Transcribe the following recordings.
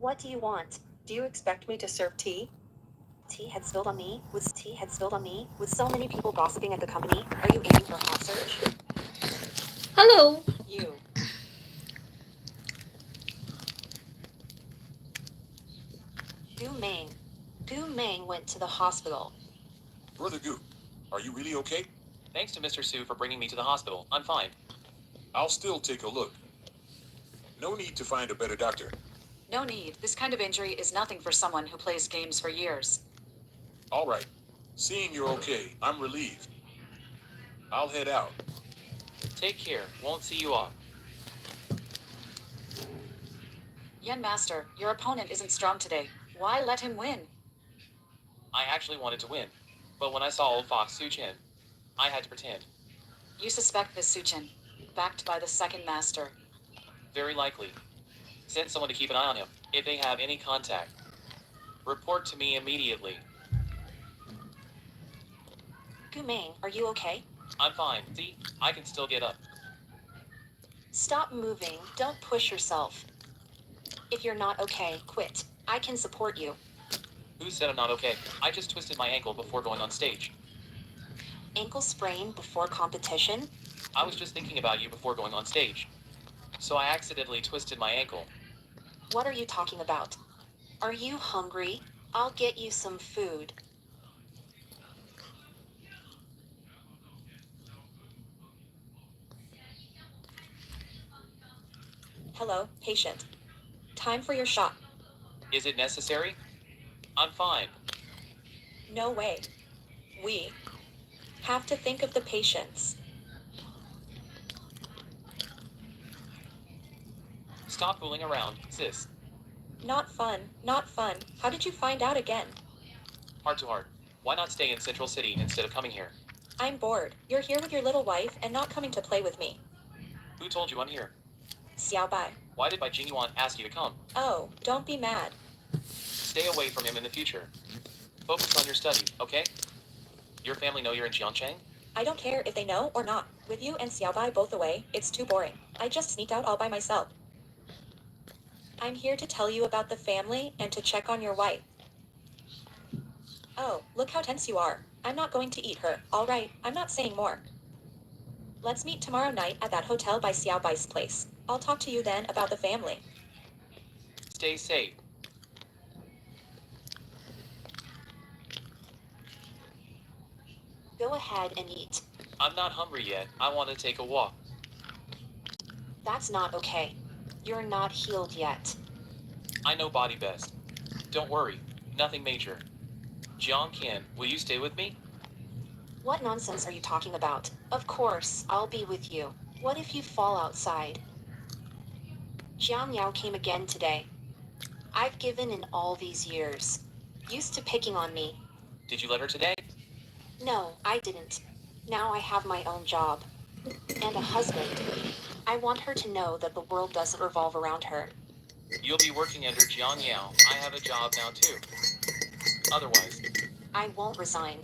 What do you want? Do you expect me to serve tea? Tea had spilled on me with so many people gossiping at the company. Are you aiming for a hot search? Hello. You. Gu Meng. Gu Meng went to the hospital. Brother Gu, are you really okay? Thanks to Mr. Su for bringing me to the hospital. I'm fine. I'll still take a look. No need to find a better doctor. No need. This kind of injury is nothing for someone who plays games for years. All right. Seeing you're okay, I'm relieved. I'll head out. Take care. Won't see you off. Yen Master, your opponent isn't strong today. Why let him win? I actually wanted to win. But when I saw old fox Su Chen, I had to pretend. You suspect this Suchin, backed by the second master. Very likely. Send someone to keep an eye on him. If they have any contact, report to me immediately. Gu Meng, are you okay? I'm fine. See? I can still get up. Stop moving. Don't push yourself. If you're not okay, quit. I can support you. Who said I'm not okay? I just twisted my ankle before going on stage. Ankle sprain before competition? I was just thinking about you before going on stage. So I accidentally twisted my ankle. What are you talking about? Are you hungry? I'll get you some food. Hello, patient. Time for your shot. Is it necessary? I'm fine. No way. We have to think of the patients. Stop fooling around, sis. Not fun, not fun. How did you find out again? Heart to heart. Why not stay in Central City instead of coming here? I'm bored. You're here with your little wife and not coming to play with me. Who told you I'm here? Xiao Bai. Why did Bai Jingyuan ask you to come? Oh, don't be mad. Stay away from him in the future. Focus on your study, okay? Your family know you're in Jiangcheng? I don't care if they know or not. With you and Xiao Bai both away, it's too boring. I just sneaked out all by myself. I'm here to tell you about the family and to check on your wife. Oh, look how tense you are. I'm not going to eat her, alright? I'm not saying more. Let's meet tomorrow night at that hotel by Xiao Bai's place. I'll talk to you then about the family. Stay safe. Go ahead and eat. I'm not hungry yet. I want to take a walk. That's not okay. You're not healed yet. I know body best. Don't worry. Nothing major. Jiang Qian, will you stay with me? What nonsense are you talking about? Of course, I'll be with you. What if you fall outside? Jiang Yao came again today. I've given in all these years. Used to picking on me. Did you let her today? No, I didn't. Now I have my own job. And a husband. I want her to know that the world doesn't revolve around her. You'll be working under Jiang Yao. I have a job now too. Otherwise, I won't resign.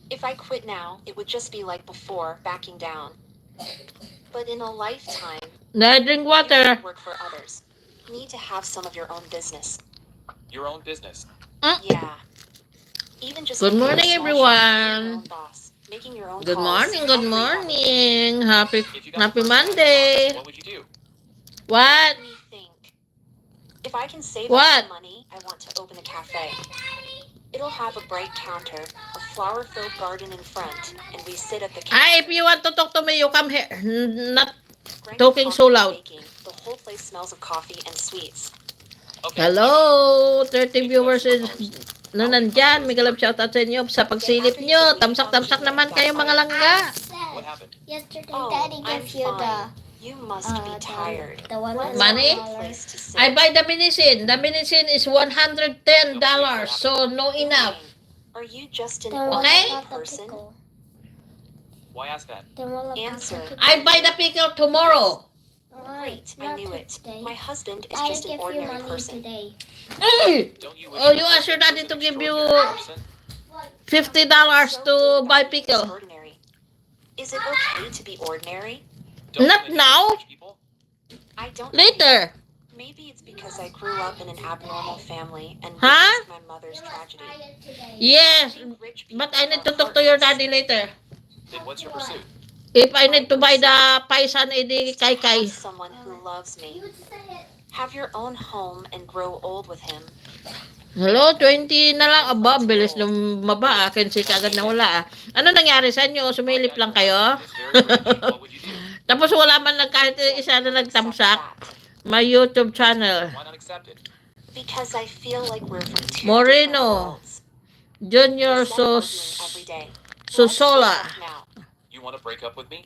If I quit now, it would just be like before, backing down. But in a lifetime, Na drink you water. can't work for others. Need to have some of your own business. your own business. Yeah. Even just Good making a morning, small shop, being your everyone. own boss, making your own Good calls, morning, good every hour. morning. Happy If you got Happy the first time Monday. what would you do? What? Let me think. If I can save up What? some money, I want to open a cafe. It'll have a bright counter, a flower-filled garden in front, and we sit at the Ah, if counter. you want to talk to me, you come here. Not Grandma talking so coffee loud. baking. The whole place smells of coffee and sweets. Okay. Hello, 30 Any viewers collection is proposed? na nandyan. May galap shoutout sa inyo sa pagsilip Then after you nyo. submit it on Tamsak-tamsak Gmail, naman kayo that's mga fine. langga. What happened? Yesterday, Oh, Daddy I'm gave you fine. You must be tired. the one Let's Money? find a place to sit. I buy the medicine. The medicine is $110. So, no enough. Are you just an the one Okay? ordinary about the person? pickle. Why ask that? The one about Answer. the pickle. I buy the pickle tomorrow. Great, I Not knew it. today. My husband is I just an give you ordinary money person. today. Don't you wish Oh, your you ask your husband daddy was to an give you extraordinary person? $50 So to good buy at being pickle. extraordinary. Is it okay to be ordinary? Don't Not you envy now. rich people? I don't. Later. Maybe it's because I grew up in an abnormal family and Huh? witnessed my mother's tragedy. Yes, I think rich but people I need are to talk to your heartless. daddy later. Then what's your pursuit? If I need to buy the paisan, edi To kay have kay. someone who loves me. Have your own home and grow old with him. Hello, 20 na lang. I'm Aba, plenty bilis old. lumaba. Akin si kagad na wala ah. Ano nangyari sa inyo? My Sumilip dad, lang your kayo? husband, is very rich. What would you do? Tapos wala man lang kahit Maybe I isa na won't accept nagtamsak. that. My YouTube channel. Why not accept it? Because I feel like we're from two different Moreno. worlds. Junior Instead of arguing every day. Let's Susola. break up now. You want to break up with me?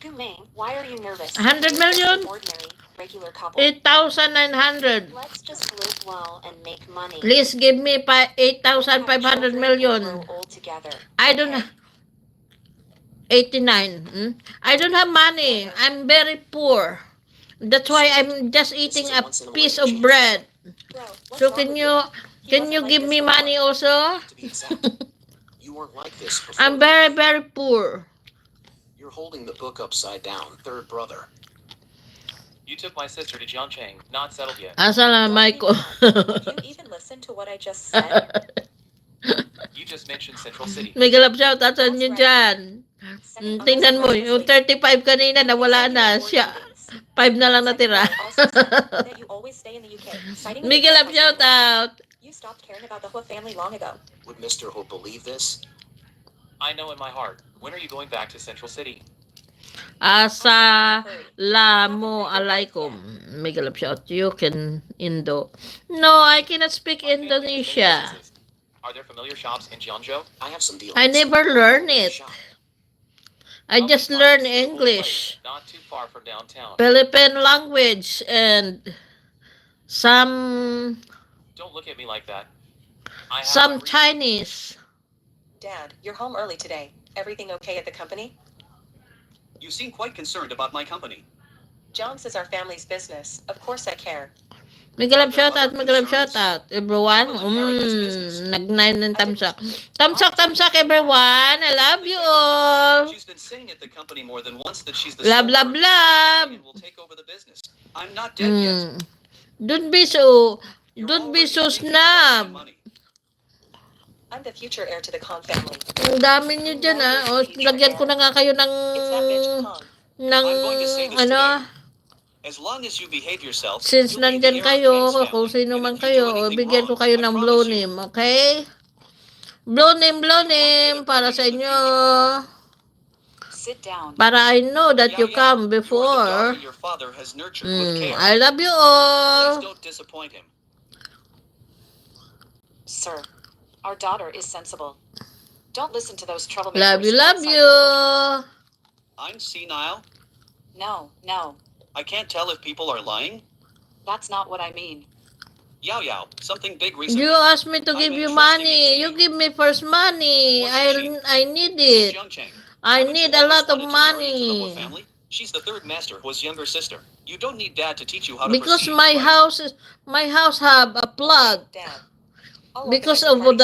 Gumeng, why are you nervous? 100 We're just million? an ordinary, regular couple. 8,900. Let's just live well and make money. Please give me Have 8,500 children and million. grow old together. I don't Okay? 89. I don't have money. I'm very poor. That's why I'm just eating a piece of bread. Bro, what's So wrong with you? He can wasn't you like give this me before. money also? To be exact, you weren't like this before. I'm very very poor. You're holding the book upside down, third brother. You took my sister to Jiangcheng, not settled yet. Asa na Don't mic be ko? mad. Did you even listen to what I just said? You just mentioned Central City. May galap shout out sa That's inyo right. dyan. Second Tingnan mo, uncle yung said 35 kanina nawala you na. avoid Siya, meetings. 5 na lang Second natira. uncle also said that you always stay in the UK, citing the May big galap house shout family. out. You stopped caring about the Hua family long ago. Would Mr. Ho believe this? I know in my heart. When are you going back to Central City? Assalamu alaikum. May galap shout. You can Indo. No, I cannot speak My family has many Indonesia. businesses. Are there familiar shops in Jiangzhou? I have some dealings. I never learn it. Shop. I I'll just find learn a suitable place, English, not too far from downtown. Philippine language, and some Don't look at me like that. I have my some reasons. Chinese. Dad, you're home early today. Everything okay at the company? You seem quite concerned about my company. Jones is our family's business. Of course I care. May galap shout out, everyone. Nag-9 ng tamsak. Tamsak, everyone. I love you all. She's been saying at the company more than once that she's the Love, sole love, person love. and will take over the business. I'm not dead yet. Don't be so You're Don't be already so thinking about my snap. money. I'm the future heir to the Khan family. Ang dami nyo dyan O, lagyan ko na nga kayo ng It's that bitch Khan. I'm going to say this ano, As long as you behave yourself, since you'll be the nandyan heir of kayo, Ben's kung family. sino And man if you do kayo, anything bigyan ko wrong, kayo I ng promise blow you, name, okay? Blow name para sa inyo. Sit down. Para I know that you Yeah, come you are the before. daughter your father has nurtured with care. I love you Please all. don't disappoint him. Sir, our daughter is sensible. Don't listen to those troublemakers. Love you, love outside. you. I'm senile. No, no. I can't tell if people are lying. That's not what I mean. Yao Yao, something big recently. You asked me to give I'm you entrusting money. it to You you. give me first money. I need it. Jiangcheng. I Haven't need you a always lot of wanted to marry into the Hua money. family? She's the third master Hua's younger sister. You don't need dad to teach you how to Because proceed, my right? house have a flood Dad. I'll because organize a of party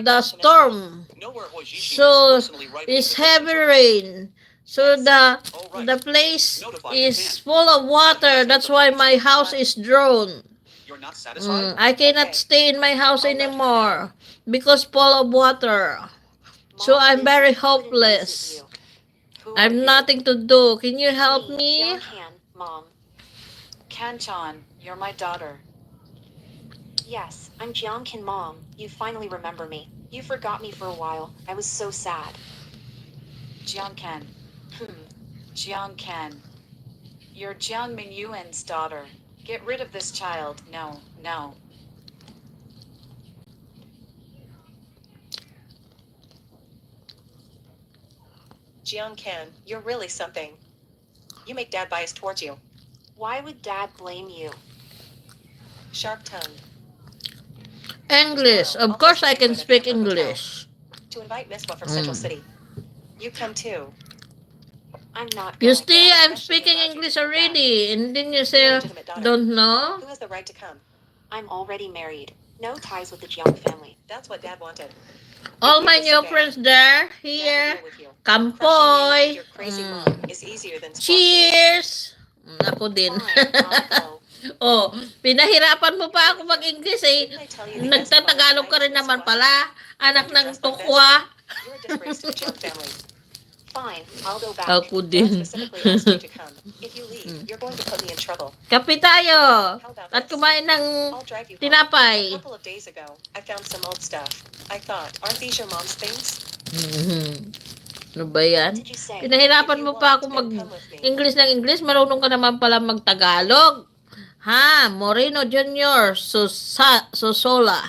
the storm. Nowhere Hua Jixin So is personally ripening it's the heavy potential. rain. So the Oh, right. the place Notify is Japan. full of water. That's why my house is drowned. You're not satisfied? I cannot Okay. stay in my house I'll let her anymore because full of water. So Mom, I'm very Lizzie couldn't visit hopeless. you. Who I have are you? nothing to do. Can you help me? Jiang Can, Mom. Kan-chan, you're my daughter. Yes, I'm Jiang Can, Mom. You finally remember me. You forgot me for a while. I was so sad. Jiang Ken. Hmm. Jiang Ken. You're Jiang Mingyuan's daughter. Get rid of this child. No, no. Jiang Can, you're really something. You make Dad biased towards you. Why would Dad blame you? Sharp-tongued. English. Of course I can speak English. To invite Miss Hua from Central City. You come too. I'm not You going. see, Dad I'm especially speaking allows you English to come back. already. And then you say, You're a legitimate daughter. don't know? Who has the right to come? I'm already married. No ties with the Jiang family. That's what Dad wanted. All If my you new disobey, friends there, Dad here. will deal with you. Kampoy. Crushing you with your crazy mom is easier than squashing you. Cheers. Ako din. Fine, I'll go. Oh, pinahirapan mo pa ako mag-English eh. Didn't I tell you the best part of Nagtatagalog ka tonight rin is naman what? pala. Anak When you ng dress like this, tukwa. you're a disgrace to the Jiang family. Fine, I'll go back. Ako Dad din. specifically asked you to come. If you leave, you're going to put me in trouble. Kape tayo. How about At this? kumain ng I'll drive you home. A tinapay. couple of days ago, I found some old stuff. I thought, aren't these your mom's things? Mhm. Ano ba What yan? did you say? Pinahirapan If you mo pa want, ako then come with me. mag-English ng English. Marunong ka naman pala mag-Tagalog. Ha? Moreno Jr. Sosola.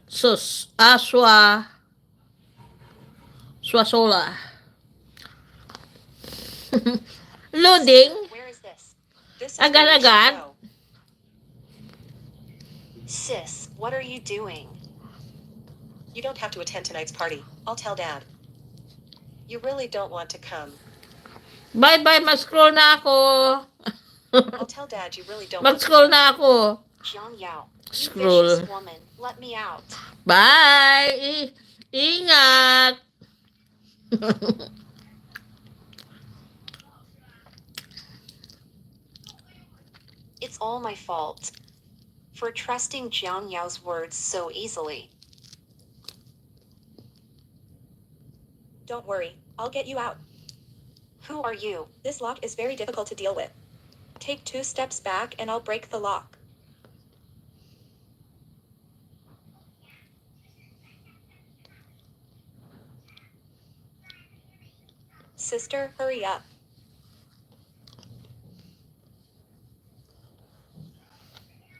Swasola. Loading. Where is this? This is where you Agad-agad. should go. Sis, what are you doing? You don't have to attend tonight's party. I'll tell Dad. You really don't want to come. Bye-bye. Mag-scroll na ako. I'll tell Dad you really don't want to Mag-scroll come. na ako. Jiang Yao, you Scroll. vicious woman, let me out. Bye. Ingat. It's all my fault. For trusting Jiang Yao's words so easily. Don't worry, I'll get you out. Who are you? This lock is very difficult to deal with. Take 2 steps back and I'll break the lock. Sister, hurry up.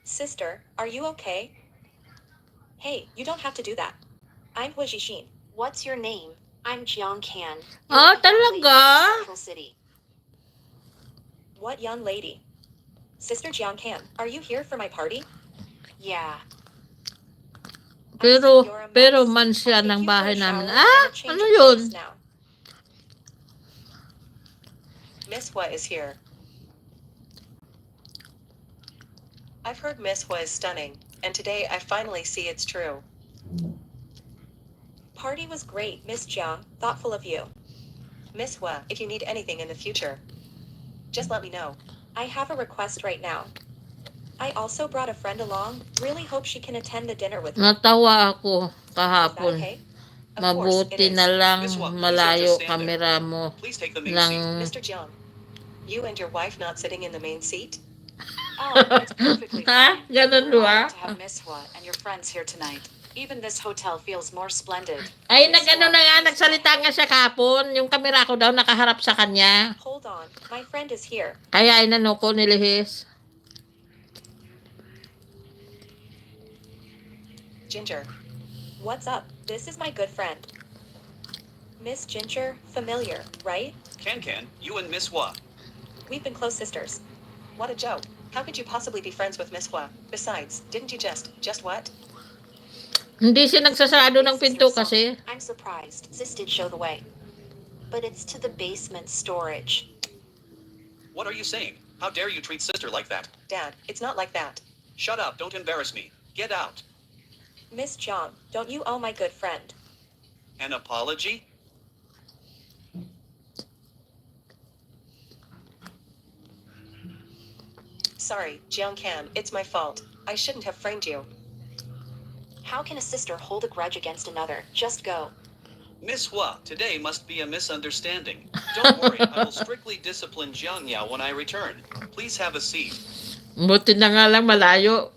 Sister, are you okay? Hey, you don't have to do that. I'm Hu Jixin. What's your name? I'm Jiang Can. Ah, You're the young lady talaga? from Central City. What young lady? Sister Jiang Can, are you here for my party? Yeah. Pero man siya ng bahay namin. Ah, ano yun? Miss Hua is here. I've heard Miss Hua is stunning, and today I finally see it's true. Party was great, Miss Jiang. Thoughtful of you. Miss Hua, if you need anything in the future, just let me know. I have a request right now. I also brought a friend along. Really hope she can attend the dinner with me. Natawa ako Is that kahapon. okay? Of course, it Mabuti is. na lang Miss Wang, please don't malayo just stand there. kamera mo Please take the main ng seat. Mr. Jiang, you and your wife not sitting in the main seat? Oh, it's perfectly Ha? fine. Ganun We're ba? honored to have Miss Hua and your friends here tonight. Even this hotel feels more splendid. Ay, Miss nag-ano Hua, na nga, please go nagsalita ahead. nga siya kapon. Yung kamera ko daw nakaharap sa kanya. Hold on, my friend is here. Kaya inano ko nilihis. Ginger. What's up? This is my good friend. Miss Ginger, familiar, right? Can, you and Miss Hua. We've been close sisters. What a joke. How could you possibly be friends with Miss Hua? Besides, didn't you just what? Hindi siya nagsasarado ng pinto kasi. I'm surprised. Sis did show the way. But it's to the basement storage. What are you saying? How dare you treat sister like that? Dad, it's not like that. Shut up, don't embarrass me. Get out. Miss Jiang, don't you owe my good friend? An apology? Sorry, Jiang Can, it's my fault. I shouldn't have framed you. How can a sister hold a grudge against another? Just go. Miss Hua, today must be a misunderstanding. Don't worry, I will strictly discipline Jiang Yao when I return. Please have a seat. Buti na nga lang malayo.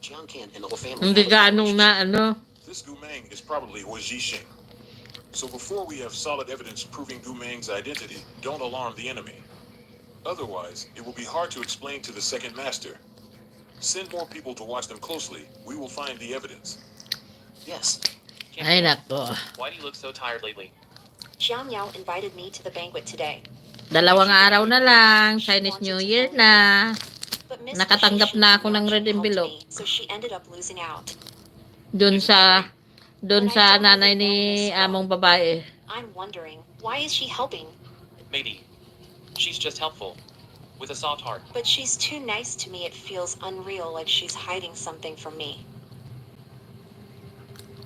Jiang Can and the whole family. Hindi ganong na ano. This Gumeng is probably Hu Jixin. So before we have solid evidence proving Gumeng's identity, don't alarm the enemy. Otherwise, it will be hard to explain to the second master. Send more people to watch them closely. We will find the evidence. Yes. Ay nako. Why do you look so tired lately? Jiang Yao invited me to the banquet today. Dalawang araw na lang. Chinese New Year na. But Miss Nakatanggap Jixin na ako ng actually red helped envelope. me, so she ended up losing out. Doon sa nanay ni among babae. I'm wondering, why is she helping? Maybe. She's just helpful. With a soft heart. But she's too nice to me. It feels unreal, like she's hiding something from me.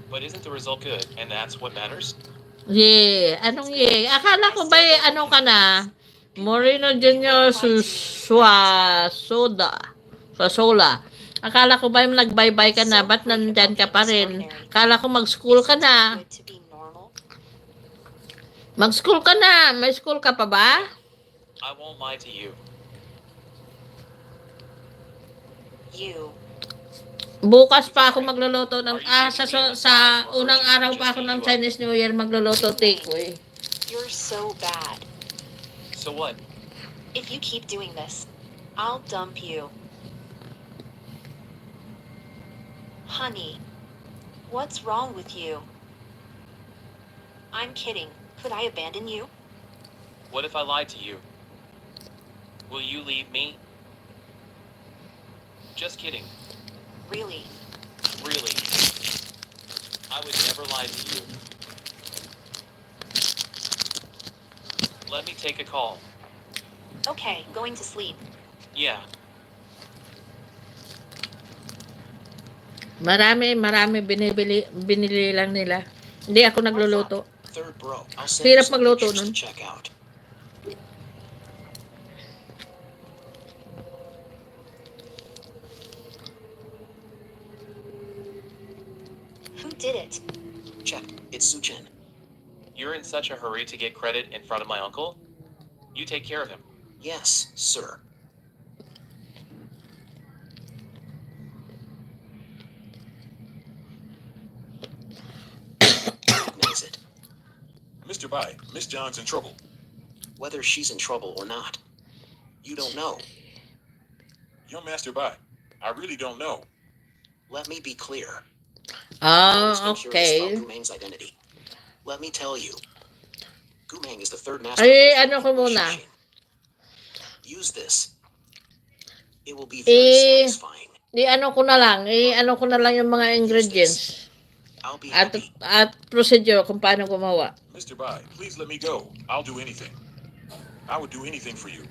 But isn't the result good? And that's what matters? Yeah. Anong yeah? Akala ko ba ano ka na? Moreno Jr. Soda. Sola. Akala ko ba yung nag-bye-bye ka na? So Ba't great nandyan about ka being pa rin? extraordinary. Akala ko mag-school ka Isn't it na. good to be normal? Mag-school ka na. May school ka pa ba? I won't lie to you. You. Bukas pa ako magluluto ng... Are you Sa, giving me a sa massage or unang urging me to araw just pa ako beat ng you up? Chinese New Year magluluto takeaway. You're so bad. So what? If you keep doing this, I'll dump you. Honey, what's wrong with you? I'm kidding. Could I abandon you? What if I lied to you? Will you leave me? Just kidding. Really? Really. I would never lie to you. Let me take a call. Okay, going to sleep. Yeah. Marami binili lang nila. Hindi ako nagluluto. Third bro, I'll send Hirap you some magluto pictures nun. to check out. Who did it? Checked. It's Sujin. You're in such a hurry to get credit in front of my uncle? You take care of him. Yes, sir. Recognize it. Mr. Bai, Miss John's in trouble. Whether she's in trouble or not. You don't know. Young Master Bai, I really don't know. Let me be clear. You always Ah, been curious about okay. Gumang's identity. Let me tell you. Gumang is the third master Ay, of ano ko muna? Wujixing. Use this. It will be very satisfying. Ano ko na lang yung mga ingredients I'll be at happy. procedure kung paano gumawa. Mr. Bai, please let me go. I'll do anything. I would do anything for you.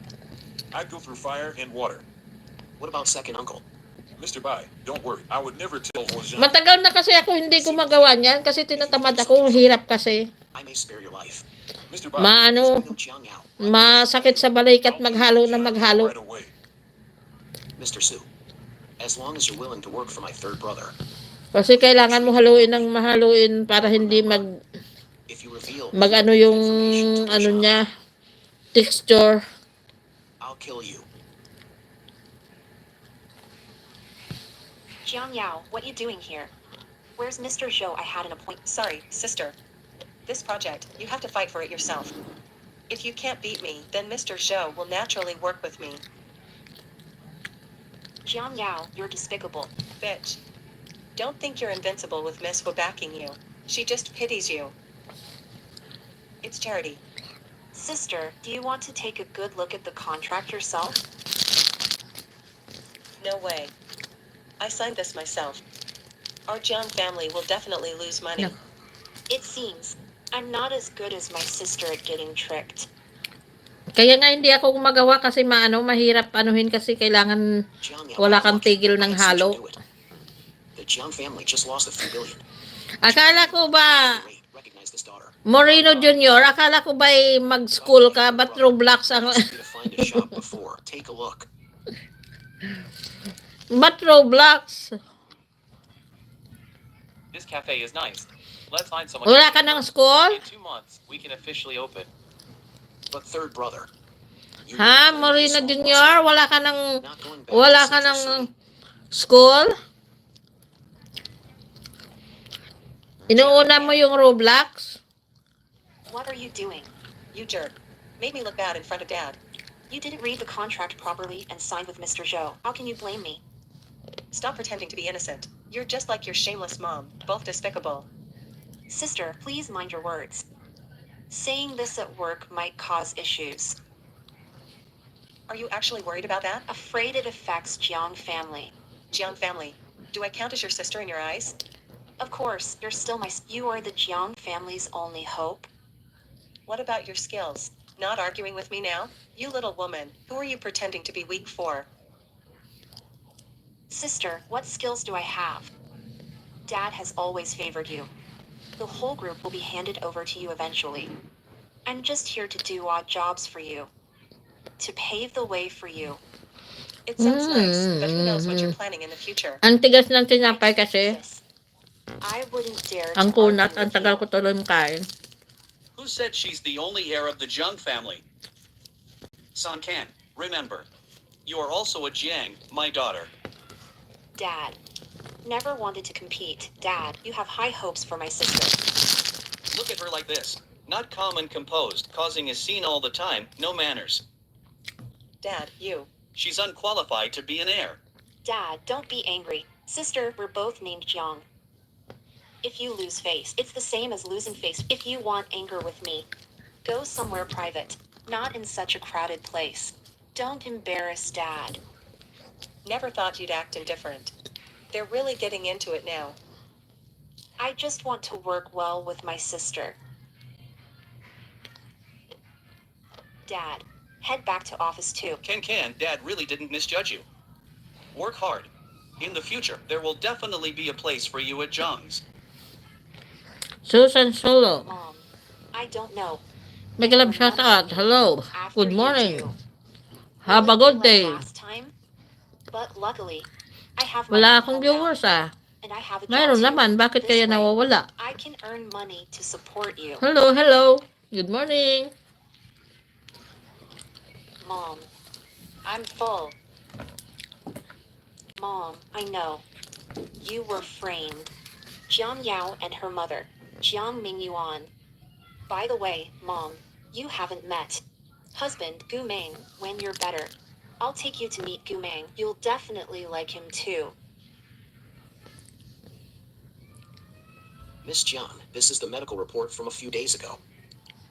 I'd go through fire and water. What about second uncle? Mr. Bai, don't worry. I would never tell Huajian. Matagal na kasi ako hindi gumagawa niyan kasi tinatamad ako, hirap kasi. I may spare your life. Mr. Bai, Maano, No Jiang Yao. masakit sa balikat I'll maghalo leave na Jian maghalo. right away. Mr. Su, as long as you're willing to work for my third brother, Kasi kailangan mo haluin ng mahaluin para hindi if you reveal ano yung information to ano Jiang, niya, texture. I'll kill you. Jiang Yao, what you doing here? Where's Mr. Zhou? I had an appointment. Sorry, sister. This project, you have to fight for it yourself. If you can't beat me, then Mr. Zhou will naturally work with me. Jiang Yao, you're despicable. Bitch. Don't think you're invincible with Miss Wu backing you. She just pities you. It's charity. Sister, do you want to take a good look at the contract yourself? No way. I signed this myself. Our Jiang family will definitely lose money. No. It seems. I'm not as good as my sister at getting tricked. Kaya nga hindi ako gumagawa kasi mahirap anuhin kasi kailangan Jiang Yao, wala how kang lucky. tigil I ng had Sujin halo. do it. The Jiang family just lost a few billion. Akala ko ba, Great. Recognize this daughter. Moreno Jr., akala ko ba mag-school ka, ba't Roblox ang, Easy to find a shop before. Take a look. ba't Roblox? This cafe is nice. Let's find someone. Wala ka ng school? In 2 months, we can officially open. But third brother. You Ha, really Moreno played this Jr., all wala ka ng, Not going back wala to ka Central ng City. school? Inuuna mo yung Roblox? What are you doing? You jerk. Made me look bad in front of Dad. You didn't read the contract properly and signed with Mr. Zhou. How can you blame me? Stop pretending to be innocent. You're just like your shameless mom, both despicable. Sister, please mind your words. Saying this at work might cause issues. Are you actually worried about that? Afraid it affects Jiang family. Jiang family. Do I count as your sister in your eyes? Of course, you're still you are the Jiang family's only hope. What about your skills? Not arguing with me now? You little woman, who are you pretending to be weak for? Sister, what skills do I have? Dad has always favored you. The whole group will be handed over to you eventually. I'm just here to do odd jobs for you. To pave the way for you. It sounds nice, but who knows what you're planning in the future. Ang tigas ng I tinapay can't, kasi. sis. I wouldn't dare Ang to argue kunat, ang with tagal you. ko tuloy makain. Who said she's the only heir of the Jiang family? San Kan, remember. You are also a Jiang, my daughter. Dad. Never wanted to compete. Dad, you have high hopes for my sister. Look at her like this. Not calm and composed, causing a scene all the time, no manners. Dad, you. She's unqualified to be an heir. Dad, don't be angry. Sister, we're both named Jiang. If you lose face, it's the same as losing face. If you want anger with me, go somewhere private. Not in such a crowded place. Don't embarrass Dad. Never thought you'd act indifferent. They're really getting into it now. I just want to work well with my sister. Dad, head back to office too. Can, Dad really didn't misjudge you. Work hard. In the future, there will definitely be a place for you at Jiang's. Susan Solo. Mom, I don't know. Make love shout out. Hello. After Good you morning. do. Have Will a it be good like day. last time? But luckily, I have my Wala own akong home now, viewers ah. and I have a job Mayroon too. naman. Bakit This kaya way, nawawala? I can earn money to support you. Hello, hello. Good morning. Mom, I'm full. Mom, I know. You were framed. Jiang Yao and her mother, Jiang Mingyuan. By the way, Mom, you haven't met husband Gu Meng. When you're better, I'll take you to meet Gu Meng. You'll definitely like him too. Miss John, this is the medical report from a few days ago.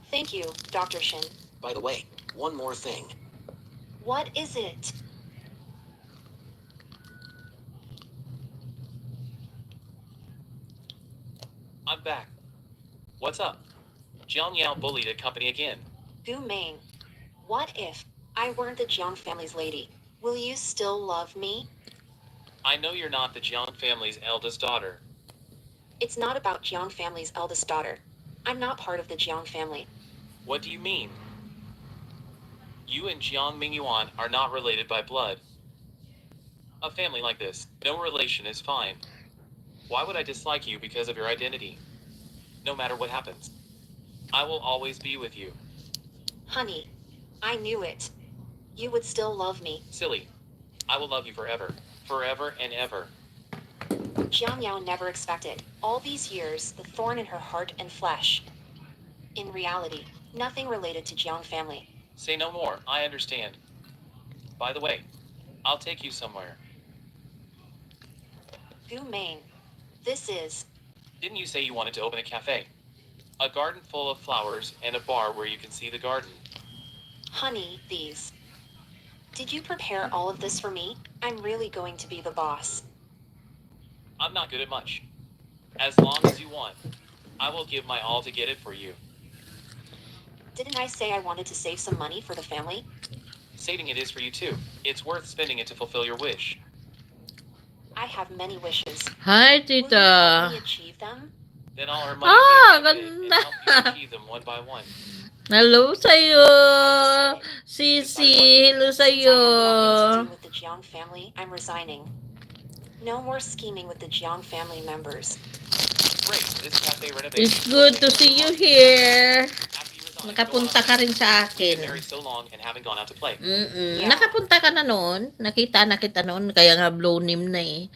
Thank you, Dr. Shin. By the way, one more thing. What is it? I'm back. What's up? Jiang Yao bullied at company again. Gu Meng. What if I weren't the Jiang family's lady? Will you still love me? I know you're not the Jiang family's eldest daughter. It's not about Jiang family's eldest daughter. I'm not part of the Jiang family. What do you mean? You and Jiang Mingyuan are not related by blood. A family like this, no relation is fine. Why would I dislike you because of your identity? No matter what happens, I will always be with you. Honey, I knew it. You would still love me. Silly. I will love you forever. Forever and ever. Jiang Yao never expected, all these years, the thorn in her heart and flesh. In reality, nothing related to Jiang family. Say no more, I understand. By the way, I'll take you somewhere. Gu Meng. This is. Didn't you say you wanted to open a cafe? A garden full of flowers and a bar where you can see the garden. Honey, these. Did you prepare all of this for me? I'm really going to be the boss. I'm not good at much. As long as you want, I will give my all to get it for you. Didn't I say I wanted to save some money for the family? Saving it is for you too. It's worth spending it to fulfill your wish. I have many wishes. Hi, Will you help Tita. me achieve them? Then I'll earn money Ah, back and ganda. help you achieve them one by one. Hello sa'yo. Sisi, hello Since I sa'yo. have nothing to do with the Jiang family, I'm resigning. No more scheming with the Jiang family members. Great, this cafe renovation. It's good to see you here. After you resign, Nakapunta ka rin sa We've been akin. married so long and haven't gone out to play. Yeah. Nakapunta ka na noon. Nakita na kita noon. Kaya nga blow nim na eh.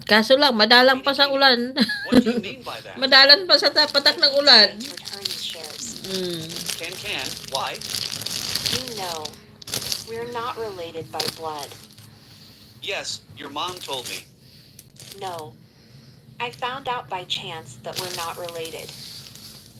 Kaso lang, madalang pa sa ulan. What do you mean by that? Madalan pa sa patak ng ulan. To return these shares. Can, why? You know, we're not related by blood. Yes, your mom told me. No. I found out by chance that we're not related.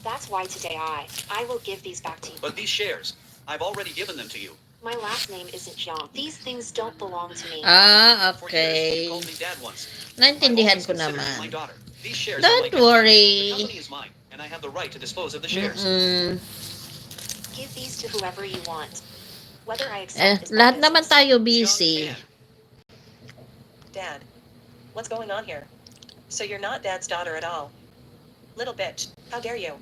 That's why today I will give these back to you. But these shares, I've already given them to you. My last name isn't Jiang. These things don't belong to me. Ah, For years, okay. you called me dad once. Naintindihan I've ko always considered you my naman. daughter. These shares Don't are like The worry. company is mine, and I have the right to dispose of the shares. Give these to whoever you want. Whether I Eh, accept is lahat my naman business. tayo Jiang busy. Can. Dad, what's going on here? So you're not Dad's daughter at all. Little bitch, how dare you?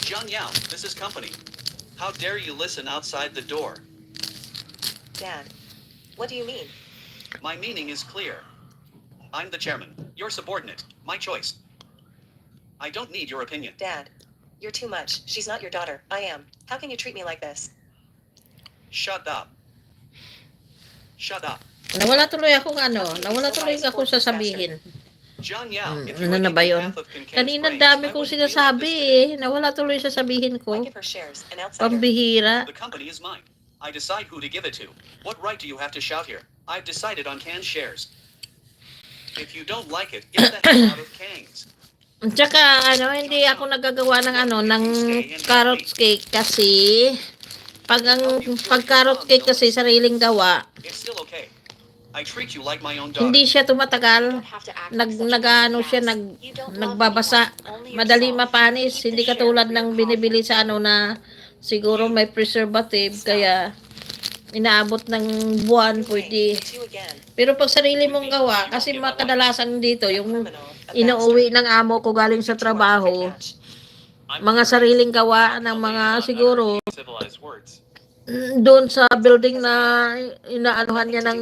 Jiang Yao, this is company. How dare you listen outside the door? Dad. What do you mean? My meaning is clear. I'm the chairman. Your subordinate. My choice. I don't need your opinion. Dad. You're too much. She's not your daughter. I am. How can you treat me like this? Shut up. Shut up. Nawala tuloy akong sasabihin. Jiang Yao, if you Ano na are ba eating yun? half of Kankan's Kanina brains, dami I kong wouldn't be like sinasabi this today. Nawala tuloy sa sabihin I ko. give her shares, an outsider. Pambihira. The company is mine. I decide who to give it to. What right do you have to shout here? I've decided on Can's shares. If you don't like it, get the hell out of Kang's. Tsaka hindi ako nagagawa ng carrot cake kasi pag carrot cake kasi sariling gawa, It's still okay. I treat you like my own daughter. hindi siya You tumatagal. don't have to act like such a Siya badass. You don't love nagbabasa. anyone, only Madali yourself. mapanis, Keep the hindi share katulad for your ng binibili coffin. sa na siguro may preservative Stop. kaya inaabot ng buwan Yu Ming, pwede. it's you again. Pero pag sarili mong gawa, kasi kadalasan dito, yung inuuwi ng amo ko galing sa trabaho, I'm mga curious. sariling How gawa can ng a lady mga not utter siguro, a few civilized words? doon sa building na inaanuhan niya ng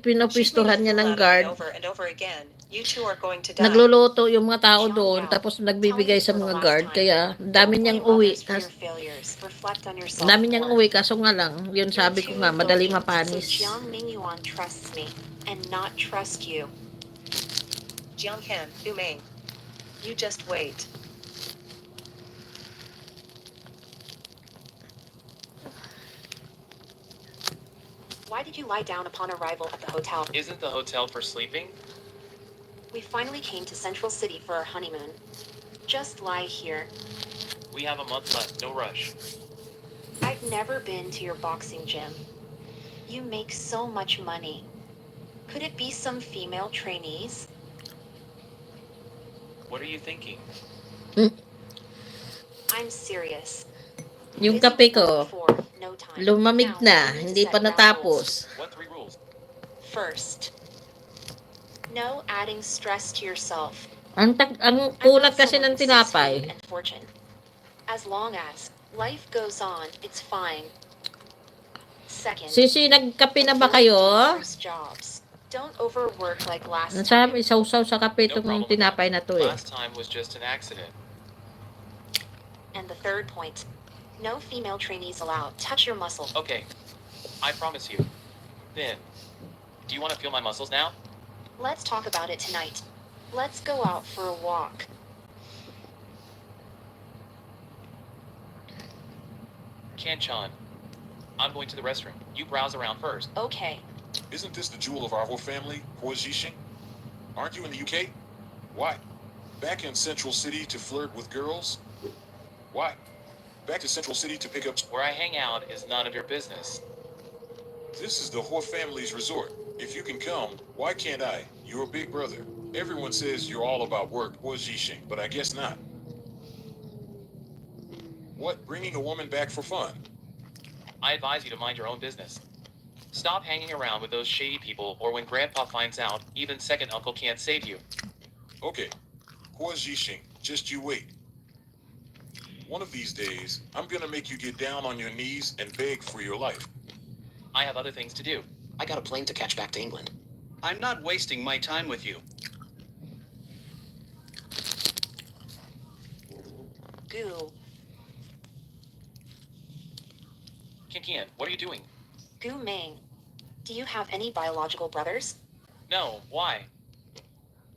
pinopistuhan niya ng guard, Over and over again. You two are going to die. nagluluto yung mga tao Jiang doon, Yao, tapos tell nagbibigay me sa for the mga last guard, time. kaya dami Don't niyang blame uwi. others for your failures. Reflect on yourself Dami niyang more. uwi, kaso nga lang, yun You're sabi ko too nga, madali low-key, so mapanis. Jiang Mingyuan trusts me and not trust you. Jiang Kan, Yu Ming. You just wait. Why did you lie down upon arrival at the hotel? Isn't the hotel for sleeping? We finally came to Central City for our honeymoon. Just lie here. We have a month left, no rush. I've never been to your boxing gym. You make so much money. Could it be some female trainees? What are you thinking? I'm serious. Yung Busy kape with number ko, 4, no time. lumamig Now, na, we need to hindi set pa ground rules. natapos. What 3 rules? First, no adding stress to yourself. Ang I'm kulat not kasi someone ng who seeks fame tinapay. and fortune. As long as life goes on, it's fine. Second, Sisi, nagkape na ba avoid kayo? dangerous jobs. Don't overwork like last time. Nasabi, sausaw sa kape No itong problem with tinapay na that. to eh. Last time was just an accident. And the third point, no female trainees allowed. Touch your muscle. Okay. I promise you. Then, do you want to feel my muscles now? Let's talk about it tonight. Let's go out for a walk. Kan-chan. I'm going to the restroom. You browse around first. Okay. Isn't this the jewel of our whole family, Hua Zhixing? Aren't you in the UK? Why? Back in Central City to flirt with girls? Why? Back to Central City to pick up... Where I hang out is none of your business. This is the Hua family's resort. If you can come, why can't I? You're a big brother. Everyone says you're all about work, Hua Zhixing, but I guess not. What, bringing a woman back for fun? I advise you to mind your own business. Stop hanging around with those shady people, or when Grandpa finds out, even second uncle can't save you. Okay, Hua Zhixing, just you wait. One of these days, I'm gonna make you get down on your knees and beg for your life. I have other things to do. I got a plane to catch back to England. I'm not wasting my time with you. Goo. Kan, what are you doing? Gu Ming. Do you have any biological brothers? No, why?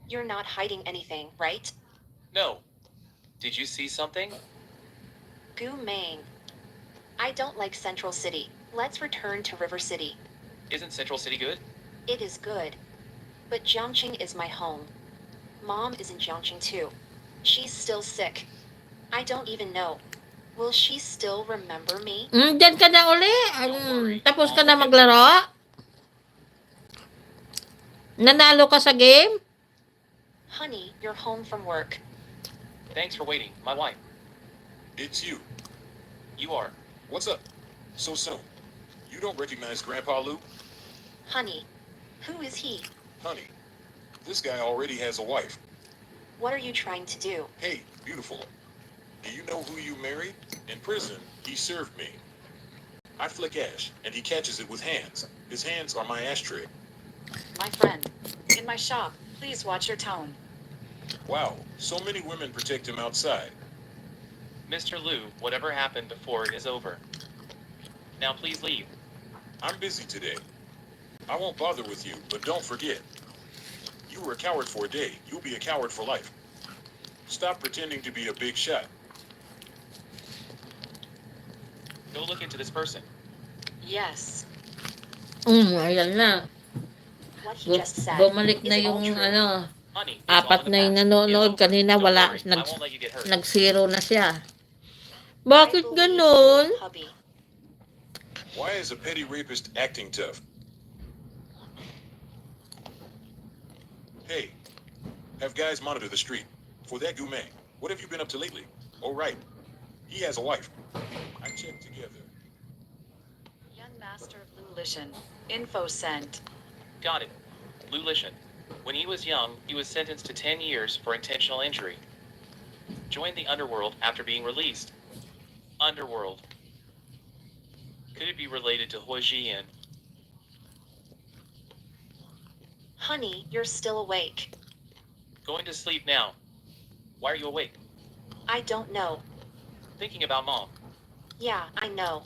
You're not hiding anything, right? No. Did you see something? Gu Ming. I don't like Central City. Let's return to River City. Isn't Central City good? It is good. But Jiangqing is my home. Mom is in Jiangqing too. She's still sick. I don't even know. Will she still remember me? Diyan ka na uli. Tapos ka na maglaro? Nanalo ka sa game? Honey, you're home from work. Thanks for waiting, my wife. It's you. You are. What's up? So soon. You don't recognize Grandpa Lou? Honey, who is he? Honey, this guy already has a wife. What are you trying to do? Hey, beautiful. Do you know who you married? In prison, he served me. I flick ash, and he catches it with hands. His hands are my ashtray. My friend. In my shop. Please watch your tone. Wow, so many women protect him outside. Mr. Liu, whatever happened before is over. Now please leave. I'm busy today. I won't bother with you, but don't forget. You were a coward for a day. You'll be a coward for life. Stop pretending to be a big shot. Go look into this person. Yes. Ayan na. What he just said. Bumalik Is na it all yung true? ano, Honey, it's all in apat the na yung past. nanonood. It's over. Kanina Don't wala, worry, I won't let you get hurt. nag-zero na siya. I Bakit believe ganun? you, hubby. Why is a petty rapist acting tough? Hey, have guys monitor the street. For that Gumang, what have you been up to lately? Oh, right. He has a wife. I checked together. Young Master of Lulishan. Info sent. Got it. Lulishan. When he was young, he was sentenced to 10 years for intentional injury. Joined the underworld after being released. Underworld. Could it be related to Huijian? Honey, you're still awake. Going to sleep now. Why are you awake? I don't know. Thinking about Mom. Yeah, I know.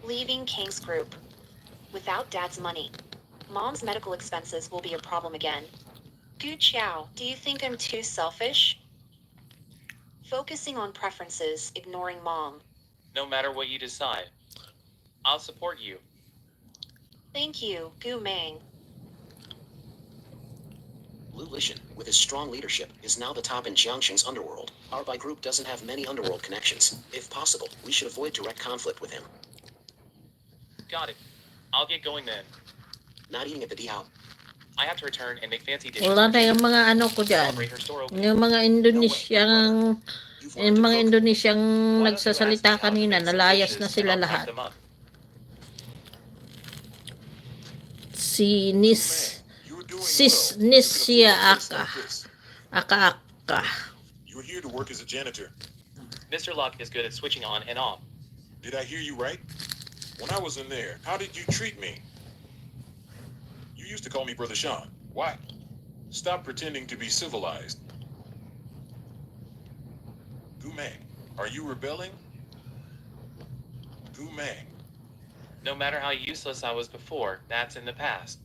Leaving Kang's group. Without Dad's money. Mom's medical expenses will be a problem again. Gu Chiao, do you think I'm too selfish? Focusing on preferences, ignoring Mom. No matter what you decide. I'll support you. Thank you, Gu Mang. Lu Lishan, with his strong leadership, is now the top in Jiangxing's underworld. Our Bai group doesn't have many underworld connections. If possible, we should avoid direct conflict with him. Got it. I'll get going then. Not eating at the Diao. I have to return and make fancy dishes. Wala for na Jen. yung mga ano ko dyan. Celebrate her store opening. Yung mga Indonesiang, You've yung learned to mga cook. Indonesiang Why don't you ask nagsasalita me how to kanina, make some nalayas dishes na and sila I'll pack lahat. them up? Si You're doing Sis well. You Nisya can afford a place like this. Aka. You're here to work as a janitor. Mr. Luck is good at switching on and off. Did I hear you right? When I was in there, how did you treat me? You used to call me Brother Sean. Why? Stop pretending to be civilized. Gumang, are you rebelling? Gumang. No matter how useless I was before, that's in the past.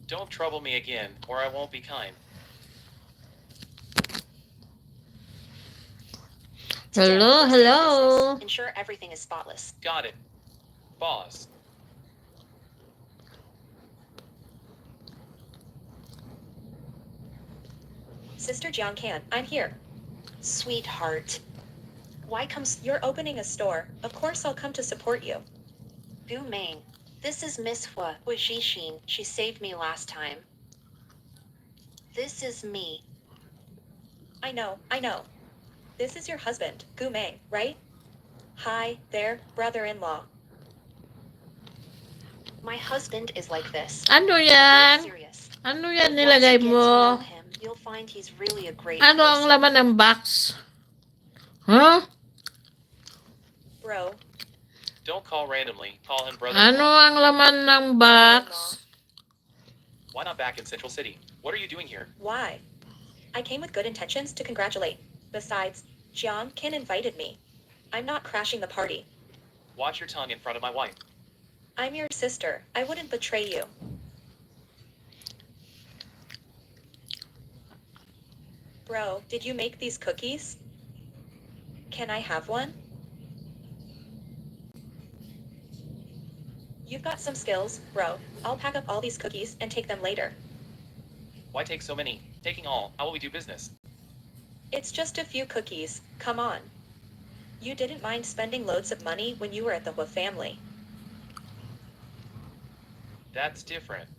Don't trouble me again, or I won't be kind. Today, Hello, first thing hello. business. Ensure everything is spotless. Got it. Boss. Sister Jiang Can, I'm here. Sweetheart. Why comes You're opening a store. Of course I'll come to support you. Gu Mang? This is Miss Hua Jixin. She saved me last time. This is me. I know. This is your husband, Gu Meng, right? Hi, there, brother-in-law. My husband is like this. Ano Very yan? serious. Ano But yan once you nilagay get to know mo? him, you'll find he's really a great Ano ang person. laman ng box? Huh? Bro, Don't call randomly. Call him brother. Ano ang laman ng box? Why not back in Central City? What are you doing here? why? I came with good intentions to congratulate. Besides, Jiang Can invited me. I'm not crashing the party. Watch your tongue in front of my wife. I'm your sister. I wouldn't betray you. Bro, did you make these cookies? Can I have one? You've got some skills, bro. I'll pack up all these cookies and take them later. Why take so many? Taking all. How will we do business? It's just a few cookies. Come on. You didn't mind spending loads of money when you were at the Hua family. That's different.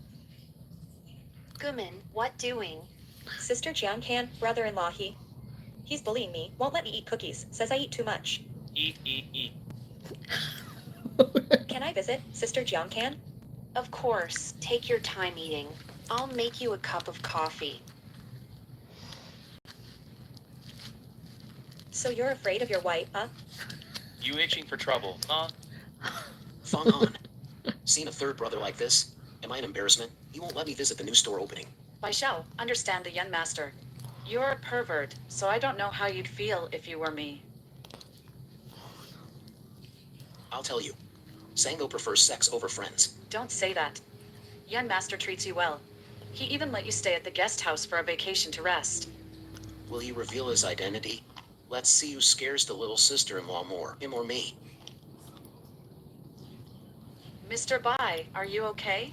Gumin, what doing? Sister Jiang Can, brother-in-law he's bullying me, won't let me eat cookies, says I eat too much. Eat. Can I visit, Sister Jiang Can? Of course, take your time eating. I'll make you a cup of coffee. So you're afraid of your wife, huh? You itching for trouble, huh? Fong Han. Seeing a third brother like this? Am I an embarrassment? He won't let me visit the new store opening. Bai Shao, understand the young master. You're a pervert, so I don't know how you'd feel if you were me. I'll tell you. Sango prefers sex over friends. Don't say that. Young master treats you well. He even let you stay at the guest house for a vacation to rest. Will he reveal his identity? Let's see who scares the little sister-in-law more, him or me. Mr. Bai, are you okay?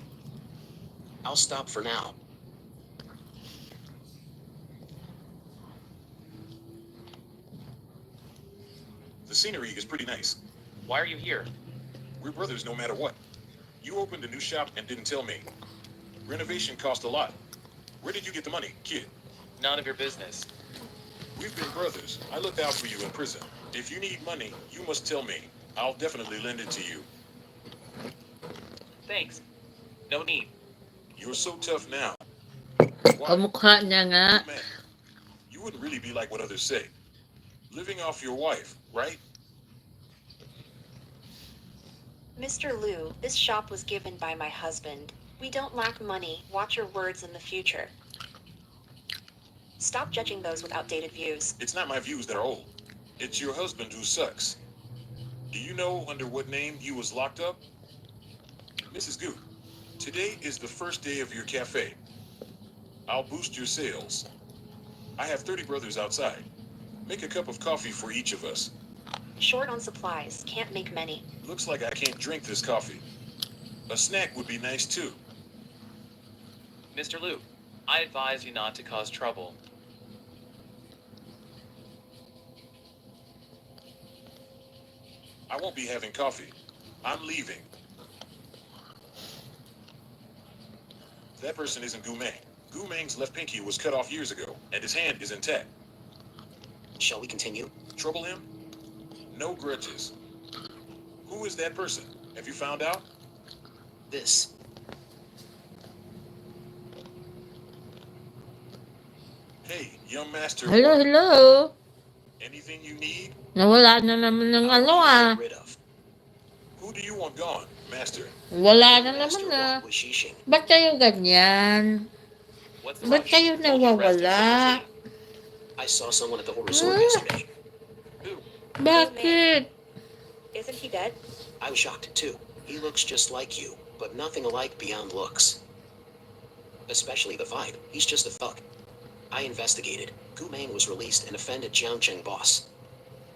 I'll stop for now. The scenery is pretty nice. Why are you here? We're brothers no matter what. You opened a new shop and didn't tell me. Renovation cost a lot. Where did you get the money, kid? None of your business. We've been brothers. I looked out for you in prison. If you need money, you must tell me. I'll definitely lend it to you. Thanks. No need. You're so tough now. Why? Kamukha niya nga. Man, you wouldn't really be like what others say. Living off your wife, right? Mr. Liu, this shop was given by my husband. We don't lack money. Watch your words in the future. Stop judging those with outdated views. It's not my views that are old. It's your husband who sucks. Do you know under what name he was locked up? Mrs. Gu, today is the first day of your cafe. I'll boost your sales. I have 30 brothers outside. Make a cup of coffee for each of us. Short on supplies. Can't make many. Looks like I can't drink this coffee. A snack would be nice too. Mr. Liu, I advise you not to cause trouble. I won't be having coffee. I'm leaving. That person isn't Gu Meng. Gu Meng's left pinky was cut off years ago, and his hand is intact. Shall we continue? Trouble him? No grudges. Who is that person? Have you found out? This. Hey, young master. Hello, hello. Anything you need? Nawala na naman ng ano ah. Get rid of. Who do you want gone, master? Wala na Master naman na. Wa was Shishing. Ba't kayo ganyan? What's the Ba't rush? kayo Don't you rest in nawawala? some routine? I saw someone at the whole resort Huh? yesterday. Who? Bakit? Isn't he dead? I was shocked too. He looks just like you, but nothing alike beyond looks. Especially the vibe. He's just a thug. I investigated. Gu Meng was released and offended Jiangcheng boss.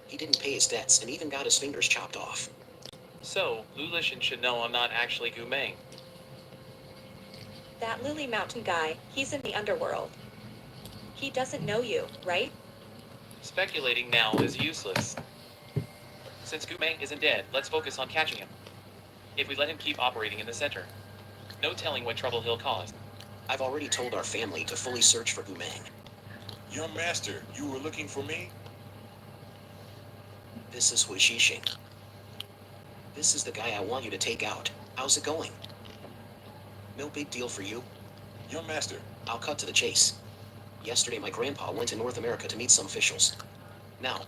He didn't pay his debts and even got his fingers chopped off. So, Lulishan should know I'm not actually Gu Meng. That Lily Mountain guy, he's in the underworld. He doesn't know you, right? Speculating now is useless. Since Gu Meng isn't dead, let's focus on catching him. If we let him keep operating in the center, no telling what trouble he'll cause. I've already told our family to fully search for Gu Meng. Young master, you were looking for me? This is Wu Shishing. This is the guy I want you to take out. How's it going? No big deal for you. Young master, I'll cut to the chase. Yesterday my grandpa went to North America to meet some officials. Now,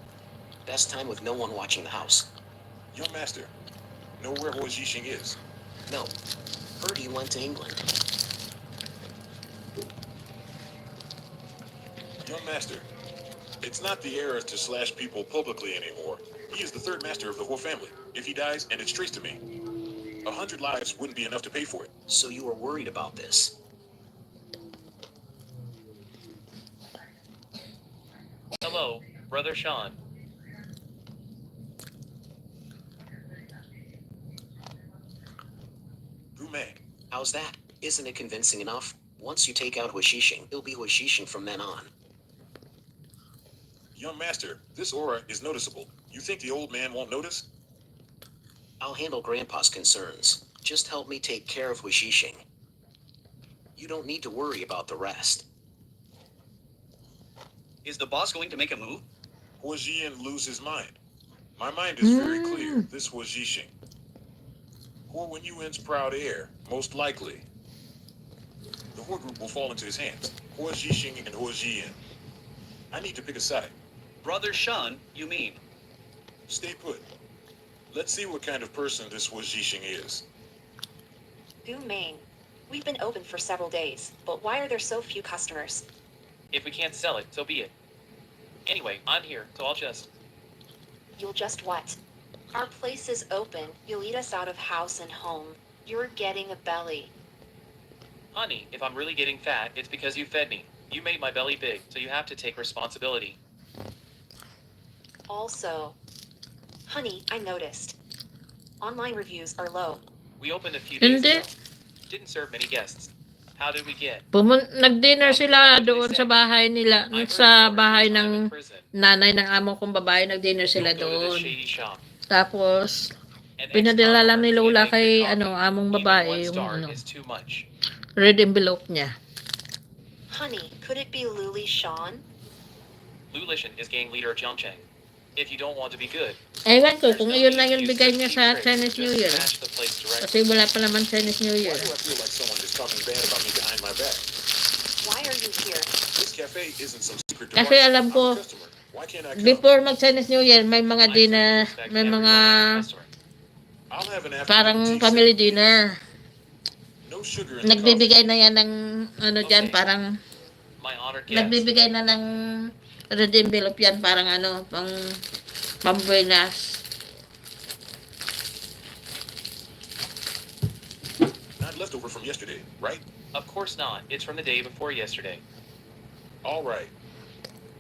best time with no one watching the house. young master, know where Ho Jixing is? No. Heard he went to England. Young master, it's not the era to slash people publicly anymore. He is the third master of the whole family. If he dies and it's traced to me, 100 lives wouldn't be enough to pay for it. So you were worried about this. Hello, Brother Sean. Gu Meng, How's that? Isn't it convincing enough? Once you take out Hu Shishing, it'll Hu Shishing from then on. young master, this aura is noticeable. You think the old man won't notice? I'll handle Grandpa's concerns. Just help me take care of Hu Shishing. You don't need to worry about the rest. Is the boss going to make a move? Ho Jian lose his mind. My mind is very clear. This was Jixing. Or when Yuan's proud heir, most likely. The Horde group will fall into his hands. Ho Jixing and Ho Jian. I need to pick a side. Brother Sean, you mean? Stay put. Let's see what kind of person this Wajishing is. Gu Meng. We've been open for several days, but why are there so few customers? If we can't sell it, so be it. Anyway, I'm here, so I'll just. You'll just what? Our place is open. You'll eat us out of house and home. You're getting a belly. Honey, if I'm really getting fat, it's because you fed me. You made my belly big, so you have to take responsibility. Also, honey, I noticed. Online reviews are low. We opened a few days Hindi. ago. Didn't serve many guests. How did we get? Nag-dinner sila doon sa bahay nila, I heard sa you bahay over your time in ng prison. nanay ng amo kong babae, nag-dinner sila Don't go to this doon. shady shop. Tapos, An pinadala lang ex-con ni owner Lola can't make kay good coffee. among Even babae 1 yung star is too much. red envelope niya. Honey, could it be Luli Sean? Lu Lishan is gang leader of Jiangcheng. If you don't want to be good, Ewan ko there's kung no iyon need lang to yung use bigay such niya cheap sa tricks. Chinese New Just Year. smash the place directly. Kasi wala pa naman Chinese New Why Year. do I feel like someone is talking bad about me behind my back? Why are you here? This cafe isn't some secret Kasi department. alam I'm ko, a customer. Why can't I come? before mag-Chinese New Year, may mga I expect dinner, you to respect may everyone mga as a customer. I'll have an parang afternoon tea family set, please. dinner. No sugar in the coffee. Nagbibigay na yan ng ano dyan, Okay. parang My honored guest. nagbibigay na ng red envelope yan, parang ano, pambuenas. Not leftover from yesterday, right? Of course not. It's from the day before yesterday. All right.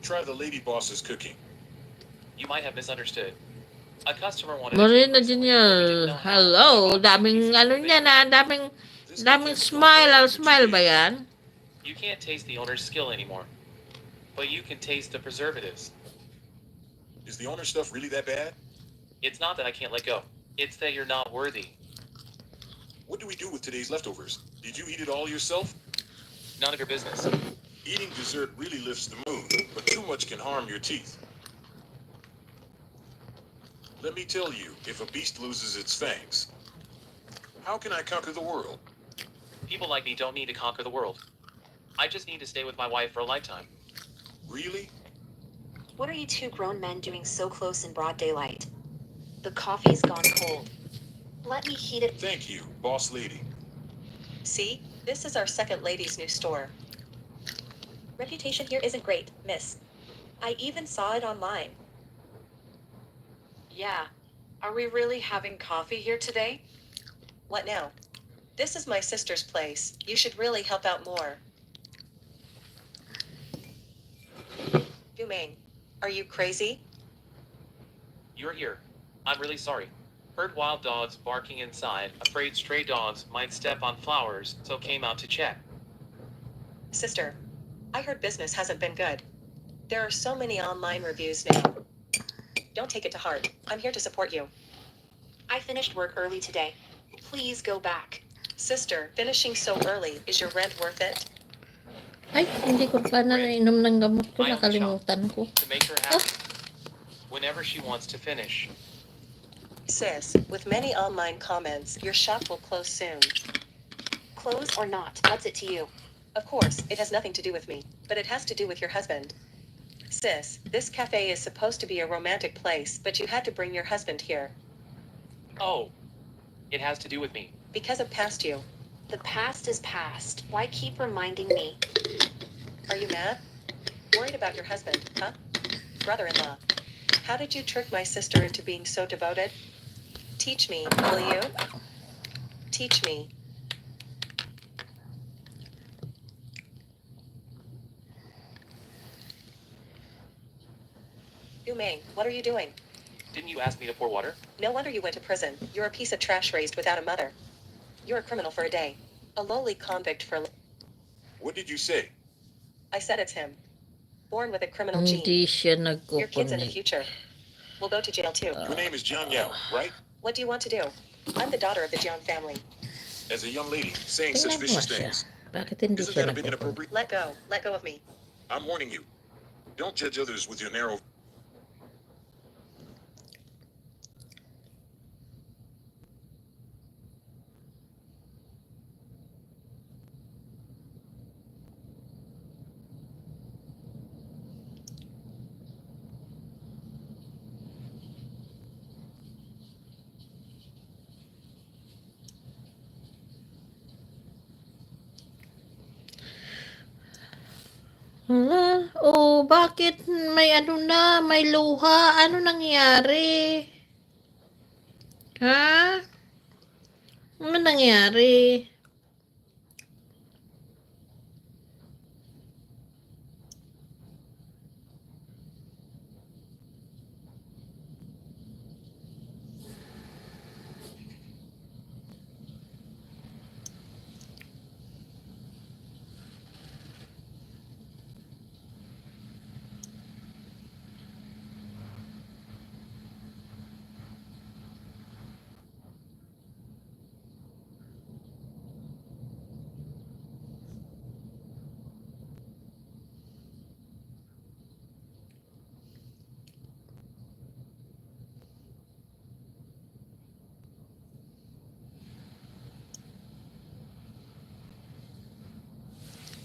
Try the lady boss's cooking. You might have misunderstood. A customer wanted a Marina cake recently, but we didn't Junior, know how. hello, We bought 2 daming pieces ano from the niya bakery. na, daming This daming cafe's gone smile, bad I'll for 2 smile ba days. yan? You can't taste the owner's skill anymore. But you can taste the preservatives. Is the owner stuff really that bad? It's not that I can't let go. It's that you're not worthy. What do we do with today's leftovers? Did you eat it all yourself? None of your business. Eating dessert really lifts the mood, but too much can harm your teeth. Let me tell you, if a beast loses its fangs, how can I conquer the world? People like me don't need to conquer the world. I just need to stay with my wife for a lifetime. Really? What are you two grown men doing so close in broad daylight? The coffee's gone cold. Let me heat it. Thank you, boss lady. See? This is our second lady's new store. Reputation here isn't great, miss. I even saw it online. Yeah. Are we really having coffee here today? What now? This is my sister's place. You should really help out more. Yumeng, are you crazy? You're here. I'm really sorry. Heard wild dogs barking inside, afraid stray dogs might step on flowers, so came out to check. Sister, I heard business hasn't been good. There are so many online reviews now. Don't take it to heart. I'm here to support you. I finished work early today. Please go back. Sister, finishing so early, is your rent worth it? Ay, hindi ko pa nainom ng gamot ko, My only nakalimutan ko. To make her happy. Whenever she wants to finish. Sis, with many online comments, your shop will close soon. Close or not, what's it to you? Of course, it has nothing to do with me, but it has to do with your husband. Sis, this cafe is supposed to be a romantic place, but you had to bring your husband here. Oh. It has to do with me. Because of past you. The past is past. Why keep reminding me? Are you mad? Worried about your husband, huh? Brother-in-law. How did you trick my sister into being so devoted? Teach me, will you? Teach me. Yumeng, what are you doing? Didn't you ask me to pour water? No wonder you went to prison. You're a piece of trash raised without a mother. You're a criminal for a day. A lowly convict for... What did you say? I said it's him. Born with a criminal gene. Hindi siya Your kids in the nagkukunik. future will go to jail too. Your name is Jiang Yao, right? What do you want to do? I'm the daughter of the Jiang family. As a young lady, saying such Tingnan mo vicious siya. things. Bakit hindi Isn't siya that a bit nagkukunik? inappropriate? Let go. Let go of me. I'm warning you. Don't judge others with your narrow... Hala, oh, bakit may ano na, may luha? Ano nangyari? Ha? Ano nangyari?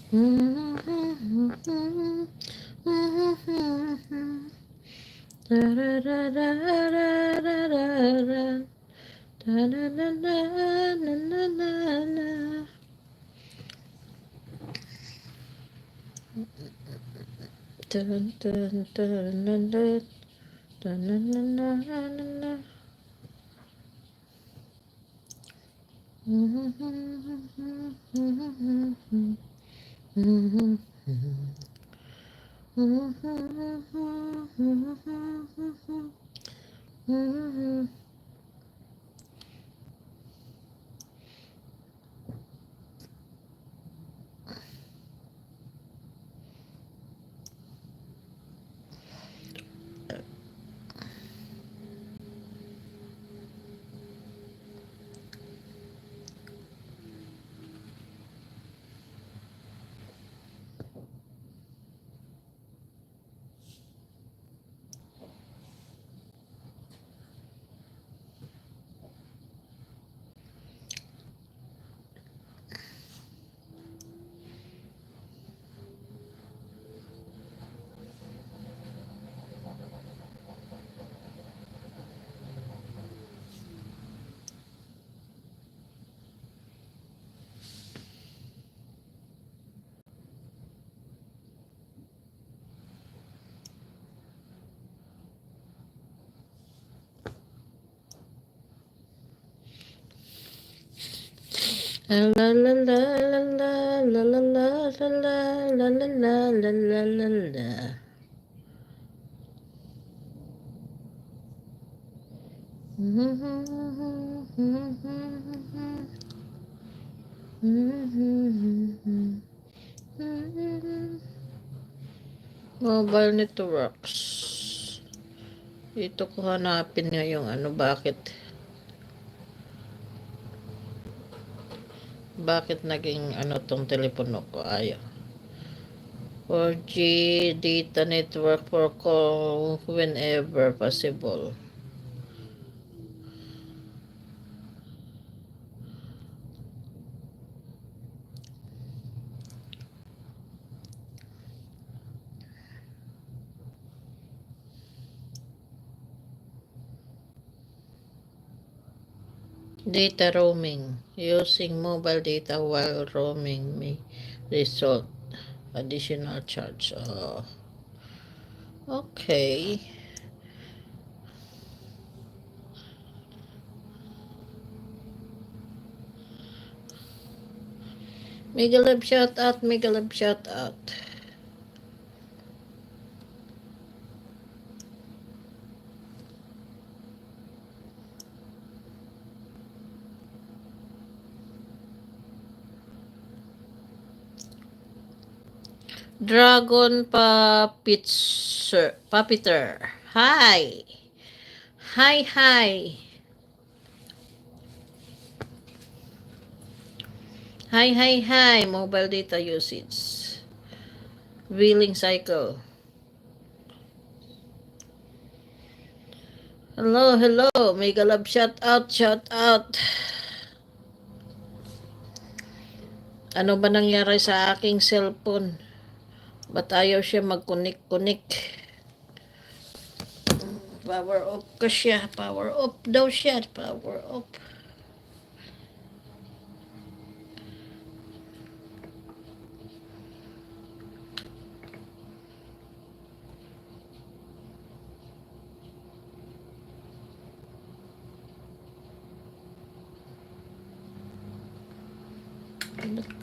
Dun, dun, dun, dun, dun. Dun, dun, dun, dun, dun, dun. La la la la la la la la la la la la la la la. Mobile networks. Dito ko hanapin nga yung ano, bakit naging ano tong telepono ko, ayaw. 4G data network for call whenever possible. Data roaming. Using mobile data while roaming may result additional charge. Oh, okay. Mega love shout out, mega love shout out. Dragon Puppeter. Hi. Hi, hi. Hi, hi, hi. Mobile data usage. Billing cycle. Hello, hello. Mega love shout out, shout out. Ano ba nangyari sa aking cellphone? Ba't ayaw siya mag-connect? Power off ka siya. Power off daw siya. Power off.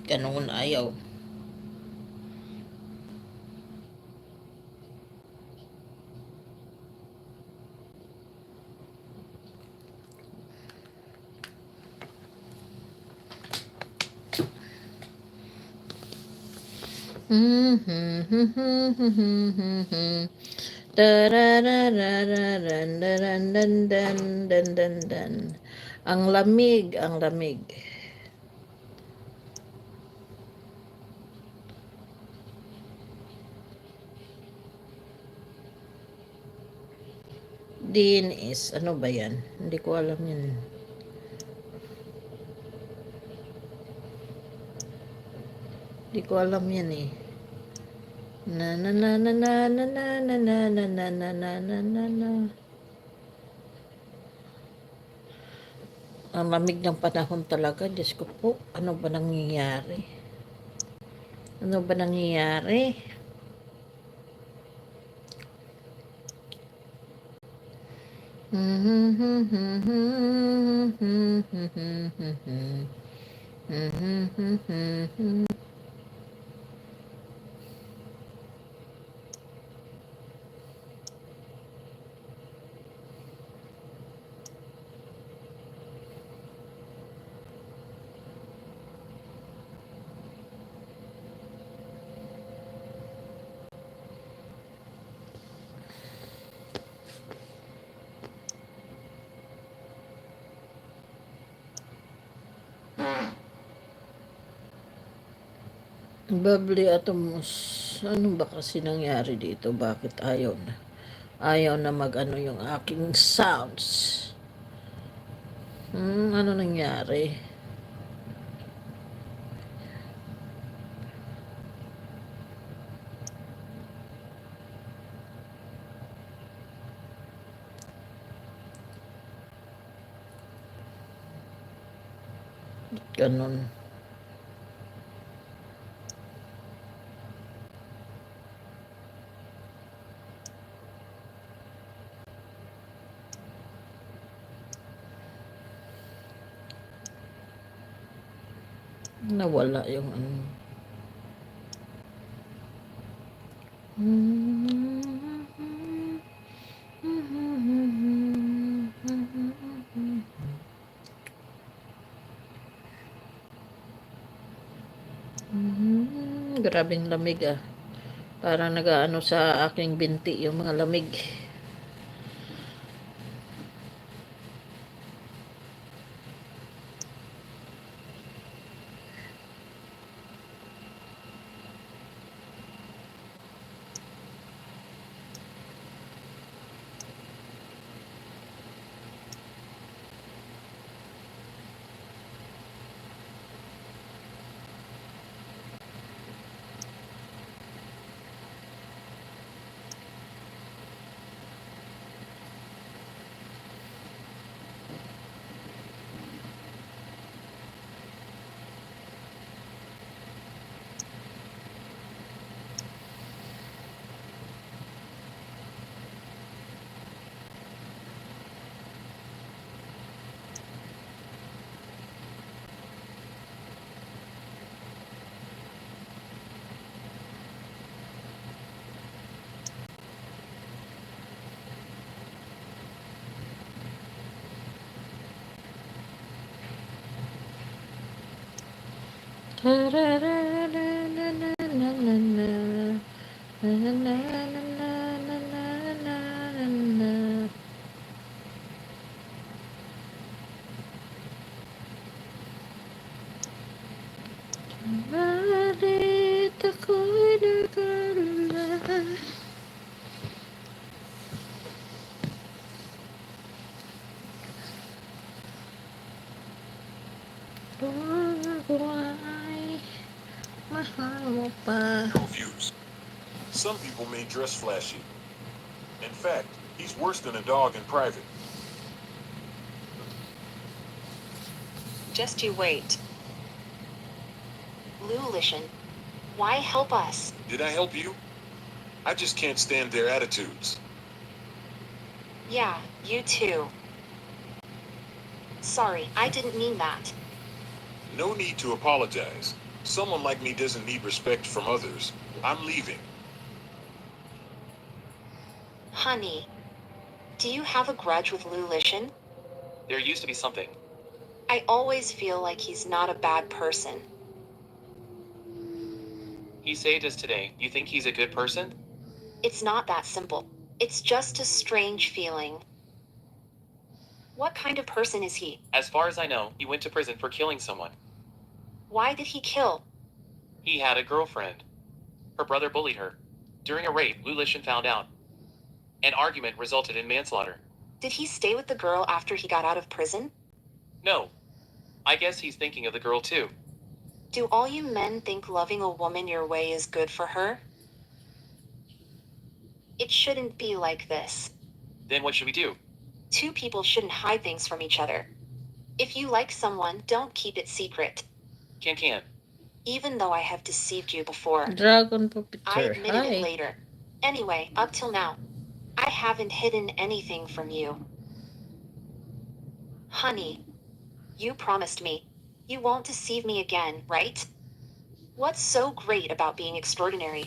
Ganun, ayaw. Ang lamig, ang lamig. Din is, ano ba yan? Hindi ko alam yan. Hindi ko alam yan eh. Na na na na na na na na na na na na na na na na. Ang lamig ng panahon talaga. Diyos ko po, ano ba nangyayari? Ano ba nangyayari? Bubbly Atoms. Ano ba kasi nangyari dito? Bakit ayaw na? Ayaw na mag-ano yung aking sounds. Ano nangyari? Ganon. Nawala yung ano. Grabing lamig ah. Parang nag-ano sa aking binti yung mga lamig. Bakit ako'y nag-alala? Kung ako ay mahal mo pa. Your views. Some people may dress flashy. In fact, he's worse than a dog in private. Just you wait. Lulishan. Why help us? Did I help you? I just can't stand their attitudes. Yeah, you too. Sorry, I didn't mean that. No need to apologize. Someone like me doesn't need respect from others. I'm leaving. Honey, do you have a grudge with Lu Lishan? There used to be something. I always feel like he's not a bad person. He saved us today. You think he's a good person? It's not that simple. It's just a strange feeling. What kind of person is he? As far as I know, he went to prison for killing someone. Why did he kill? He had a girlfriend. Her brother bullied her. During a rape, Lu Lishan found out. An argument resulted in manslaughter. Did he stay with the girl after he got out of prison? No. I guess he's thinking of the girl too. Do all you men think loving a woman your way is good for her? It shouldn't be like this. Then what should we do? Two people shouldn't hide things from each other. If you like someone, don't keep it secret. Can. Even though I have deceived you before. Dragon I Puppeteer. admitted Hi. it later. Anyway, up till now, I haven't hidden anything from you. Honey, you promised me. You won't deceive me again, right? What's so great about being extraordinary?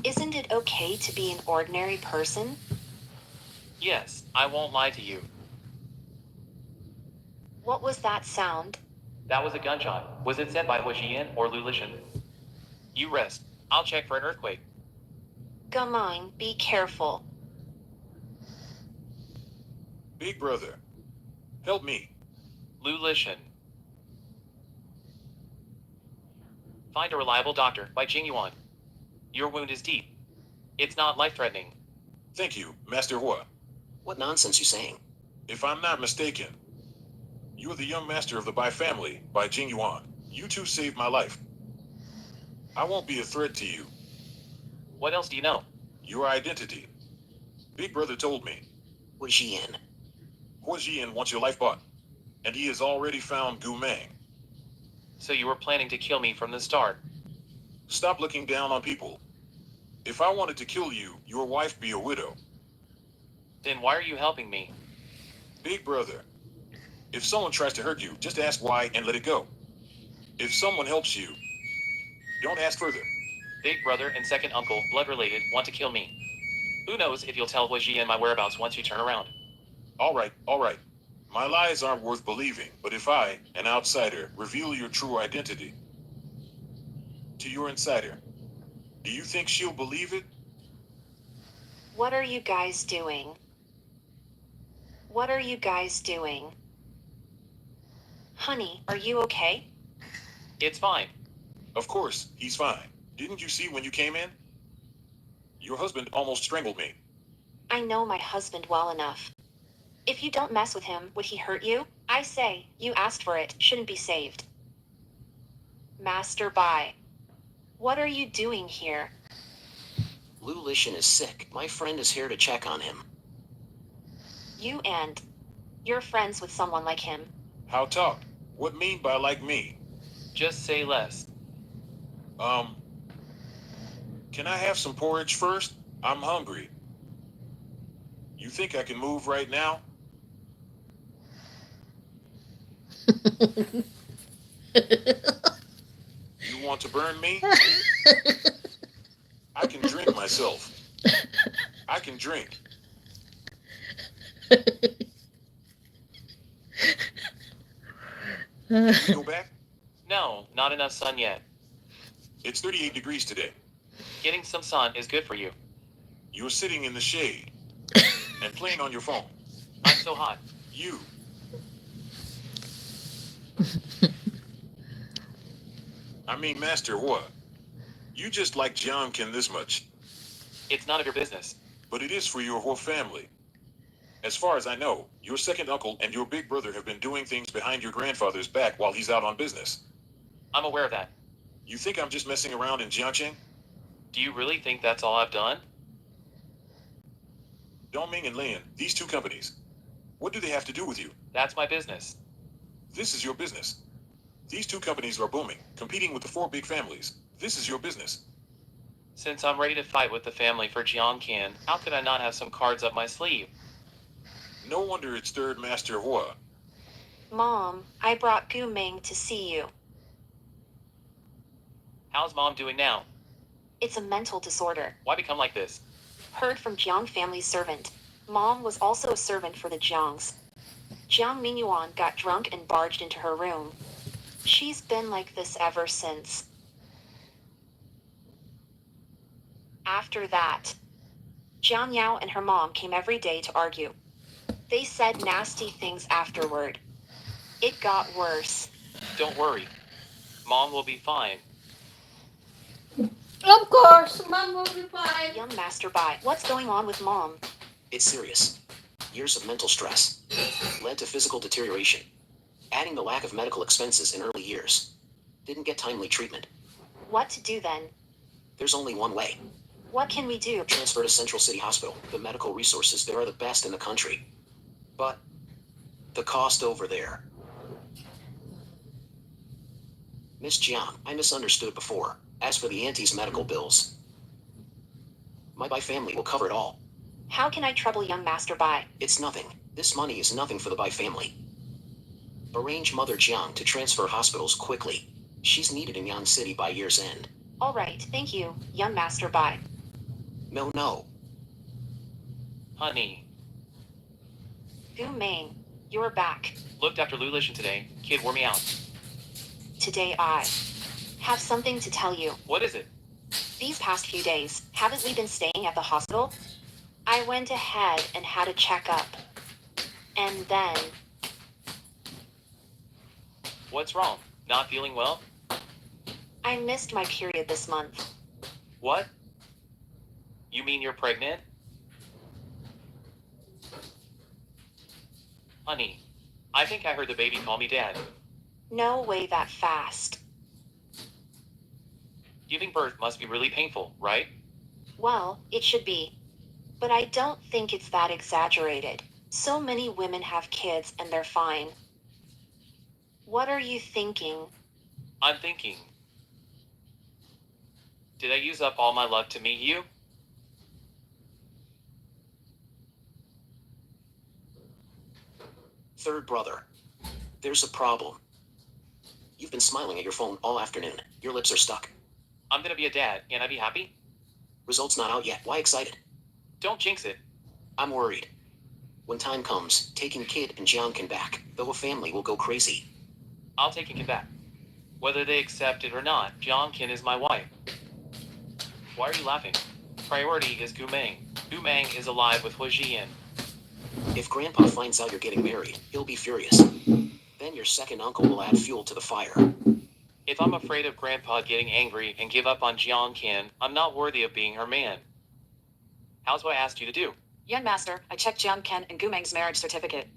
Isn't it okay to be an ordinary person? Yes, I won't lie to you. What was that sound? That was a gunshot. Was it sent by Huijian or Lu Lishan? You rest. I'll check for an earthquake. Come on, be careful. Big brother, help me. Lu Lishan. Find a reliable doctor by Jingyuan. Your wound is deep. It's not life-threatening. Thank you, Master Hua. What nonsense you saying? If I'm not mistaken, you are the young master of the Bai family by Jing Yuan. You two saved my life. I won't be a threat to you. What else do you know? Your identity. Big brother told me. Huijian. Hua Jian wants your life bought, and he has already found Gu Meng. So you were planning to kill me from the start. Stop looking down on people. If I wanted to kill you, your wife be a widow. Then why are you helping me? Big brother, if someone tries to hurt you, just ask why and let it go. If someone helps you, don't ask further. Big brother and second uncle, blood-related, want to kill me. Who knows if you'll tell Huijian my whereabouts once you turn around. All right. My lies aren't worth believing, but if I, an outsider, reveal your true identity to your insider, do you think she'll believe it? What are you guys doing? What are you guys doing? Honey, are you okay? It's fine. Of course, he's fine. Didn't you see when you came in? Your husband almost strangled me. I know my husband well enough. If you don't mess with him, would he hurt you? I say, you asked for it, shouldn't be saved. Master Bai. What are you doing here? Lu Lishan is sick. My friend is here to check on him. You're friends with someone like him. How talk? What mean by like me? Just say less. Can I have some porridge first? I'm hungry. You think I can move right now? You want to burn me? I can drink myself. I can drink. Can we go back? No, not enough sun yet. It's 38 degrees today. Getting some sun is good for you. You're sitting in the shade and playing on your phone. I'm so hot. You. I mean, Master Hua. You just like Jiangkin this much. It's none of your business. But it is for your whole family. As far as I know, your second uncle and your big brother have been doing things behind your grandfather's back while he's out on business. I'm aware of that. You think I'm just messing around in Jiangqing? Do you really think that's all I've done? Dongming and Lian, these two companies. What do they have to do with you? That's my business. This is your business. These two companies are booming, competing with the four big families. This is your business. Since I'm ready to fight with the family for Jiangkan, how could I not have some cards up my sleeve? No wonder it's Third Master Hua. Mom, I brought Gu Ming to see you. How's mom doing now? It's a mental disorder. Why become like this? Heard from Jiang family's servant. Mom was also a servant for the Jiangs. Jiang Mingyuan got drunk and barged into her room. She's been like this ever since. After that, Jiang Yao and her mom came every day to argue. They said nasty things afterward. It got worse. Don't worry. Mom will be fine. Of course, mom will be fine. Young Master Bai, what's going on with mom? It's serious. Years of mental stress led to physical deterioration. Adding the lack of medical expenses in early years. Didn't get timely treatment. What to do then? There's only one way. What can we do? Transfer to Central City Hospital. The medical resources there are the best in the country. But the cost over there. Miss Jiang, I misunderstood before. As for the auntie's medical bills, my Bai family will cover it all. How can I trouble young Master Bai? It's nothing. This money is nothing for the Bai family. Arrange Mother Jiang to transfer hospitals quickly. She's needed in Yan City by year's end. All right, thank you, young Master Bai. No. Honey, Gu Meng, you're back. looked after Lulishan today. Kid wore me out. Today I have something to tell you. What is it? These past few days, haven't we been staying at the hospital? I went ahead and had a checkup. And then, What's wrong? Not feeling well? I missed my period this month. What? You mean you're pregnant? Honey, I think I heard the baby call me dad. No way that fast. Giving birth must be really painful, right? Well, it should be. But I don't think it's that exaggerated. So many women have kids and they're fine. What are you thinking? I'm thinking. Did I use up all my luck to meet you? Third brother. There's a problem. You've been smiling at your phone all afternoon. Your lips are stuck. I'm gonna be a dad. Can I be happy? Results not out yet. Why excited? Don't jinx it. I'm worried. When time comes, taking Kid and Jiang back, the whole family will go crazy. I'll take Kin back. Whether they accept it or not, Kin is my wife. Why are you laughing? Priority is Gu Meng. Gu Meng is alive with Hu Jian. If Grandpa finds out you're getting married, he'll be furious. Then your second uncle will add fuel to the fire. If I'm afraid of Grandpa getting angry and give up on Kin, I'm not worthy of being her man. How's what I asked you to do? Young Master, I checked Jiang Ken and Gu Meng's marriage certificate.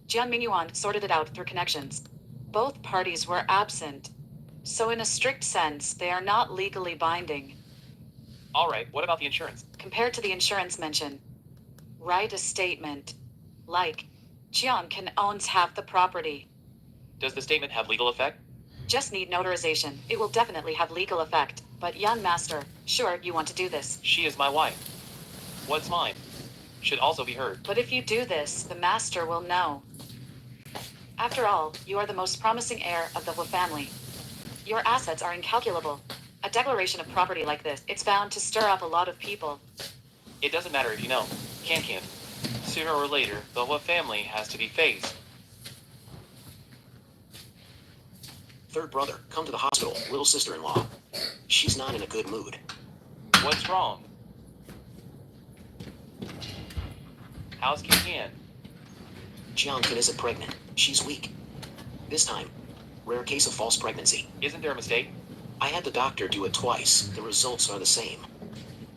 Jiang Mingyuan sorted it out through connections. Both parties were absent. So in a strict sense, they are not legally binding. Alright, what about the insurance? Compared to the insurance mention, write a statement. Like, Jiang Ken owns half the property. Does the statement have legal effect? Just need notarization. It will definitely have legal effect. But young master, sure you want to do this. She is my wife. What's mine should also be heard. But if you do this, the master will know. After all, you are the most promising heir of the Hu family. Your assets are incalculable. A declaration of property like this, it's bound to stir up a lot of people. It doesn't matter if you know. Can. Sooner or later, the Hu family has to be faced. Third brother, come to the hospital. Little sister-in-law. She's not in a good mood. What's wrong? How's Can? Jiang isn't pregnant. She's weak. This time, rare case of false pregnancy. Isn't there a mistake? I had the doctor do it twice. The results are the same.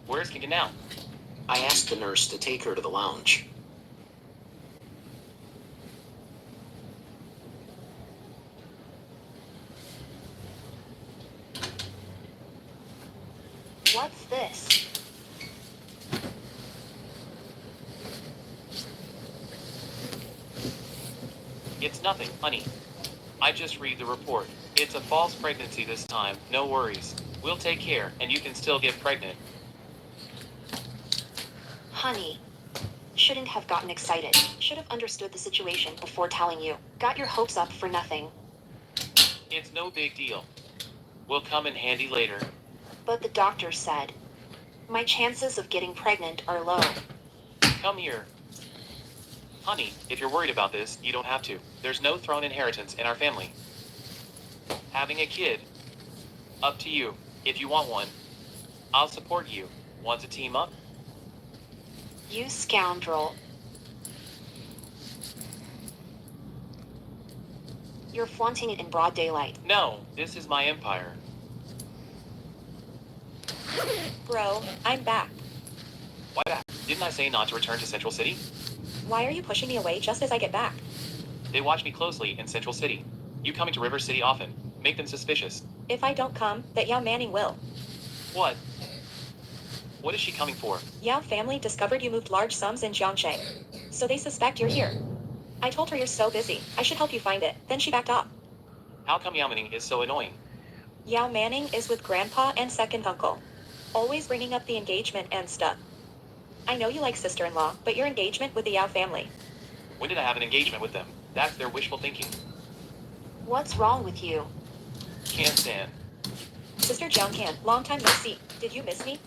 Where's Can now? I asked the nurse to take her to the lounge. What's this? It's nothing, honey. I just read the report. It's a false pregnancy this time, no worries. We'll take care, and you can still get pregnant. Honey. Shouldn't have gotten excited. Should have understood the situation before telling you. Got your hopes up for nothing. It's no big deal. will come in handy later. But the doctor said, my chances of getting pregnant are low. Come here. Honey, if you're worried about this, you don't have to. There's no throne inheritance in our family. Having a kid, up to you. If you want one, I'll support you. Want to team up? You scoundrel. You're flaunting it in broad daylight. No, this is my empire. Bro, I'm back. Why back? Didn't I say not to return to Central City? Why are you pushing me away just as I get back? They watch me closely in Central City. You coming to River City often. Make them suspicious. If I don't come, that Yao Manning will. What? What is she coming for? Yao family discovered you moved large sums in Jiangsheng. So they suspect you're here. I told her you're so busy, I should help you find it. Then she backed off. How come Yao Manning is so annoying? Yao Manning is with grandpa and second uncle. Always bringing up the engagement and stuff. I know you like sister-in-law, but your engagement with the Yao family. When did I have an engagement with them? That's their wishful thinking. What's wrong with you? Can't stand. Sister Jiang Can, long time no see. Did you miss me?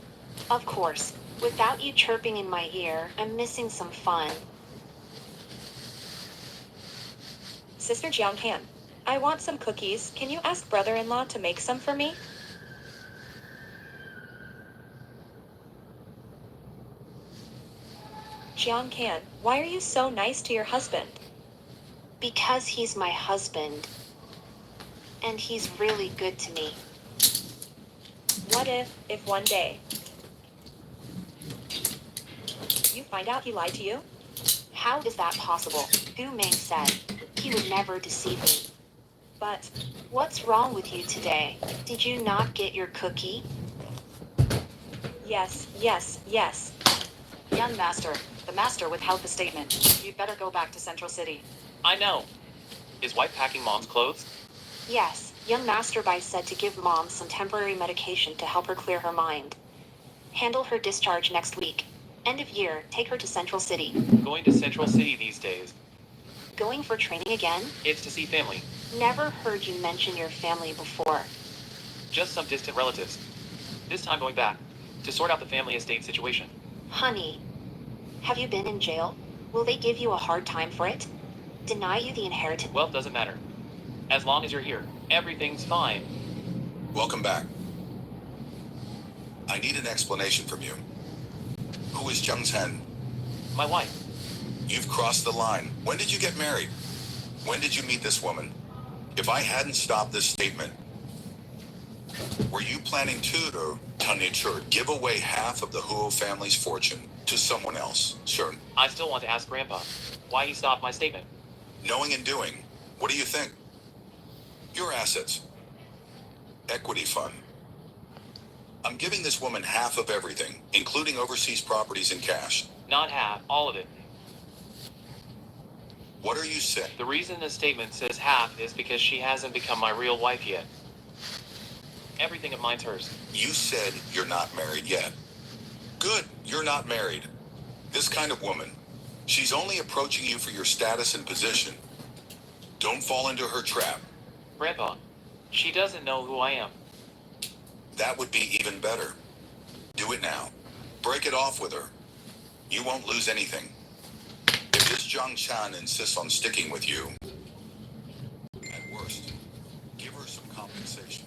Of course. Without you chirping in my ear, I'm missing some fun. Sister Jiang Can, I want some cookies. Can you ask brother-in-law to make some for me? Jiang Can, why are you so nice to your husband? Because he's my husband. And he's really good to me. What if one day you find out he lied to you? How is that possible? Gu Meng said he would never deceive me. But What's wrong with you today? Did you not get your cookie? yes. Young master, the master withheld the statement. You'd better go back to Central City. I know. Is wife packing mom's clothes? Yes, young Master Bai said to give Mom some temporary medication to help her clear her mind. Handle her discharge next week. End of year, take her to Central City. Going to Central City these days. Going for training again? It's to see family. Never heard you mention your family before. Just some distant relatives. This time going back. To sort out the family estate situation. Honey, have you been in jail? Will they give you a hard time for it? Deny you the inheritance? Wealth doesn't matter. As long as you're here, everything's fine. Welcome back. I need an explanation from you. Who is Jung Sen? My wife. You've crossed the line. When did you get married? When did you meet this woman? If I hadn't stopped this statement, were you planning to give away half of the Huo family's fortune to someone else, sir? I still want to ask Grandpa why he stopped my statement. Knowing and doing, what do you think? Your assets. Equity fund. I'm giving this woman half of everything, including overseas properties in cash. Not half, all of it. What are you saying? The reason the statement says half is because she hasn't become my real wife yet. Everything of mine's hers. You said you're not married yet. Good, you're not married. This kind of woman, she's only approaching you for your status and position. Don't fall into her trap. Grandpa, she doesn't know who I am. That would be even better. Do it now. Break it off with her. You won't lose anything. If this Zhang Chan insists on sticking with you, at worst, give her some compensation.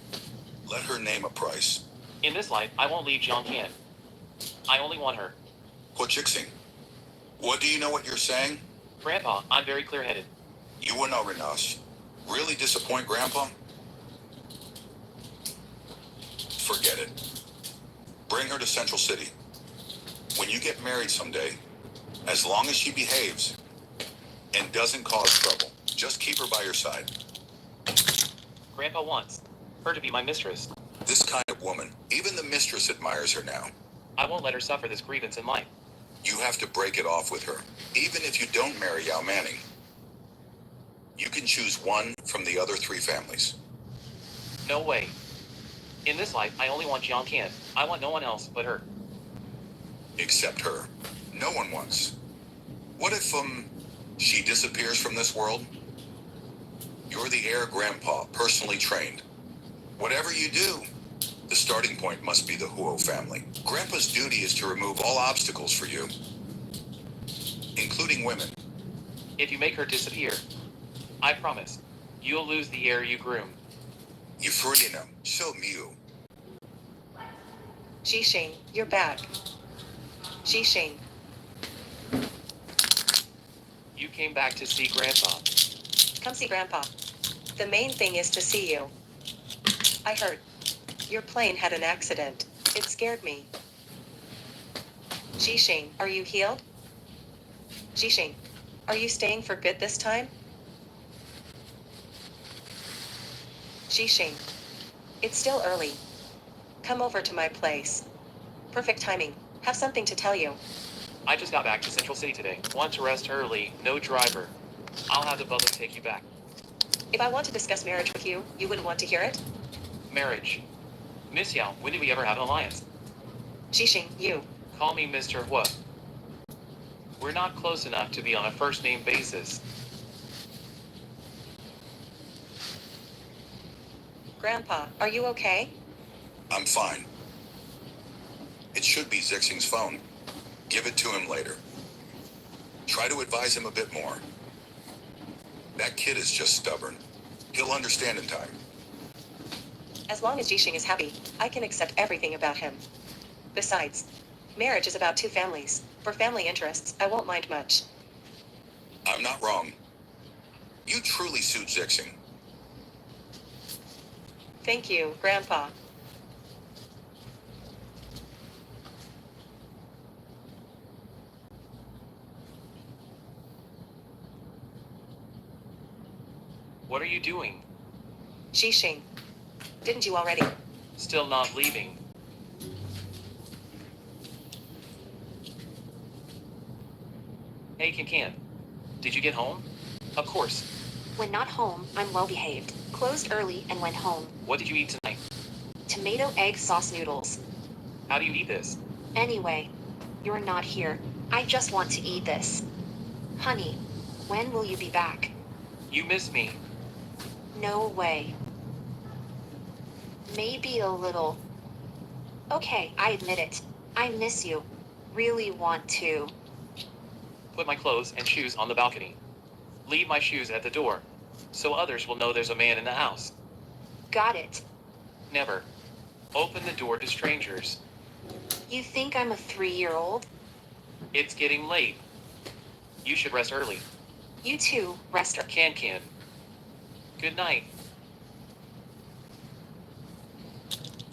Let her name a price. In this life, I won't leave Jiang Qian. I only want her. Jixing. What do you know what you're saying? Grandpa, I'm very clear-headed. You will know, Renash. Really disappoint Grandpa? Forget it. Bring her to Central City. When you get married someday, as long as she behaves and doesn't cause trouble, just keep her by your side. Grandpa wants her to be my mistress. This kind of woman, even the mistress admires her now. I won't let her suffer this grievance in life. You have to break it off with her, even if you don't marry Yao Manning. You can choose one from the other three families. No way. In this life, I only want Jiang Qian. I want no one else but her. Except her. No one wants. What if, she disappears from this world? You're the heir Grandpa, personally trained. Whatever you do, the starting point must be the Huo family. Grandpa's duty is to remove all obstacles for you, including women. If you make her disappear, I promise, you'll lose the heir you groomed. You Ferdinand, show Mew. Jishing, you're back. Jishing, You came back to see Grandpa. come see Grandpa. The main thing is to see you. I heard your plane had an accident. It scared me. Jishing, are you healed? Jishing, are you staying for good this time? Jishing, it's still early. Come over to my place. Perfect timing. Have something to tell you. I just got back to Central City today. Want to rest early, no driver. I'll have the bubble take you back. If I want to discuss marriage with you, you wouldn't want to hear it? Marriage. Miss Yao, when did we ever have an alliance? Jishing, you. Call me Mr. Hua. We're not close enough to be on a first name basis. Grandpa, are you okay? I'm fine. It should be Zixing's phone. Give it to him later. Try to advise him a bit more. That kid is just stubborn. He'll understand in time. As long as Jishing is happy, I can accept everything about him. Besides, marriage is about two families. For family interests, I won't mind much. I'm not wrong. You truly suit Zixing. Thank you, Grandpa. What are you doing? Jishing. Didn't you already? Still not leaving. Hey, Can. Did you get home? Of course. When not home, I'm well behaved. Closed early and went home. What did you eat tonight? Tomato egg sauce noodles. How do you eat this? Anyway, you're not here. I just want to eat this. Honey, when will you be back? You miss me. No way. Maybe a little. Okay, I admit it. I miss you. Really want to. Put my clothes and shoes on the balcony. Leave my shoes at the door, so others will know there's a man in the house. Got it. Never. Open the door to strangers. You think I'm a 3-year-old? It's getting late. You should rest early. You too, Rester. Can. Good night.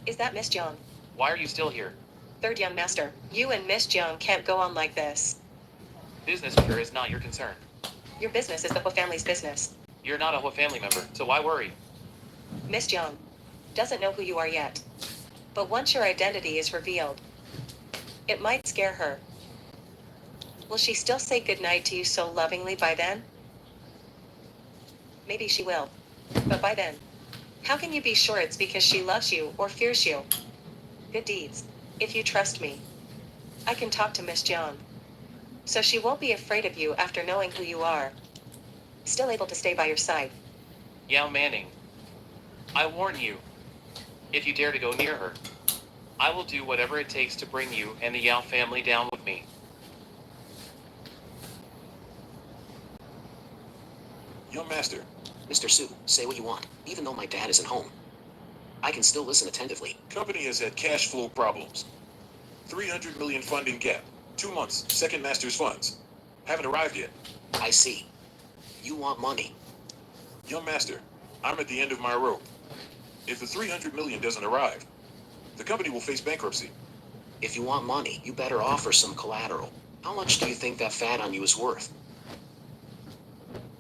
Is that Miss Jiang? Why are you still here? Third young master, you and Miss Jiang can't go on like this. Business here is not your concern. Your business is the Hua family's business. You're not a Hua family member, so why worry? Miss Jiang doesn't know who you are yet. But once your identity is revealed, it might scare her. Will she still say goodnight to you so lovingly by then? Maybe she will. But by then, how can you be sure it's because she loves you or fears you? Good deeds. If you trust me, I can talk to Miss Jiang. So she won't be afraid of you after knowing who you are. Still able to stay by your side. Yao Manning. I warn you. If you dare to go near her, I will do whatever it takes to bring you and the Yao family down with me. Young master, Mr. Su, say what you want, even though my dad isn't home. I can still listen attentively. company has had cash flow problems. 300 million funding gap. 2 months, second master's funds. Haven't arrived yet. I see. You want money. Young master, I'm at the end of my rope. If the 300 million doesn't arrive, the company will face bankruptcy. If you want money, you better offer some collateral. How much do you think that fat on you is worth?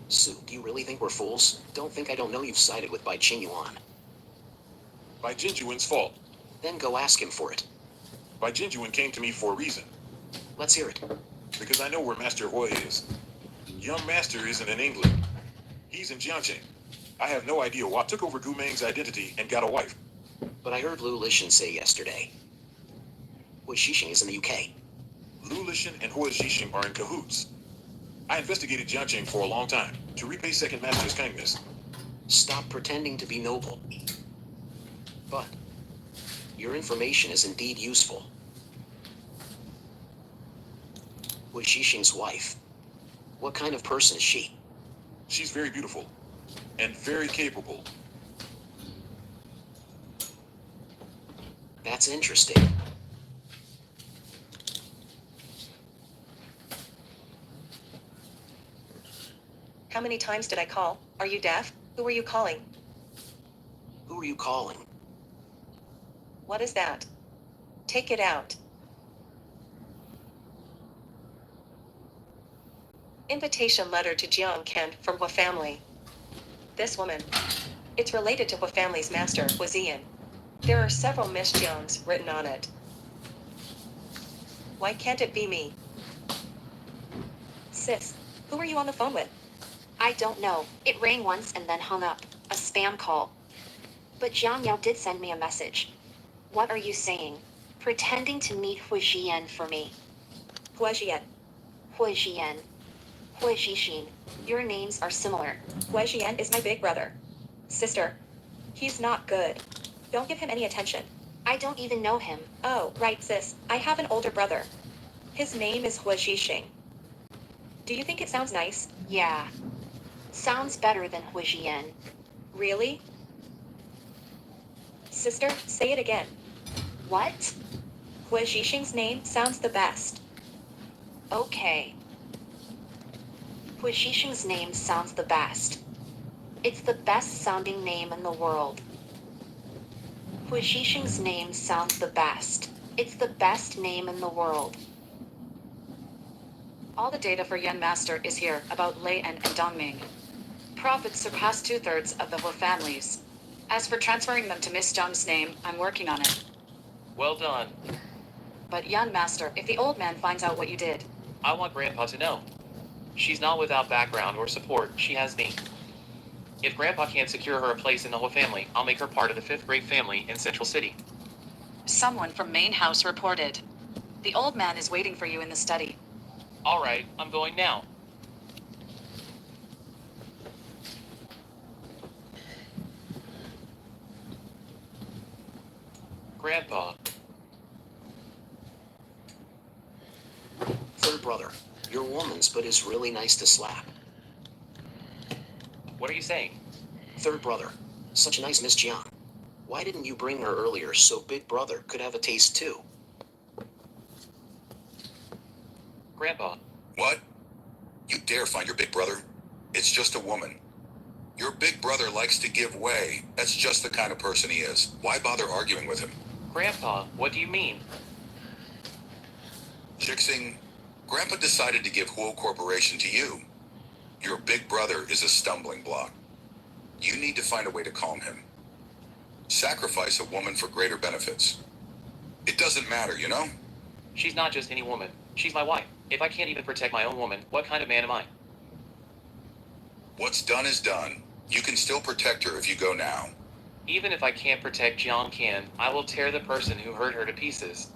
Su, do you really think we're fools? Don't think I don't know you've sided with Bai Qingyuan. Bai Jinjuan's fault. Then go ask him for it. Bai Jinjuan came to me for a reason. Let's hear it. Because I know where Master Hui is. Young master isn't in England. He's in Jiangxing. I have no idea why. Took over Gu Meng's identity and got a wife. But I heard Lu Lishan say yesterday. Hui Shixing is in the UK. Lu Lishan and Hua Zhixing are in cahoots. I investigated Jiangxing for a long time to repay second master's kindness. Stop pretending to be noble. But your information is indeed useful. Was Xixing's wife? What kind of person is she? She's very beautiful and very capable. That's interesting. How many times did I call? Are you deaf? Who are you calling? Who are you calling? What is that? Take it out. Invitation letter to Jiang Ken from Hua family. This woman. It's related to Hua family's master, Hua Ziyan. There are several Miss Jiangs written on it. Why can't it be me? Sis, who are you on the phone with? I don't know. It rang once and then hung up. A spam call. But Jiang Yao did send me a message. What are you saying? Pretending to meet Hui Jian for me. Hua Jian. Hui Jian. Hui Jixing. Your names are similar. Hua Jian is my big brother. Sister. He's not good. Don't give him any attention. I don't even know him. Oh, right, sis. I have an older brother. His name is Hua Jixing. Do you think it sounds nice? Yeah. Sounds better than Hui Jian. Really? Sister, say it again. What? Hua Jixing's name sounds the best. Okay. Hui Jixing's name sounds the best. It's the best sounding name in the world. Hui Jixing's name sounds the best. It's the best name in the world. All the data for Yan Master is here about Lei and Dongming. Profits surpass 2/3 of the Hua families. As for transferring them to Miss Zhang's name, I'm working on it. Well done. But Yan Master, if the old man finds out what you did, I want Grandpa to know. She's not without background or support. She has me. If Grandpa can't secure her a place in the Hua family, I'll make her part of the 5th grade family in Central City. someone from main house reported. The old man is waiting for you in the study. All right, I'm going now. Grandpa, Third brother, your woman's but is really nice to slap. what are you saying? Third brother, such a nice Miss Jiang. Why didn't you bring her earlier so big brother could have a taste too? Grandpa, What? You dare find your big brother? It's just a woman. Your big brother likes to give way. That's just the kind of person he is. Why bother arguing with him? Grandpa, what do you mean? Jixing, Grandpa decided to give Huo Corporation to you. Your big brother is a stumbling block. You need to find a way to calm him. Sacrifice a woman for greater benefits. It doesn't matter, you know? She's not just any woman. She's my wife. If I can't even protect my own woman, what kind of man am I? What's done is done. You can still protect her if you go now. Even if I can't protect Jiang Qian, I will tear the person who hurt her to pieces.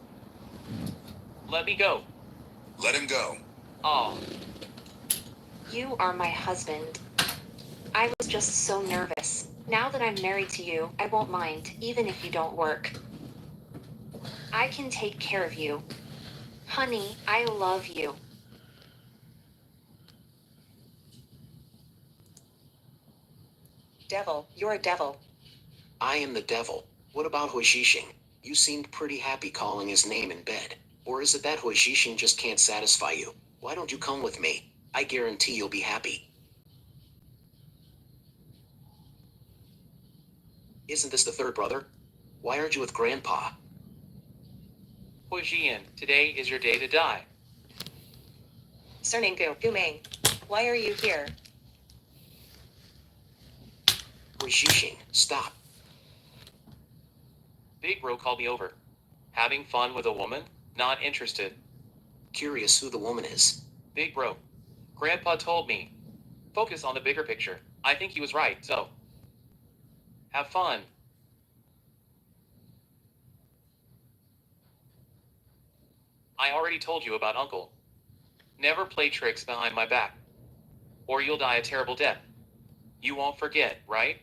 Let me go. Let him go. Oh, You are my husband. I was just so nervous. Now that I'm married to you, I won't mind, even if you don't work. I can take care of you. Honey, I love you. Devil, you're a devil. I am the devil. What about Hui Xixing? You seemed pretty happy calling his name in bed. Or is it that Hui Xixing just can't satisfy you? Why don't you come with me? I guarantee you'll be happy. Isn't this the third brother? Why aren't you with Grandpa? Hui Jian, today is your day to die. Surname Gu Ming. Why are you here? Hui Xixing, stop. Big bro called me over. Having fun with a woman? Not interested. Curious who the woman is. Big bro. Grandpa told me. Focus on the bigger picture. I think he was right, so. Have fun. I already told you about Uncle. Never play tricks behind my back. Or you'll die a terrible death. You won't forget, right?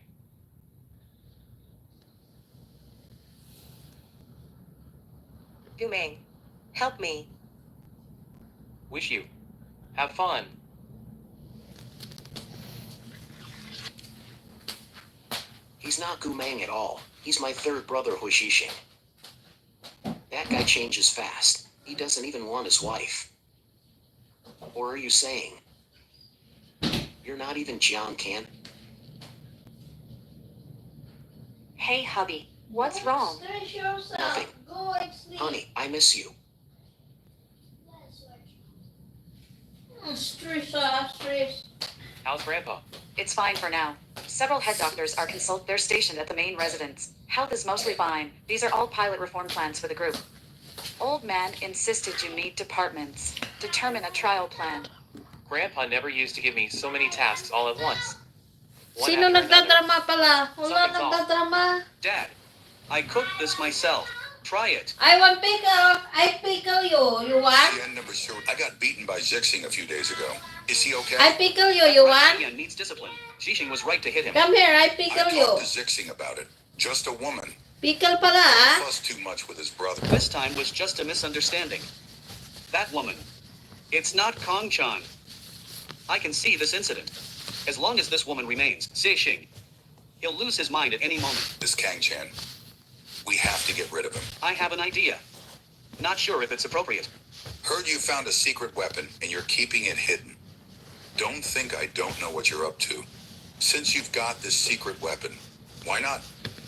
Gumeng, help me. Wish you. Have fun. He's not Gumang at all. He's my third brother, Huishishing. That guy changes fast. He doesn't even want his wife. Or are you saying you're not even Jiang Can? Hey, hubby. What's wrong? Nothing. Honey, I miss you. Stress. How's Grandpa? It's fine for now. Several head doctors are they're stationed at the main residence. Health is mostly fine. These are all pilot reform plans for the group. Old man insisted you meet departments. Determine a trial plan. Grandpa never used to give me so many tasks all at once. One Sino after another. nagdadrama pala? Wala Something's off. nagdadrama. Dad, I cooked this myself. Try it. I want pickle. I pickle you. You want? Xian never showed. I got beaten by Zixing a few days ago. Is he okay? I pickle you. You want? Xian needs discipline. Xixing was right to hit him. Come here. I I pickle talked you. to Zixing about it. Just a woman. Pickle pala ah. Fussed too much with his brother. This time was just a misunderstanding. That woman. It's not Kong Chan. I can see this incident. As long as this woman remains, Zixing, he'll lose his mind at any moment. This Kang Chan. We have to get rid of him. I have an idea. Not sure if it's appropriate. Heard you found a secret weapon and you're keeping it hidden. Don't think I don't know what you're up to. Since you've got this secret weapon, why not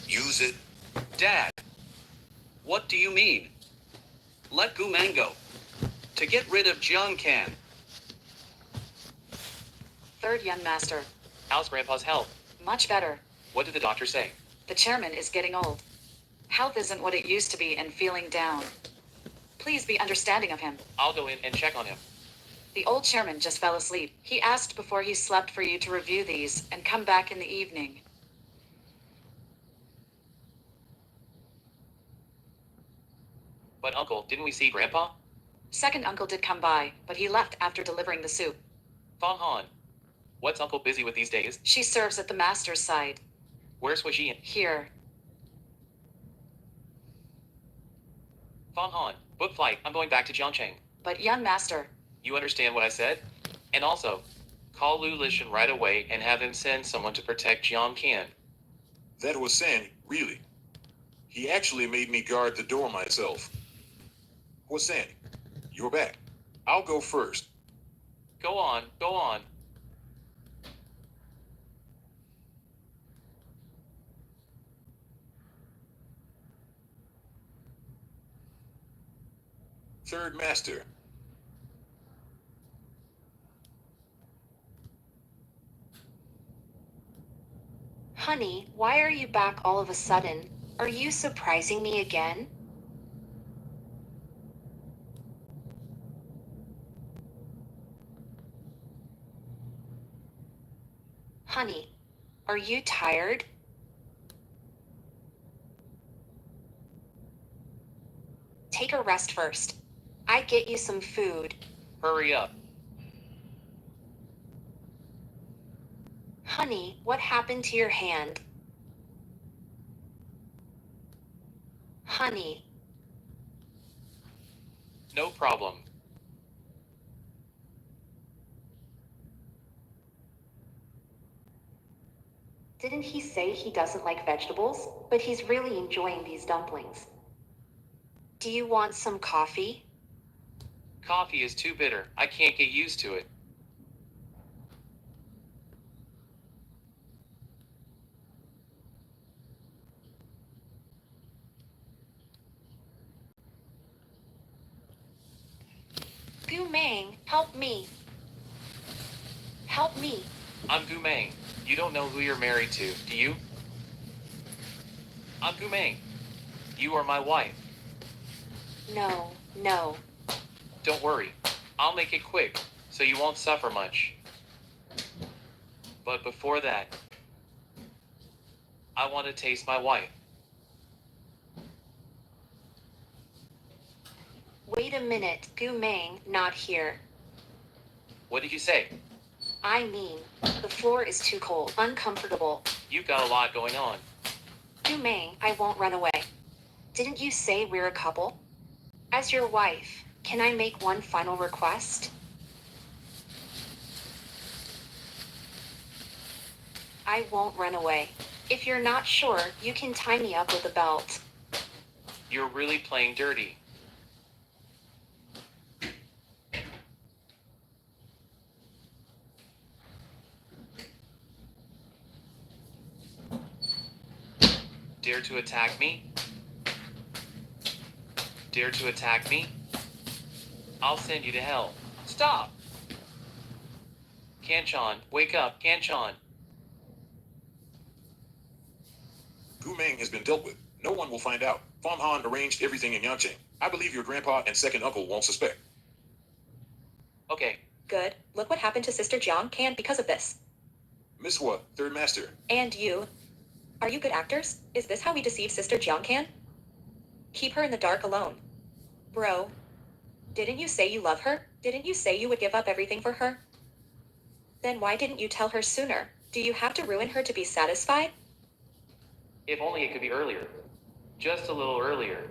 use it? Dad, what do you mean? Let Gumang go. To get rid of Jiang Can. Third young master. How's Grandpa's health? Much better. What did the doctor say? The chairman is getting old. Health isn't what it used to be and feeling down. Please be understanding of him. I'll go in and check on him. The old chairman just fell asleep. He asked before he slept for you to review these and come back in the evening. But Uncle, didn't we see Grandpa? Second uncle did come by, but he left after delivering the soup. Fong Han. What's Uncle busy with these days? She serves at the master's side. Where's Wajin? Here. Fong Han, book flight. I'm going back to Jiangcheng. But young master, You understand what I said? And also, call Lu Lishan right away and have him send someone to protect Jiang Qian. That was Sandy, really. He actually made me guard the door myself. What's Sandy? You're back. I'll go first. Go on, go on. Third master. Honey, why are you back all of a sudden? Are you surprising me again? Honey, are you tired? Take a rest first. I get you some food. Hurry up. Honey, what happened to your hand? Honey, No problem. didn't he say he doesn't like vegetables? But he's really enjoying these dumplings. Do you want some coffee? Coffee is too bitter. I can't get used to it. Gu Meng, help me. Help me. I'm Gu Meng. You don't know who you're married to, do you? I'm Gu Meng. You are my wife. No, no. Don't worry. I'll make it quick, so you won't suffer much. But before that, I want to taste my wife. Wait a minute, Gu Meng, not here. What did you say? I mean, the floor is too cold, uncomfortable. You've got a lot going on. Gu Meng, I won't run away. Didn't you say we're a couple? As your wife, can I make one final request? I won't run away. If you're not sure, you can tie me up with a belt. You're really playing dirty. Dare to attack me? Dare to attack me? I'll send you to hell. Stop! Kanchan, wake up, Kanchan. Gu Meng has been dealt with. No one will find out. Fong Han arranged everything in Yangcheng. I believe your grandpa and second uncle won't suspect. Okay, Good. Look what happened to Sister Jiang Can because of this. Miss Hua, third master. And you. Are you good actors? Is this how we deceive Sister Jiang Can? Keep her in the dark alone. Bro. Didn't you say you love her? Didn't you say you would give up everything for her? Then why didn't you tell her sooner? Do you have to ruin her to be satisfied? if only it could be earlier. Just a little earlier.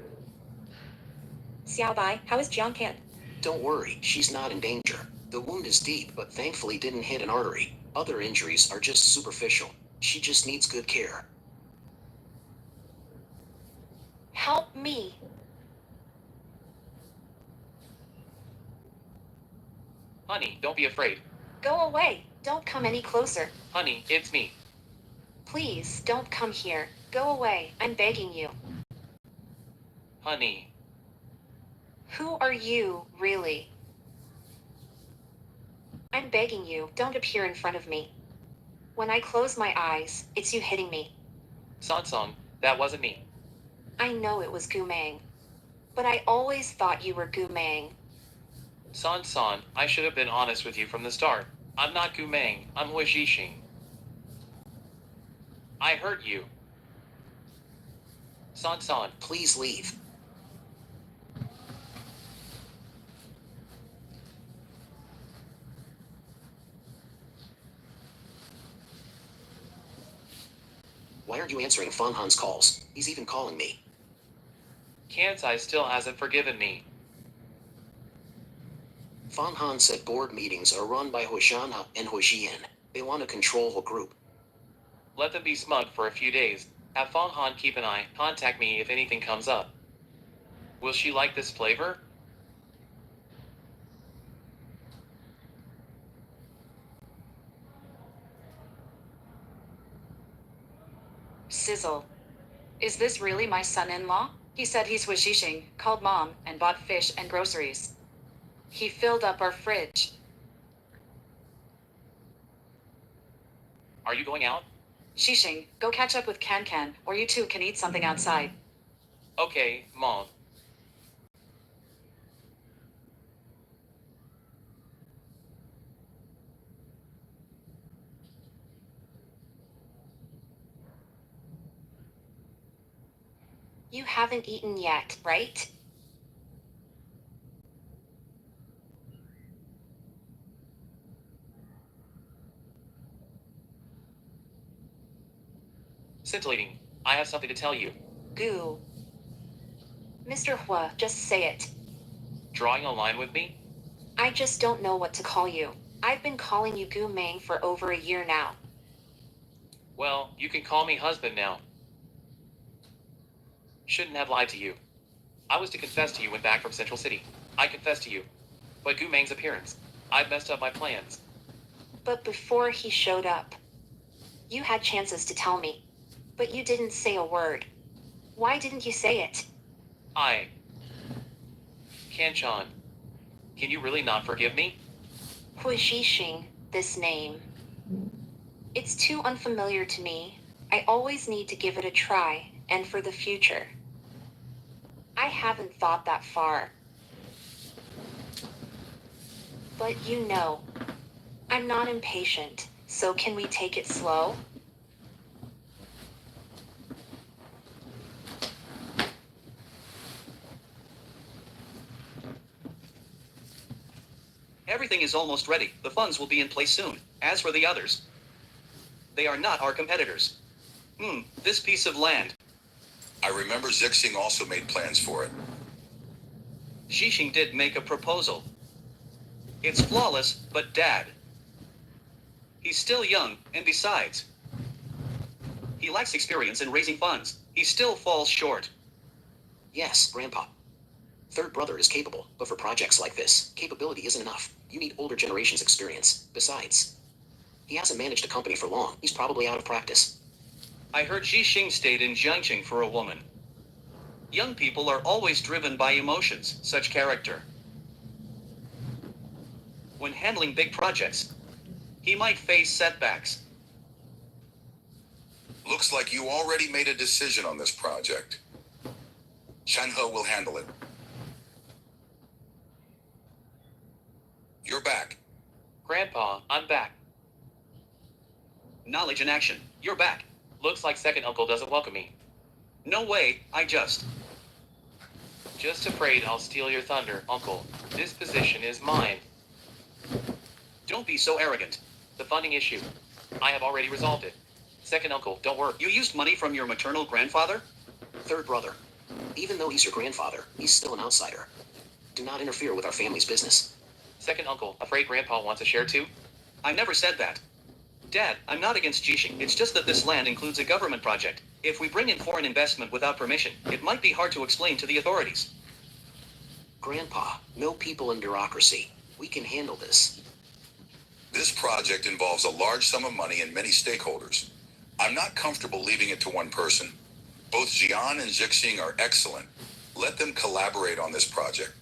Xiao Bai, how is Jiang Can? Don't worry, she's not in danger. The wound is deep, but thankfully didn't hit an artery. Other injuries are just superficial. She just needs good care. Help me. Honey, don't be afraid. Go away. Don't come any closer. Honey, it's me. Please, don't come here. Go away. I'm begging you. Honey. Who are you, really? I'm begging you, don't appear in front of me. When I close my eyes, it's you hitting me. Sansong, that wasn't me. I know it was Gu Meng. But I always thought you were Gu Meng. San, I should have been honest with you from the start. I'm not Gu Meng, I'm Hui Zhixing. I hurt you. San, Please leave. Why aren't you answering Fong Han's calls? He's even calling me. Kansai still hasn't forgiven me. Fong Han said board meetings are run by Huishanha and Huixian. They want to control the group. Let them be smug for a few days. Have Fong Han keep an eye, contact me if anything comes up. Will she like this flavor? Sizzle. Is this really my son-in-law? He said he's Hui Zhixing, called mom, and bought fish and groceries. He filled up our fridge. Are you going out? Zhixing, go catch up with Can, or you two can eat something outside. Okay, Mom. You haven't eaten yet, right? Scintillating. I have something to tell you. Gu. Mr. Hua, just say it. Drawing a line with me? I just don't know what to call you. I've been calling you Gu Meng for over a year now. Well, you can call me husband now. Shouldn't have lied to you. I was to confess to you when back from Central City. I confessed to you. But Gu Meng's appearance. I've messed up my plans. But before he showed up, you had chances to tell me. But you didn't say a word. Why didn't you say it? Kanchan. Can you really not forgive me? Hui Zhixing, this name. It's too unfamiliar to me. I always need to give it a try, and for the future. I haven't thought that far. But you know, I'm not impatient, so can we take it slow? Everything is almost ready. The funds will be in place soon. As for the others, they are not our competitors. This piece of land. I remember Zixing also made plans for it. Xixing did make a proposal. It's flawless, but Dad. He's still young, and besides, he lacks experience in raising funds. He still falls short. Yes, Grandpa. Third brother is capable, but for projects like this, capability isn't enough. You need older generation's experience. Besides, he hasn't managed a company for long. He's probably out of practice. I heard Xixing stayed in Jiangqing for a woman. Young people are always driven by emotions, such character. When handling big projects, he might face setbacks. Looks like you already made a decision on this project. Shanhe will handle it. You're back. Grandpa, I'm back. Knowledge in action. You're back. Looks like second uncle doesn't welcome me. No way, Just afraid I'll steal your thunder, uncle. This position is mine. Don't be so arrogant. The funding issue. I have already resolved it. Second uncle, don't worry. You used money from your maternal grandfather? Third brother. Even though he's your grandfather, he's still an outsider. Do not interfere with our family's business. Second uncle, afraid grandpa wants a share too? I never said that. Dad, I'm not against Jixing. It's just that this land includes a government project. If we bring in foreign investment without permission, it might be hard to explain to the authorities. Grandpa, no people in bureaucracy. We can handle this. This project involves a large sum of money and many stakeholders. I'm not comfortable leaving it to one person. Both Jian and Zixing are excellent. Let them collaborate on this project.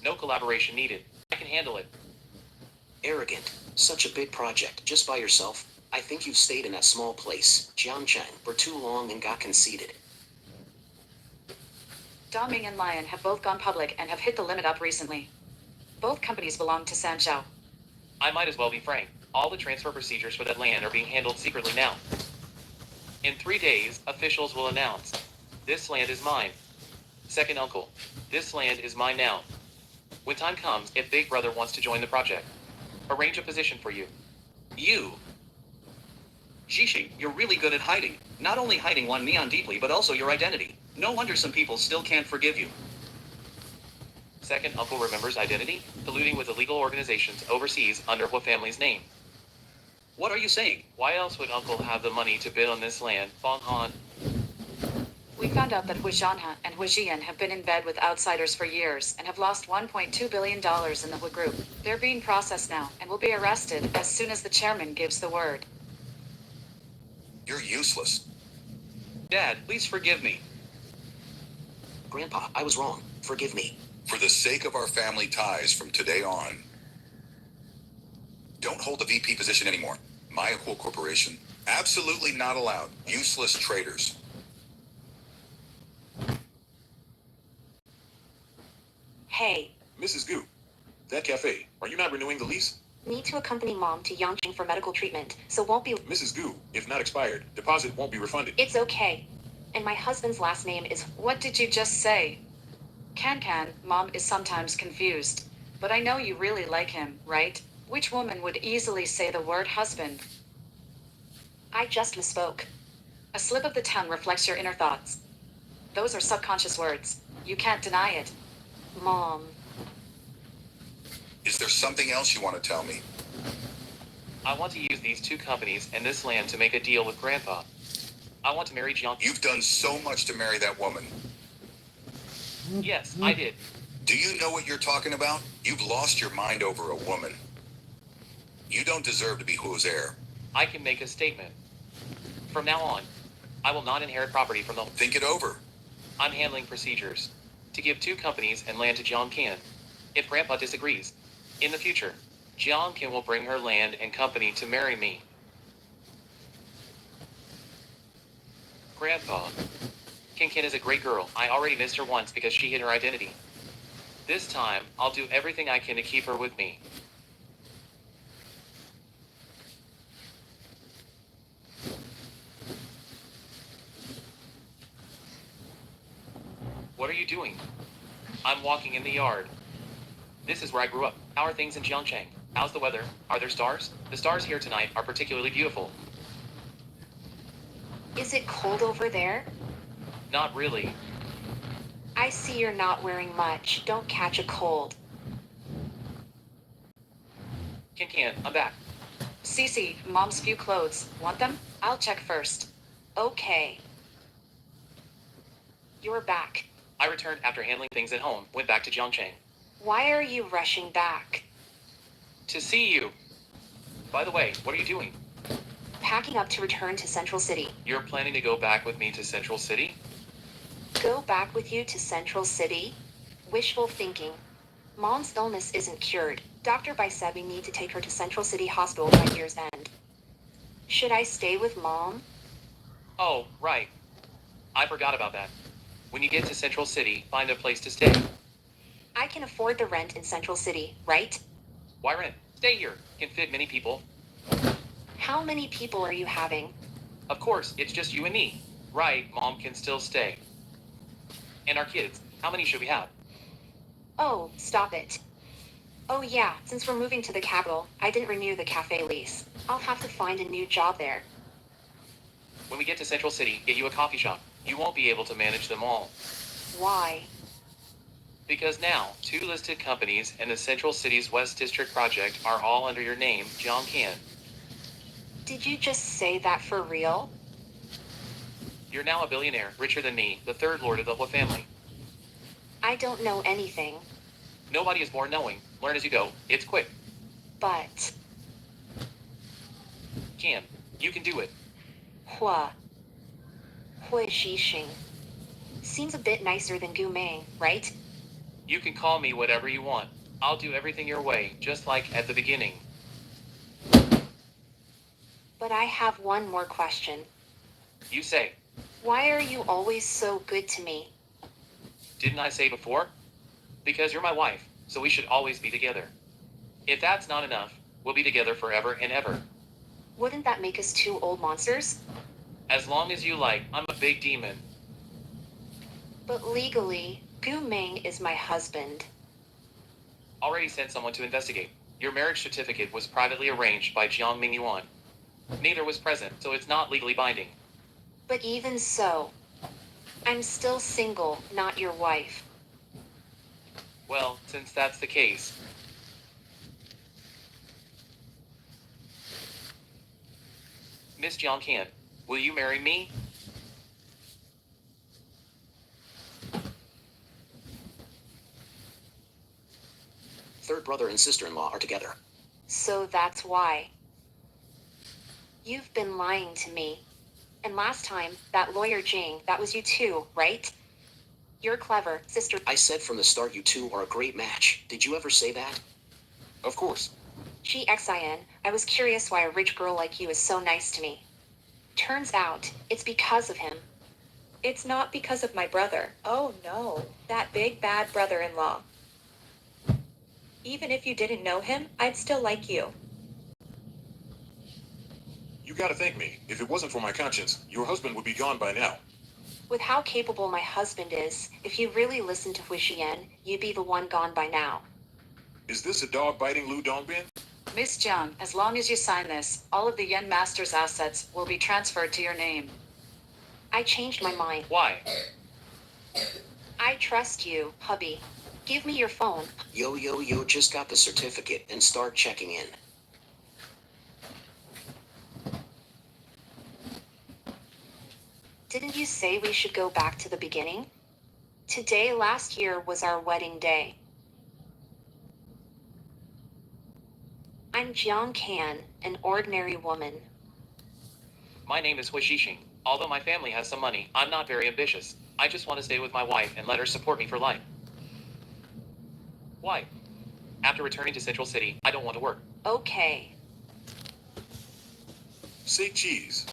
No collaboration needed. I can handle it. Arrogant. Such a big project, just by yourself. I think you've stayed in that small place, Jiangcheng, for too long and got conceited. Daming and Lion have both gone public and have hit the limit up recently. Both companies belong to Sanzhou. I might as well be frank. All the transfer procedures for that land are being handled secretly now. In 3 days, officials will announce, this land is mine. Second uncle, this land is mine now. When time comes, if Big Brother wants to join the project, arrange a position for you. You? Xixing, you're really good at hiding. Not only hiding Wan Mian deeply, but also your identity. No wonder some people still can't forgive you. Second uncle remembers identity, colluding with illegal organizations overseas under Hua family's name. What are you saying? Why else would uncle have the money to bid on this land, Fong Han? We found out that Hui Zhanhe and Hui Jian have been in bed with outsiders for years and have lost $1.2 billion in the Hui group. They're being processed now and will be arrested as soon as the chairman gives the word. You're useless. Dad, please forgive me. Grandpa, I was wrong. Forgive me. For the sake of our family ties from today on, don't hold the VP position anymore. My whole corporation. Absolutely not allowed. Useless traitors. Hey, Mrs. Gu, that cafe, are you not renewing the lease? need to accompany mom to Yangqing for medical treatment, so won't be. Mrs. Gu, if not expired, deposit won't be refunded. It's okay. And my husband's last name is. What did you just say? Can, Mom is sometimes confused. But I know you really like him, right? Which woman would easily say the word husband? I just misspoke. A slip of the tongue reflects your inner thoughts. Those are subconscious words. You can't deny it. Mom. Is there something else you want to tell me? I want to use these two companies and this land to make a deal with Grandpa. I want to marry Jiang. You've done so much to marry that woman. Yes, I did. Do you know what you're talking about? You've lost your mind over a woman. You don't deserve to be Hu's heir. I can make a statement. From now on, I will not inherit property from the. Think it over. I'm handling procedures to give two companies and land to Jiang Qian. If Grandpa disagrees, in the future, Jiang Qian will bring her land and company to marry me. Grandpa, Kin is a great girl. I already missed her once because she hid her identity. This time, I'll do everything I can to keep her with me. What are you doing? I'm walking in the yard. This is where I grew up. How are things in Jiangcheng? How's the weather? Are there stars? The stars here tonight are particularly beautiful. Is it cold over there? Not really. I see you're not wearing much. Don't catch a cold. Can, I'm back. Cece, mom's few clothes. Want them? I'll check first. Okay. You're back. I returned after handling things at home, went back to Jiangcheng. Why are you rushing back? To see you. By the way, what are you doing? Packing up to return to Central City. You're planning to go back with me to Central City? Go back with you to Central City? Wishful thinking. Mom's illness isn't cured. Dr. Bai said we need to take her to Central City Hospital by year's end. Should I stay with Mom? Oh, right. I forgot about that. When you get to Central City, find a place to stay. I can afford the rent in Central City, right? Why rent? Stay here. Can fit many people. How many people are you having? Of course, it's just you and me. Right, Mom can still stay. And our kids. How many should we have? Oh, stop it. Oh yeah, since we're moving to the capital, I didn't renew the cafe lease. I'll have to find a new job there. When we get to Central City, get you a coffee shop. You won't be able to manage them all. Why? Because now, 2 listed companies in the Central City's West District project are all under your name, Jiang Can. Did you just say that for real? You're now a billionaire, richer than me, the third lord of the Hua family. I don't know anything. Nobody is born knowing. Learn as you go. It's quick. But... Can. You can do it. Hua. Hui Shixing. Seems a bit nicer than Gu Meng, right? You can call me whatever you want. I'll do everything your way, just like at the beginning. But I have one more question. You say. Why are you always so good to me? Didn't I say before? Because you're my wife, so we should always be together. If that's not enough, we'll be together forever and ever. Wouldn't that make us 2 old monsters? As long as you like, I'm a big demon. But legally, Gu Meng is my husband. Already sent someone to investigate. Your marriage certificate was privately arranged by Jiang Mingyuan. Neither was present, so it's not legally binding. But even so, I'm still single, not your wife. Well, since that's the case. Miss Jiang Can, will you marry me? Third brother and sister-in-law are together. So that's why. You've been lying to me. And last time, that lawyer Jing, that was you too, right? You're clever, sister. I said from the start you two are a great match. Did you ever say that? Of course. GXIN, I was curious why a rich girl like you is so nice to me. Turns out, it's because of him. It's not because of my brother. Oh no, that big bad brother-in-law. Even if you didn't know him, I'd still like you. You gotta thank me. If it wasn't for my conscience, your husband would be gone by now. With how capable my husband is, if you really listened to Hui Xian, you'd be the one gone by now. Is this a dog-biting Lu Dongbin? Miss Jiang, as long as you sign this, all of the Yen Master's assets will be transferred to your name. I changed my mind. Why? I trust you, hubby. Give me your phone. Yo, just got the certificate and start checking in. Didn't you say we should go back to the beginning? Today last year was our wedding day. I'm Jiang Can, an ordinary woman. My name is Hui Shixing. Although my family has some money, I'm not very ambitious. I just want to stay with my wife and let her support me for life. Why? After returning to Central City, I don't want to work. Okay. Say cheese.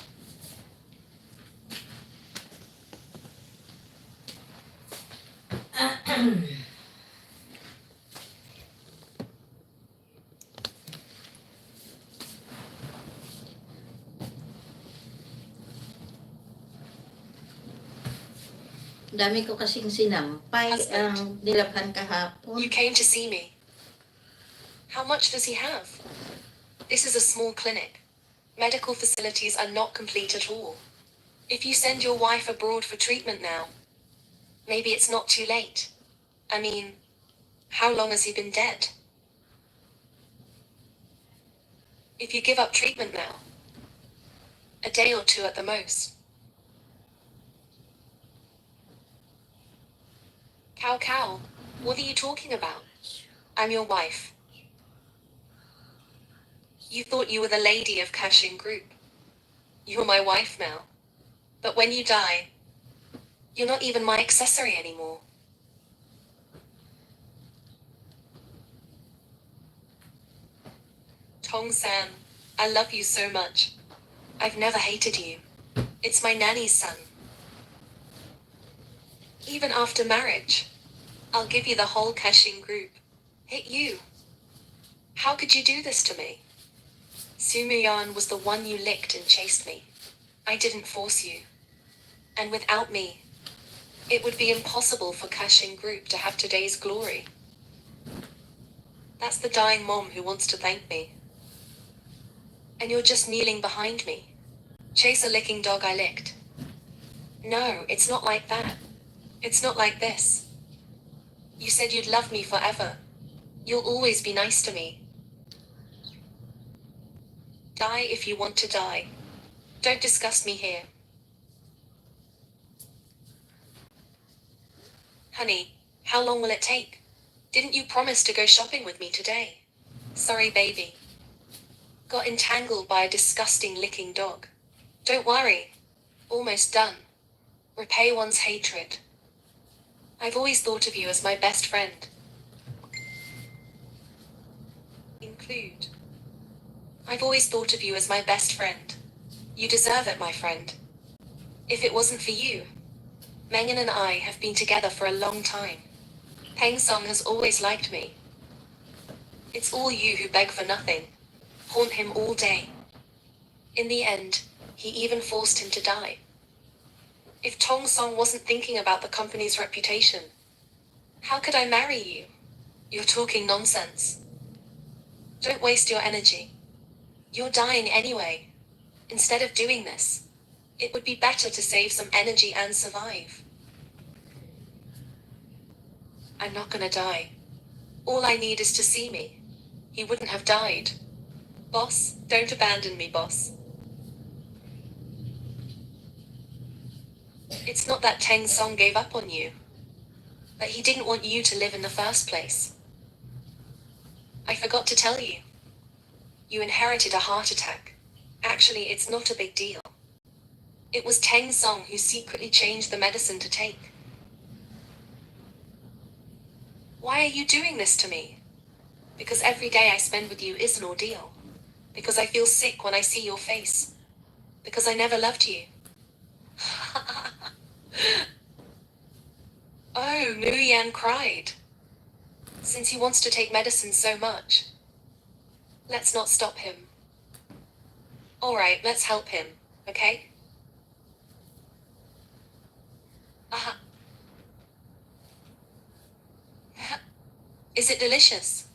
Dami ko kasing sinampay ang nilabhan kahapon. You came to see me. How much does he have? This is a small clinic. Medical facilities are not complete at all. If you send your wife abroad for treatment now, Maybe it's not too late. I mean, how long has he been dead? If you give up treatment now, a day or two at the most. Cow, what are you talking about? I'm your wife. You thought you were the lady of Kashin Group. You're my wife now. But when you die, you're not even my accessory anymore. Tong-san, I love you so much. I've never hated you. It's my nanny's son. Even after marriage, I'll give you the whole Kashin Group. Hit you. How could you do this to me? Sumiyan was the one you licked and chased me. I didn't force you. And without me, it would be impossible for Kashin Group to have today's glory. That's the dying mom who wants to thank me. And you're just kneeling behind me. Chase a licking dog I licked. No, it's not like that. It's not like this. You said you'd love me forever. You'll always be nice to me. Die if you want to die. Don't disgust me here. Honey, how long will it take? Didn't you promise to go shopping with me today? Sorry, baby. Got entangled by a disgusting licking dog. Don't worry. Almost done. Repay one's hatred. I've always thought of you as my best friend. Include. I've always thought of you as my best friend. You deserve it, my friend. If it wasn't for you, Mengan and I have been together for a long time. Peng Song has always liked me. It's all you who beg for nothing, haunt him all day. In the end, he even forced him to die. If Tong Song wasn't thinking about the company's reputation, how could I marry you? You're talking nonsense. Don't waste your energy. You're dying anyway. Instead of doing this, it would be better to save some energy and survive. I'm not gonna die. All I need is to see me. He wouldn't have died. Boss, don't abandon me, boss. It's not that Teng Song gave up on you, but he didn't want you to live in the first place. I forgot to tell you. You inherited a heart attack. Actually, it's not a big deal. It was Teng Song who secretly changed the medicine to take. Why are you doing this to me? Because every day I spend with you is an ordeal. Because I feel sick when I see your face. Because I never loved you. Oh, Muyan cried. Since he wants to take medicine so much, let's not stop him. Alright, let's help him, okay? Uh-huh. Is it delicious?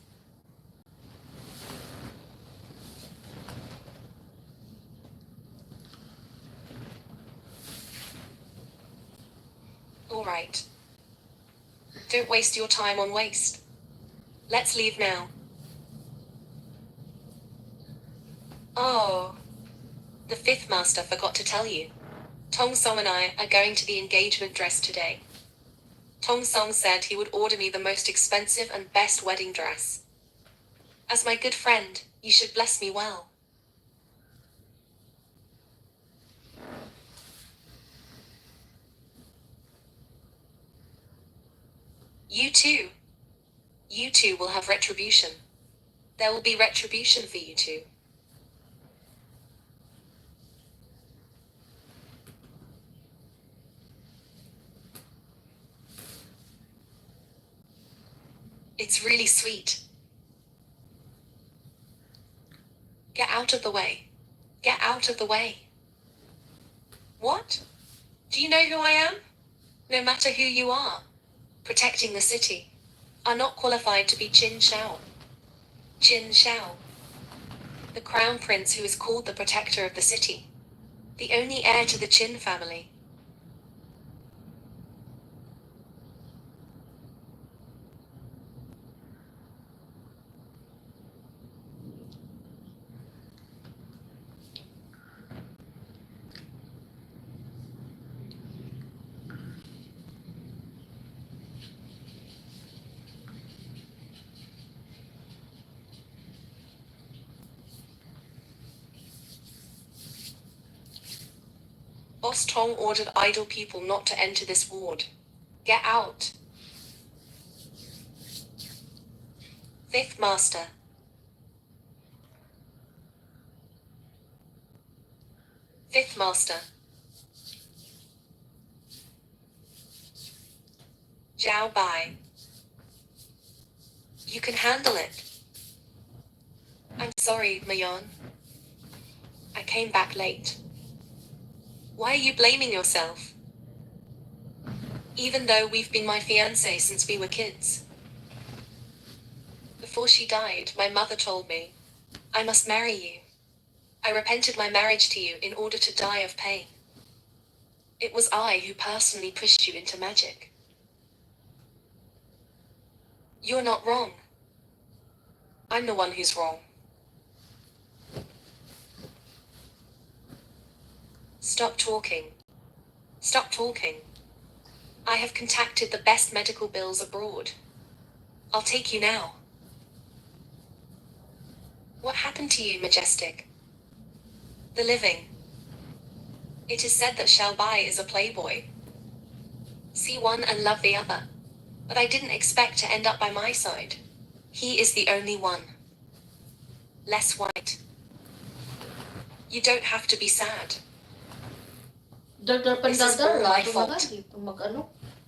Alright. Don't waste your time on waste. Let's leave now. Oh. The fifth master forgot to tell you. Tong Song and I are going to the engagement dress today. Tong Song said he would order me the most expensive and best wedding dress. As my good friend, you should bless me well. You too. You two will have retribution. There will be retribution for you two. It's really sweet. Get out of the way. Get out of the way. What? Do you know who I am? No matter who you are, protecting the city, are not qualified to be Qin Shao. Qin Shao. The crown prince who is called the protector of the city. The only heir to the Qin family. Boss Tong ordered idle people not to enter this ward. Get out. Fifth Master. Fifth Master. Zhao Bai. You can handle it. I'm sorry, Mayon. I came back late. Why are you blaming yourself? Even though we've been my fiancé since we were kids. Before she died, my mother told me, I must marry you. I repented my marriage to you in order to die of pain. It was I who personally pushed you into magic. You're not wrong. I'm the one who's wrong. Stop talking. Stop talking. I have contacted the best medical bills abroad. I'll take you now. What happened to you, Majestic? The living. It is said that Xiao Bai is a playboy. See one and love the other. But I didn't expect to end up by my side. He is the only one. Less white. You don't have to be sad. This is all my fault.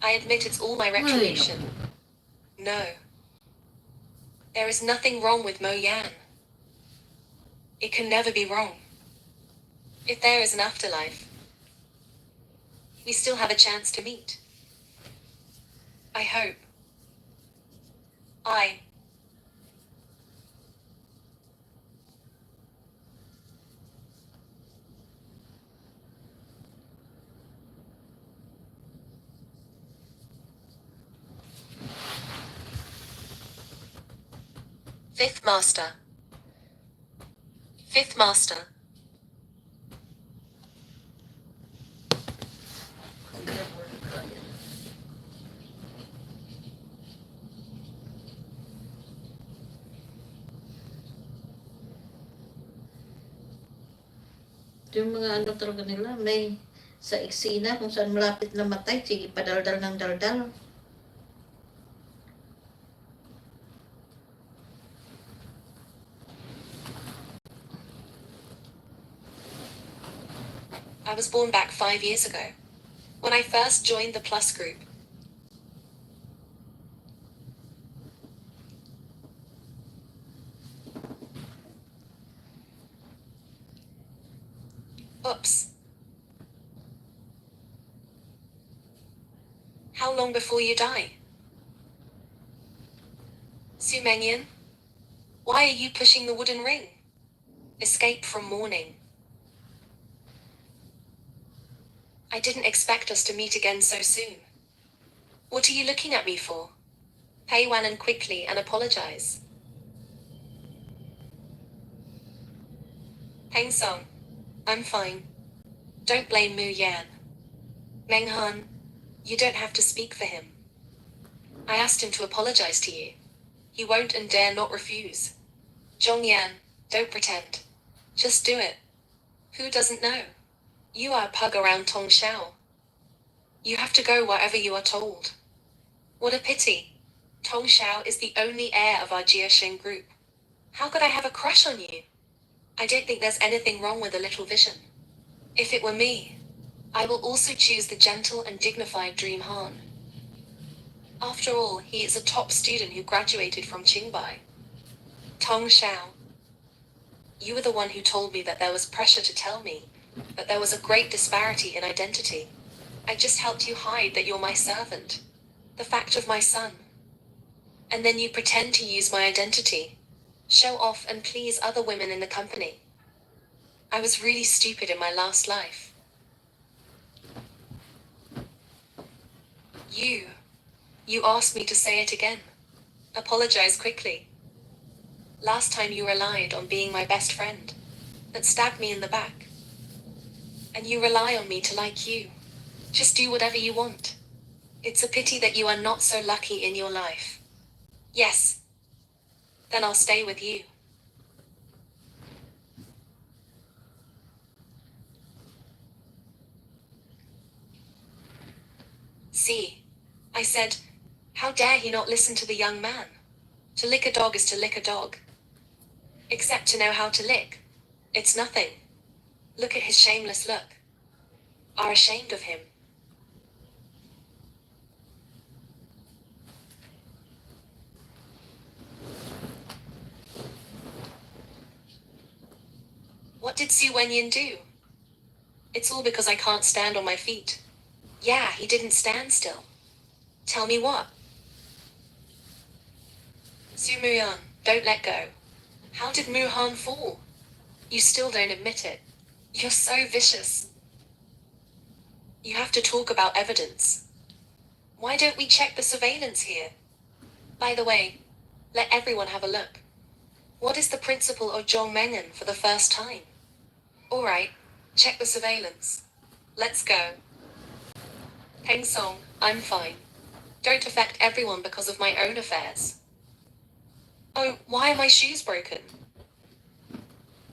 I admit it's all my retribution. No. There is nothing wrong with Mo Yan. It can never be wrong. If there is an afterlife, we still have a chance to meet. I hope. Fifth Master. Fifth Master. Yung mga ano talaga nila, may sa eksena kung saan malapit na matay, sige, padaldal ng daldal. I was born back 5 years ago, when I first joined the Plus group. Oops. How long before you die? Su Mengyan? Why are you pushing the wooden ring? Escape from mourning. I didn't expect us to meet again so soon. What are you looking at me for? Pay Wan and quickly and apologize. Peng Song. I'm fine. Don't blame Mu Yan. Meng Han, you don't have to speak for him. I asked him to apologize to you. He won't and dare not refuse. Zhong Yan, don't pretend. Just do it. Who doesn't know? You are a pug around Tong Xiao. You have to go wherever you are told. What a pity. Tong Xiao is the only heir of our Jiasheng group. How could I have a crush on you? I don't think there's anything wrong with a little vision. If it were me, I will also choose the gentle and dignified Dream Han. After all, he is a top student who graduated from Qingbai. Tong Xiao. You were the one who told me that there was pressure to tell me that there was a great disparity in identity. I just helped you hide that you're my servant, the fact of my son. And then you pretend to use my identity, show off and please other women in the company. I was really stupid in my last life. You asked me to say it again. Apologize quickly. Last time you relied on being my best friend, that stabbed me in the back. And you rely on me to like you. Just do whatever you want. It's a pity that you are not so lucky in your life. Yes. Then I'll stay with you. See, I said, how dare he not listen to the young man? To lick a dog is to lick a dog. Except to know how to lick. It's nothing. Look at his shameless look. Are ashamed of him. What did Su Wenyin do? It's all because I can't stand on my feet. Yeah, he didn't stand still. Tell me what? Su Muyan, don't let go. How did Muhan fall? You still don't admit it. You're so vicious. You have to talk about evidence. Why don't we check the surveillance here? By the way, let everyone have a look. What is the principle of Zhongmengan for the first time? Alright, check the surveillance. Let's go. Peng Song, I'm fine. Don't affect everyone because of my own affairs. Oh, why are my shoes broken?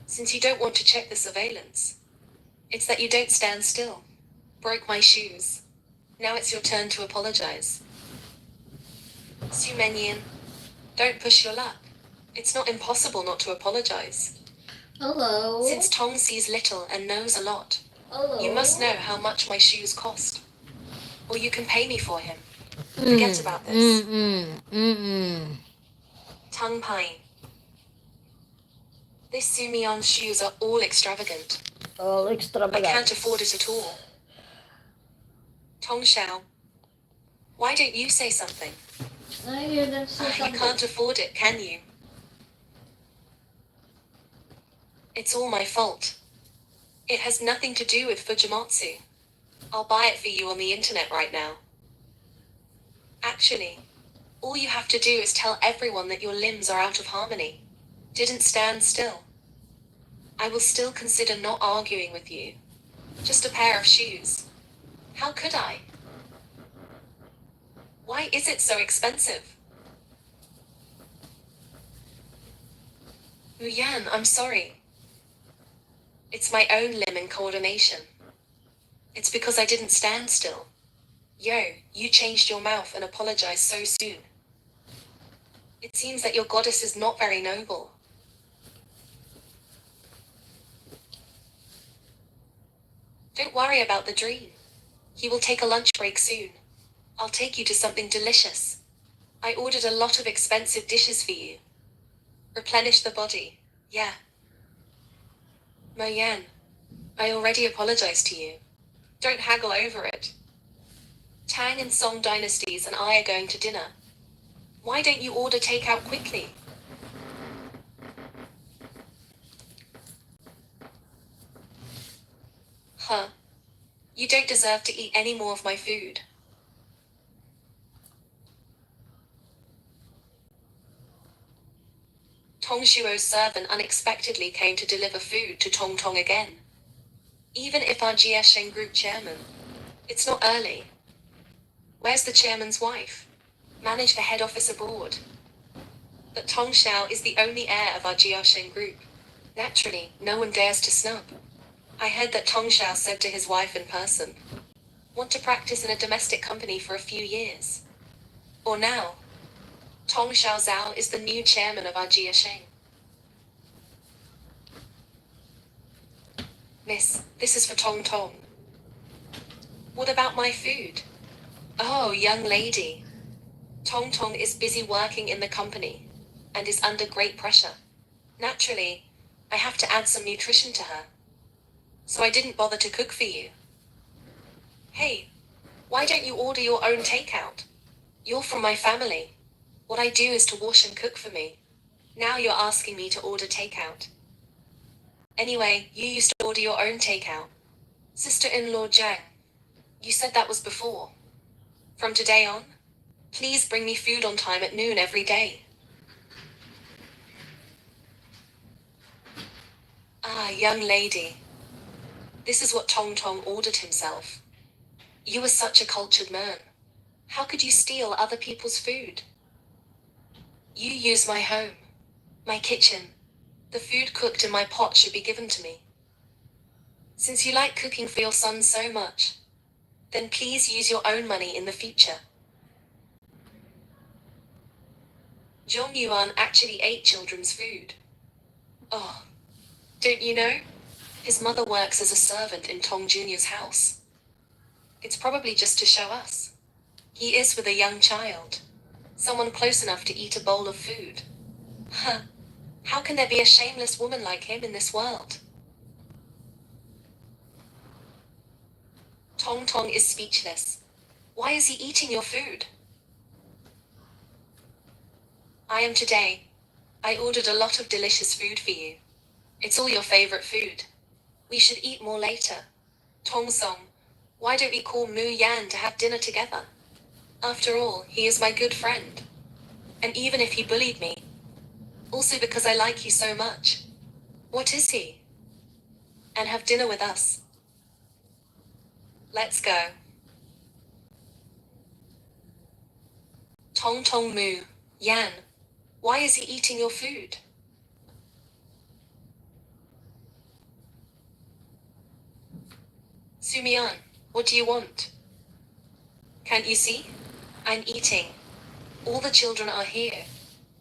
Since you don't want to check the surveillance. It's that you don't stand still. Broke my shoes. Now it's your turn to apologize. Su Menyin, don't push your luck. It's not impossible not to apologize. Hello. Since Tong sees little and knows a lot, you must know how much my shoes cost. Or you can pay me for him. Forget about this. Tongue Pine. This Sumion's shoes are all extravagant. All I extravagant. can't afford it at all. Tong Xiao, why don't you say something? You don't say You something. can't afford it, can you? It's all my fault. It has nothing to do with Fujimatsu. I'll buy it for you on the internet right now. Actually, all you have to do is tell everyone that your limbs are out of harmony. Didn't stand still. I will still consider not arguing with you. Just a pair of shoes. How could I? Why is it so expensive? Muyan, I'm sorry. It's my own limb and coordination. It's because I didn't stand still. Yo, you changed your mouth and apologized so soon. It seems that your goddess is not very noble. Don't worry about the dream. He will take a lunch break soon. I'll take you to something delicious. I ordered a lot of expensive dishes for you. Replenish the body. Yeah. Mo Yan, I already apologized to you. Don't haggle over it. Tang and Song dynasties and I are going to dinner. Why don't you order takeout quickly? Huh. You don't deserve to eat any more of my food. Tong Shuo's servant unexpectedly came to deliver food to Tong Tong again. Even if our Jiesheng group chairman. It's not early. Where's the chairman's wife? Manage the head office abroad. But Tong Xiao is the only heir of our Jiesheng group. Naturally, no one dares to snub. I heard that Tong Xiao said to his wife in person, want to practice in a domestic company for a few years. Or now, Tong Xiao Zhao is the new chairman of our Jiesheng. Miss, this is for Tong Tong. What about my food? Oh, young lady. Tong Tong is busy working in the company and is under great pressure. Naturally, I have to add some nutrition to her. So I didn't bother to cook for you. Hey, why don't you order your own takeout? You're from my family. What I do is to wash and cook for me. Now you're asking me to order takeout. Anyway, you used to order your own takeout. Sister-in-law Zhang. You said that was before. From today on, please bring me food on time at noon every day. Ah, young lady. This is what Tong Tong ordered himself. You are such a cultured man. How could you steal other people's food? You use my home, my kitchen. The food cooked in my pot should be given to me. Since you like cooking for your son so much, Then please use your own money in the future. Jong Yuan actually ate children's food. Oh, don't you know? His mother works as a servant in Tong Jr.'s house. It's probably just to show us. He is with a young child. Someone close enough to eat a bowl of food. Huh. How can there be a shameless woman like him in this world? Tong Tong is speechless. Why is he eating your food? I am today. I ordered a lot of delicious food for you. It's all your favorite food. We should eat more later. Tong Song, why don't we call Mu Yan to have dinner together? After all, he is my good friend. And even if he bullied me, also because I like you so much. What is he? And have dinner with us. Let's go. Tong Tong Mu, Yan, why is he eating your food? Sumian, what do you want? Can't you see? I'm eating. All the children are here.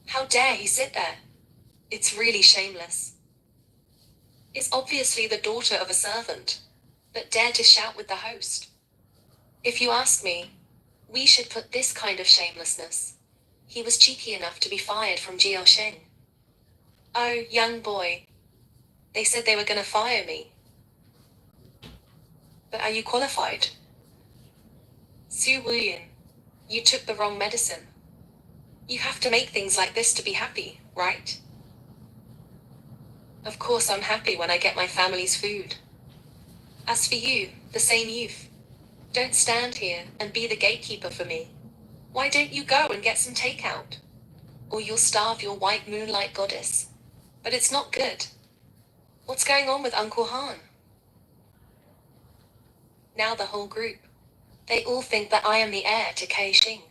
How dare he sit there? It's really shameless. Is obviously the daughter of a servant, but dare to shout with the host. If you ask me, we should put this kind of shamelessness. He was cheeky enough to be fired from Jiaosheng. Oh, young boy. They said they were going to fire me. But are you qualified? Su Wuyan, you took the wrong medicine. You have to make things like this to be happy, right? Of course I'm happy when I get my family's food. As for you, the same youth. Don't stand here and be the gatekeeper for me. Why don't you go and get some takeout? Or you'll starve your white moonlight goddess. But it's not good. What's going on with Uncle Han? Now the whole group. They all think that I am the heir to Kaixing.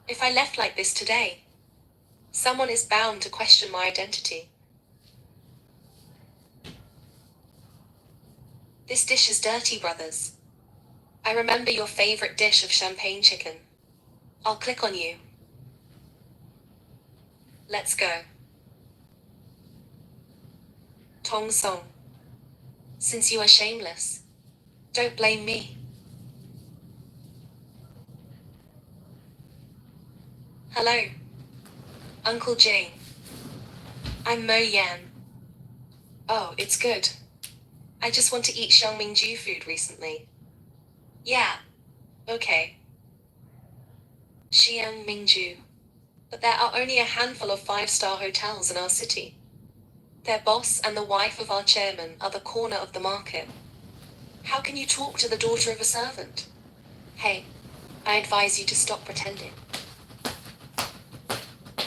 If I left like this today, someone is bound to question my identity. This dish is dirty, brothers. I remember your favorite dish of champagne chicken. I'll click on you. Let's go. Tong Song. Since you are shameless, don't blame me. Hello, Uncle Jane. I'm Mo Yan. Oh, it's good. I just want to eat Xiangmingju food recently. Yeah, okay. Xiangmingju. But there are only a handful of 5-star hotels in our city. Their boss and the wife of our chairman are the corner of the market. How can you talk to the daughter of a servant? Hey, I advise you to stop pretending.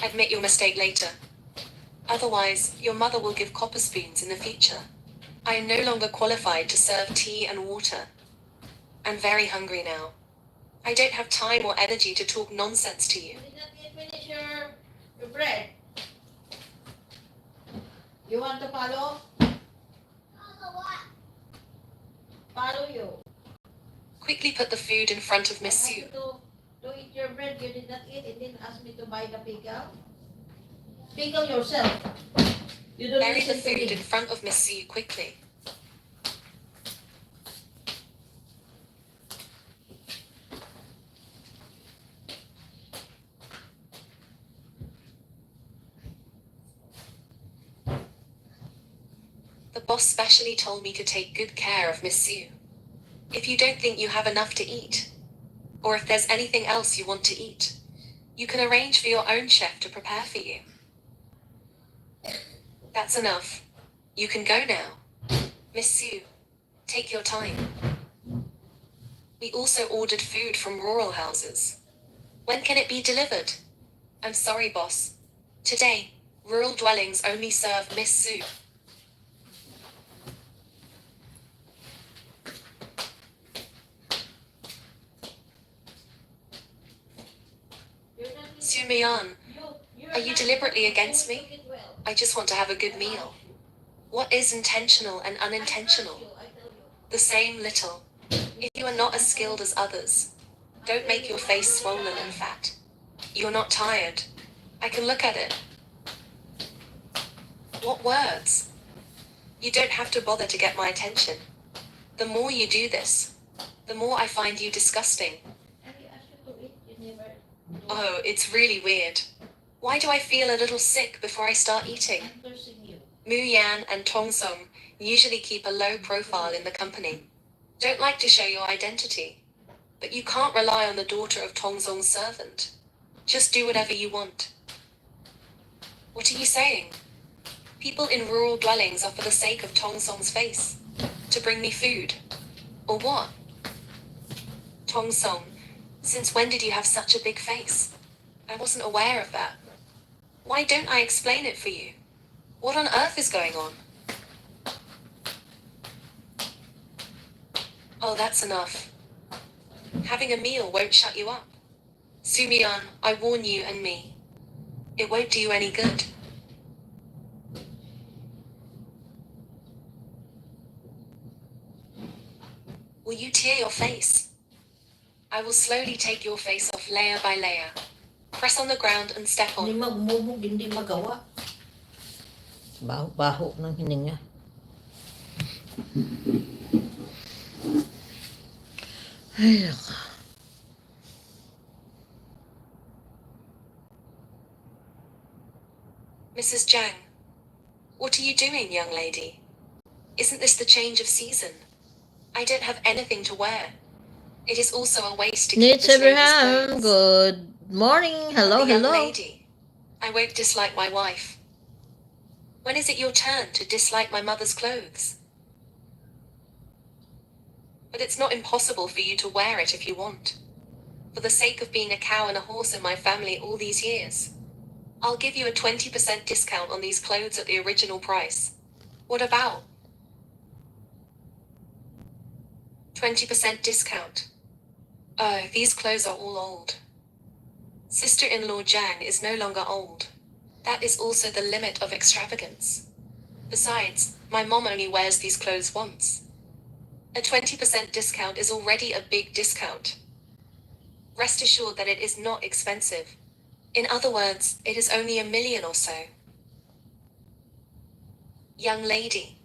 Admit your mistake later. Otherwise, your mother will give copper spoons in the future. I am no longer qualified to serve tea and water. I'm very hungry now. I don't have time or energy to talk nonsense to you. You did not yet finish your bread. You want to follow? Follow you. Quickly put the food in front of Miss I Sue. asked you to eat your bread. You did not eat. And then ask me to buy the pickle. Pickle yourself. You don't Bury the listen to food me. in front of Miss Sue quickly. The boss specially told me to take good care of Miss Sue. If you don't think you have enough to eat, or if there's anything else you want to eat, you can arrange for your own chef to prepare for you. That's enough. You can go now. Miss Sue, take your time. We also ordered food from rural houses. When can it be delivered? I'm sorry, boss. Today, rural dwellings only serve Miss Sue. Sumian, are you deliberately against me? I just want to have a good meal. What is intentional and unintentional? The same little. If you are not as skilled as others, don't make your face swollen and fat. You're not tired. I can look at it. What words? You don't have to bother to get my attention. The more you do this, the more I find you disgusting. Oh, it's really weird. Why do I feel a little sick before I start eating? Mu Yan and Tong Song usually keep a low profile in the company. Don't like to show your identity. But you can't rely on the daughter of Tong Song's servant. Just do whatever you want. What are you saying? People in rural dwellings are for the sake of Tong Song's face. To bring me food. Or what? Tong Song, since when did you have such a big face? I wasn't aware of that. Why don't I explain it for you? What on earth is going on? Oh, that's enough. Having a meal won't shut you up. Sumian, I warn you and me. It won't do you any good. Will you tear your face? I will slowly take your face off layer by layer. Press on the ground and step Hindi on. magmumog, hindi magawa. Baho-baho ng hininga. Ay, nako. Mrs. Zhang, what are you doing, young lady? Isn't this the change of season? I don't have anything to wear. It is also a waste to keep Needs this lady's Abraham, clothes. good morning. Hello, The young hello. lady, I won't dislike my wife. When is it your turn to dislike my mother's clothes? But it's not impossible for you to wear it if you want. For the sake of being a cow and a horse in my family all these years, I'll give you a 20% discount on these clothes at the original price. What about? 20% discount. Oh, these clothes are all old. Sister-in-law Zhang is no longer old. That is also the limit of extravagance. Besides, my mom only wears these clothes once. A 20% discount is already a big discount. Rest assured that it is not expensive. In other words, it is only $1 million or so. Young lady,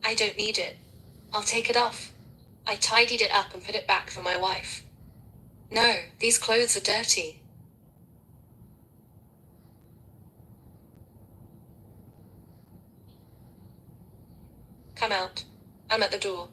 I don't need it. I'll take it off. I tidied it up and put it back for my wife. No, these clothes are dirty. Come out. I'm at the door.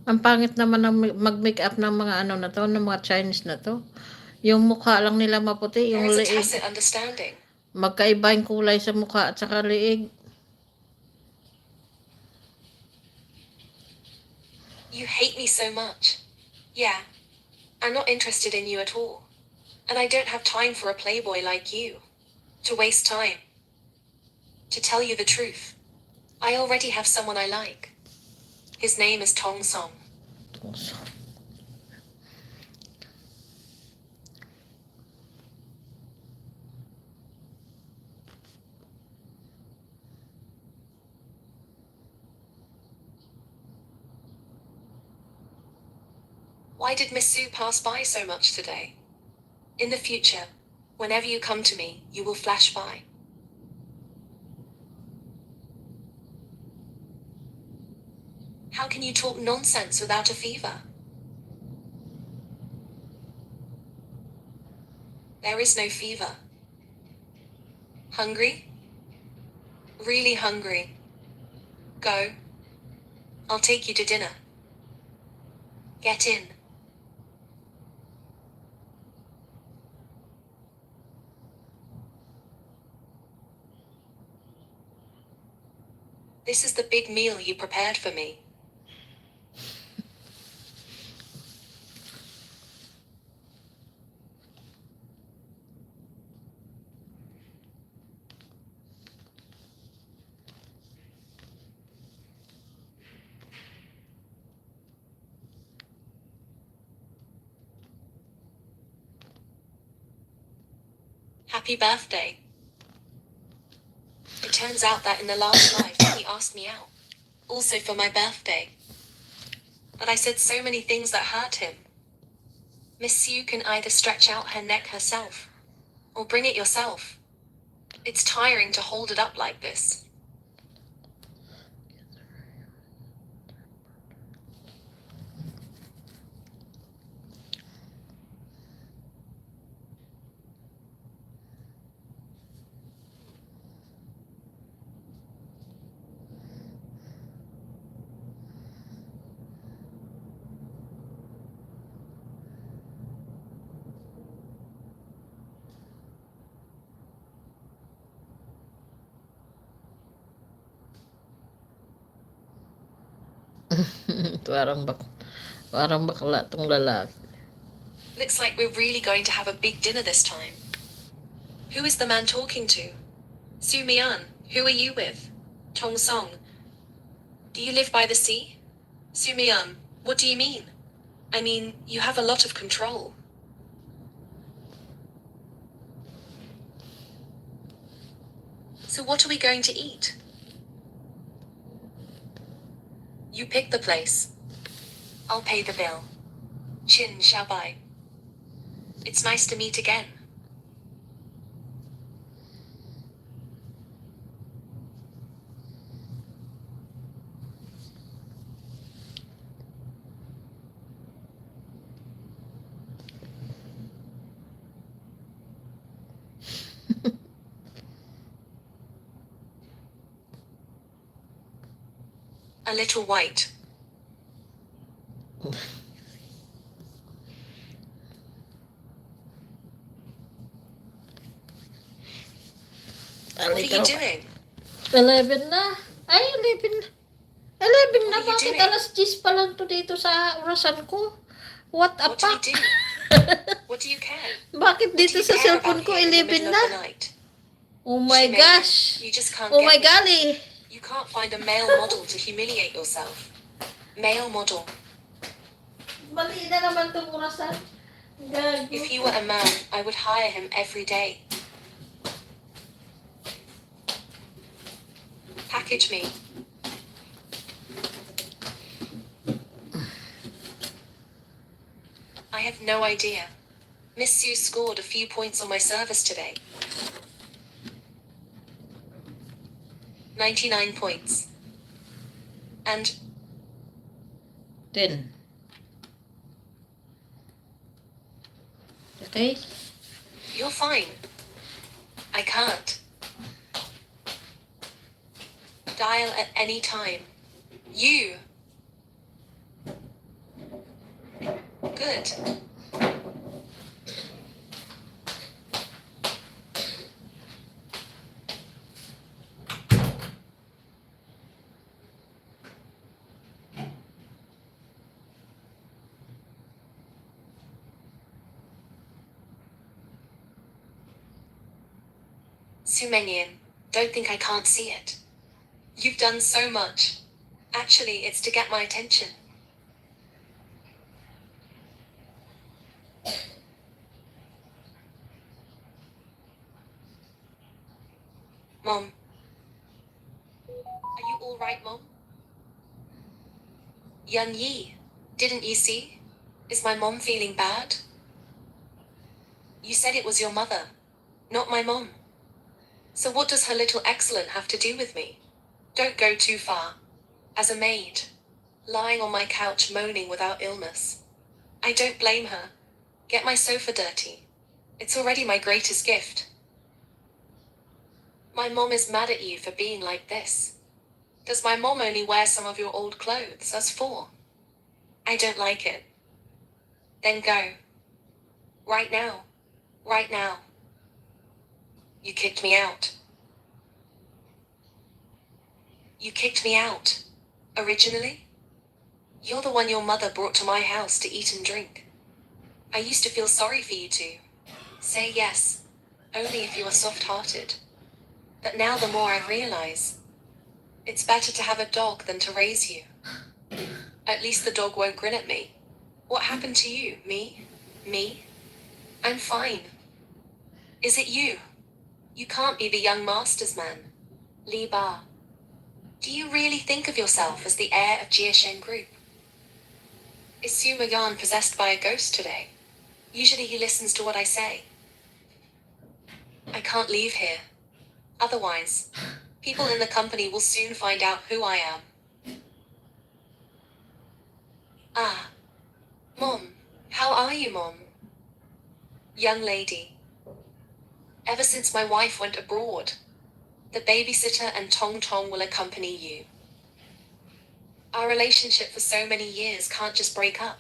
Ang pangit naman ng mag-make up ng mga ano na to, ng mga Chinese na to. Yung mukha lang nila maputi, There yung is a liig. tacit understanding. Magkaiba yung kulay sa mukha at saka liig. You hate me so much. Yeah. I'm not interested in you at all. And I don't have time for a playboy like you. To waste time. To tell you the truth, I already have someone I like. His name is Tong Song. Why did Miss Sue pass by so much today? In the future, whenever you come to me, you will flash by. How can you talk nonsense without a fever? There is no fever. Hungry? Really hungry? Go. I'll take you to dinner. Get in. This is the big meal you prepared for me. Happy birthday. It turns out that in the last life, he asked me out. Also for my birthday. But I said so many things that hurt him. Miss Sue can either stretch out her neck herself, or bring it yourself. It's tiring to hold it up like this. Parang bakla tong lalaki. Looks like we're really going to have a big dinner this time. Who is the man talking to? Sue Mian, who are you with? Tong Song. Do you live by the sea? Sue Mian, what do you mean? I mean, you have a lot of control. So what are we going to eat? You pick the place. I'll pay the bill. Chin Xiaobai. It's nice to meet again. A little white. What are you doing? 11 na. Ay, 11. 11 na. What are you Bakit doing? alas 10 pa lang to dito sa orasan ko? What a What do you fuck? do? What do you care? Bakit What do dito you sa care cellphone about ko here in the 11 middle na? of the night? Oh my Shimei, gosh. You just can't Oh get my me. golly. You can't find a male model to humiliate yourself. Male model. Mali na naman tong orasan. Gago. If he were a man, I would hire him every day. Package me. I have no idea. Miss Sue scored a few points on my service today. 99 points. And 10. Okay? you're fine. I can't. Dial at any time. You. Good. Sumenian, don't think I can't see it. You've done so much. Actually, it's to get my attention. Mom. Are you alright, Mom? Yun Yi, didn't you see? Is my mom feeling bad? You said it was your mother, not my mom. So what does her little excellent have to do with me? Don't go too far. As a maid, lying on my couch moaning without illness. I don't blame her. Get my sofa dirty. It's already my greatest gift. My mom is mad at you for being like this. Does my mom only wear some of your old clothes as for? I don't like it. Then go. Right now. Right now. You kicked me out. You kicked me out. Originally? You're the one your mother brought to my house to eat and drink. I used to feel sorry for you two. Say yes. Only if you are soft-hearted. But now the more I realize, it's better to have a dog than to raise you. At least the dog won't grin at me. What happened to you? Me? Me? I'm fine. Is it you? You can't be the young master's man. Li Ba. Do you really think of yourself as the heir of Jiasheng Group? Is Su Yan possessed by a ghost today? Usually he listens to what I say. I can't leave here. Otherwise, people in the company will soon find out who I am. Ah. Mom. How are you, Mom? Young lady. Ever since my wife went abroad, the babysitter and Tong Tong will accompany you. Our relationship for so many years can't just break up.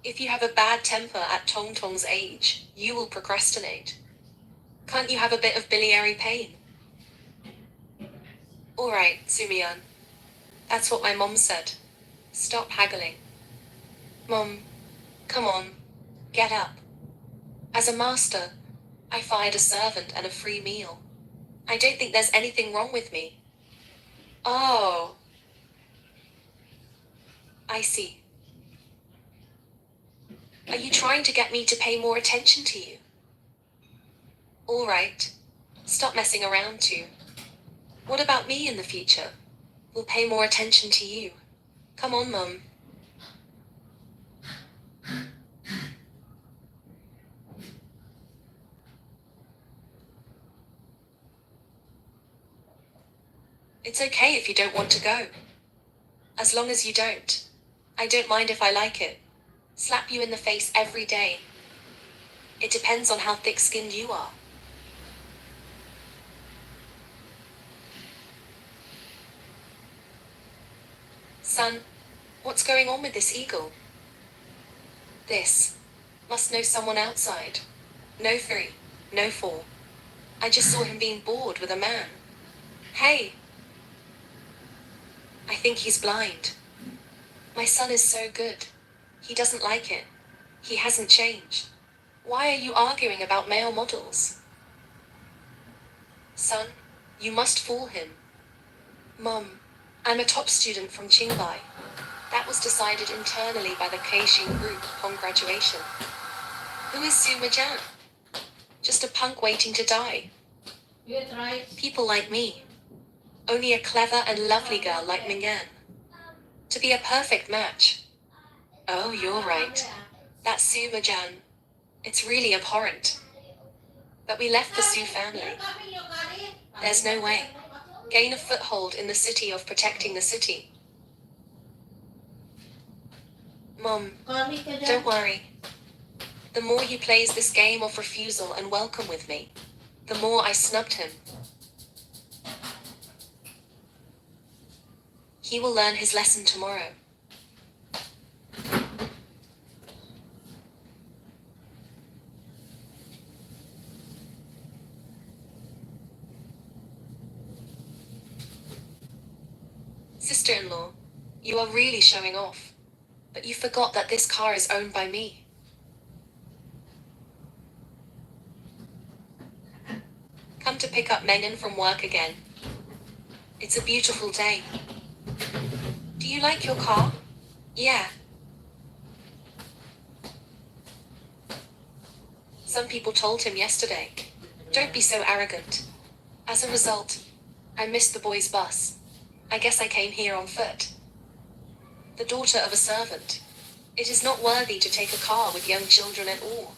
If you have a bad temper at Tong Tong's age, you will procrastinate. Can't you have a bit of biliary pain? Alright, Sumian. That's what my mom said. Stop haggling. Mom, come on. Get up. As a master, I fired a servant and a free meal. I don't think there's anything wrong with me. Oh. I see. Are you trying to get me to pay more attention to you? Alright. Stop messing around too. What about me in the future? We'll pay more attention to you. Come on, Mum. It's okay if you don't want to go. As long as you don't. I don't mind if I like it. Slap you in the face every day. It depends on how thick-skinned you are. Son, what's going on with this eagle? This. Must know someone outside. No 3, no 4. I just saw him being bored with a man. Hey! I think he's blind. My son is so good. He doesn't like it. He hasn't changed. Why are you arguing about male models? Son, you must fool him. Mom, I'm a top student from Qingbai. That was decided internally by the Keijing group upon graduation. Who is Su Majan? Just a punk waiting to die. People like me. Only a clever and lovely girl like Mingyan. To be a perfect match. Oh, you're right. That's Su Majan. It's really abhorrent. But we left the Su family. There's no way. Gain a foothold in the city of protecting the city. Mom, don't worry. The more he plays this game of refusal and welcome with me, the more I snubbed him. He will learn his lesson tomorrow. Sister-in-law, you are really showing off. But you forgot that this car is owned by me. Come to pick up Megan from work again. It's a beautiful day. Do you like your car? Yeah. Some people told him yesterday. Don't be so arrogant. As a result, I missed the boys' bus. I guess I came here on foot. The daughter of a servant. It is not worthy to take a car with young children at all.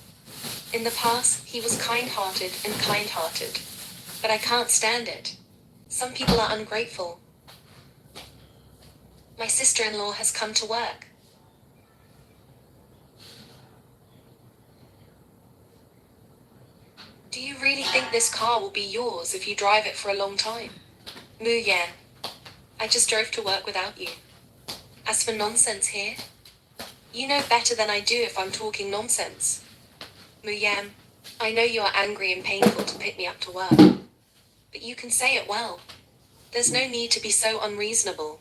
In the past, he was kind-hearted and kind-hearted. But I can't stand it. Some people are ungrateful. My sister-in-law has come to work. Do you really think this car will be yours if you drive it for a long time? Mu Yan. I just drove to work without you. As for nonsense here, you know better than I do if I'm talking nonsense. Mu Yan, I know you are angry and painful to pick me up to work. But you can say it well. There's no need to be so unreasonable.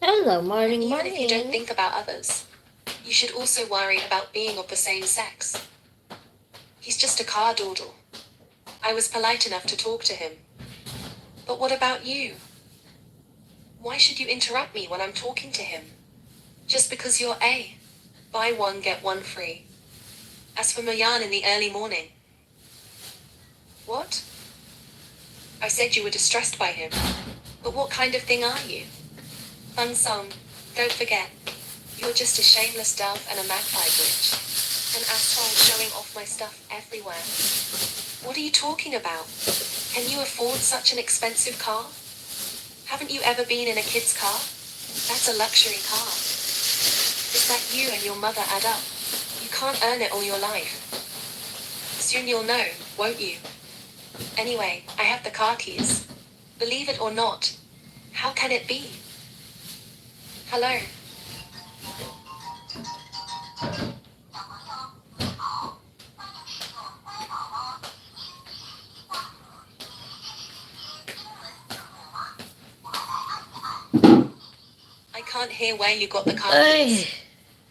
Hello, morning, Even if you don't morning. think about others, you should also worry about being of the same sex. He's just a car dawdle. I was polite enough to talk to him. But what about you? Why should you interrupt me when I'm talking to him? Just because you're A. Buy one, get one free. As for Mayan in the early morning, What? I said you were distressed by him. But what kind of thing are you? Song, don't forget. You're just a shameless dove and a magpie glitch. An asshole showing off my stuff everywhere. What are you talking about? Can you afford such an expensive car? Haven't you ever been in a kid's car? That's a luxury car. Is that you and your mother add up? You can't earn it all your life. Soon you'll know, won't you? Anyway, I have the car keys. Believe it or not. How can it be? Hello? I can't hear where you got the car keys.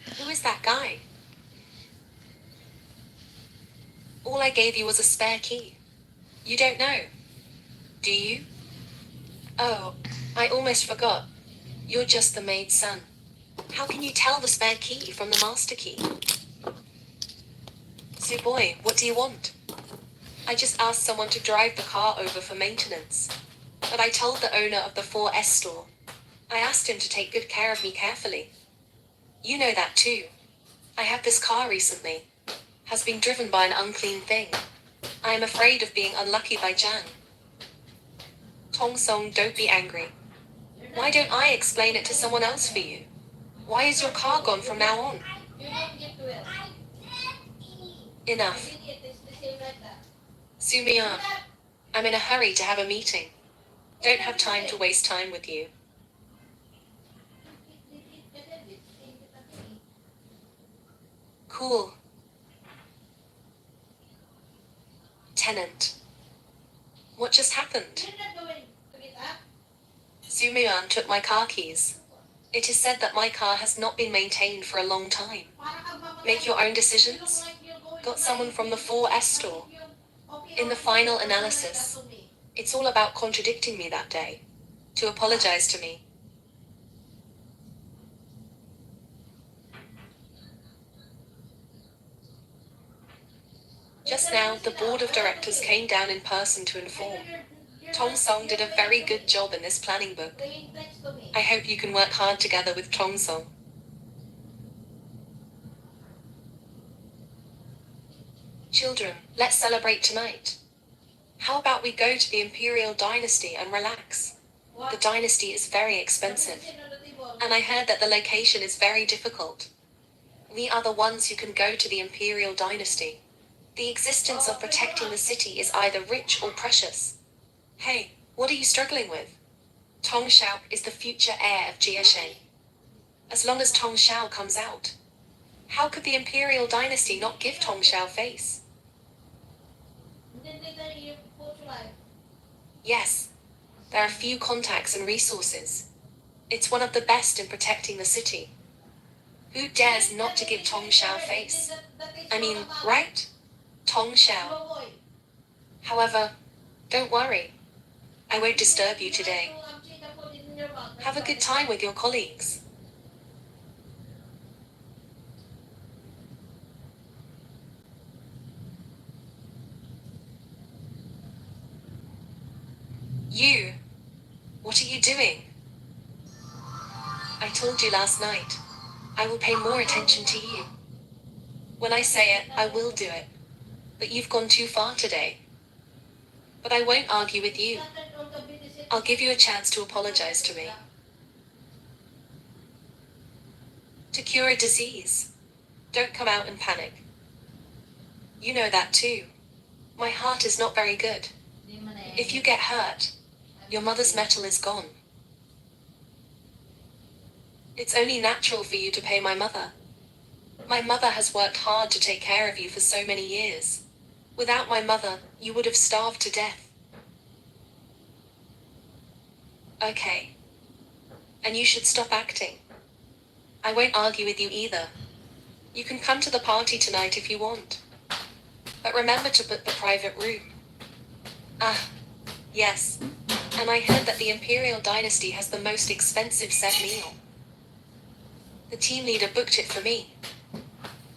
Ay, Who is that guy? All I gave you was a spare key. You don't know, do you? Oh, I almost forgot. You're just the maid's son. How can you tell the spare key from the master key? So boy, what do you want? I just asked someone to drive the car over for maintenance. But I told the owner of the 4S store. I asked him to take good care of me carefully. You know that too. I have this car recently. Has been driven by an unclean thing. I am afraid of being unlucky by Jan. Tong Song, don't be angry. Why don't I explain it to someone else for you? Why is your car gone from now on? Enough. Sumiya, I'm in a hurry to have a meeting. Don't have time to waste time with you. Cool. Tenant. What just happened? Sumiyan took my car keys. It is said that my car has not been maintained for a long time. Make your own decisions. Got someone from the 4S store. In the final analysis, it's all about contradicting me that day. To apologize to me. Just now, the board of directors came down in person to inform. Tong Song did a very good job in this planning book. I hope you can work hard together with Tong Song. Children, let's celebrate tonight. How about we go to the Imperial Dynasty and relax? The dynasty is very expensive. And I heard that the location is very difficult. We are the ones who can go to the Imperial Dynasty. The existence of protecting the city is either rich or precious. Hey, what are you struggling with? Tong Xiao is the future heir of Jiasheng. As long as Tong Xiao comes out, how could the Imperial Dynasty not give Tong Xiao face? Yes, there are few contacts and resources. It's one of the best in protecting the city. Who dares not to give Tong Xiao face? I mean, right? Tong Xiao. However, don't worry. I won't disturb you today. Have a good time with your colleagues. You. What are you doing? I told you last night. I will pay more attention to you. When I say it, I will do it. But you've gone too far today. But I won't argue with you. I'll give you a chance to apologize to me. To cure a disease. Don't come out and panic. You know that too. My heart is not very good. If you get hurt, your mother's metal is gone. It's only natural for you to pay my mother. My mother has worked hard to take care of you for so many years. Without my mother, you would have starved to death. Okay. And you should stop acting. I won't argue with you either. You can come to the party tonight if you want. But remember to book the private room. Ah, yes. And I heard that the Imperial Dynasty has the most expensive set meal. The team leader booked it for me.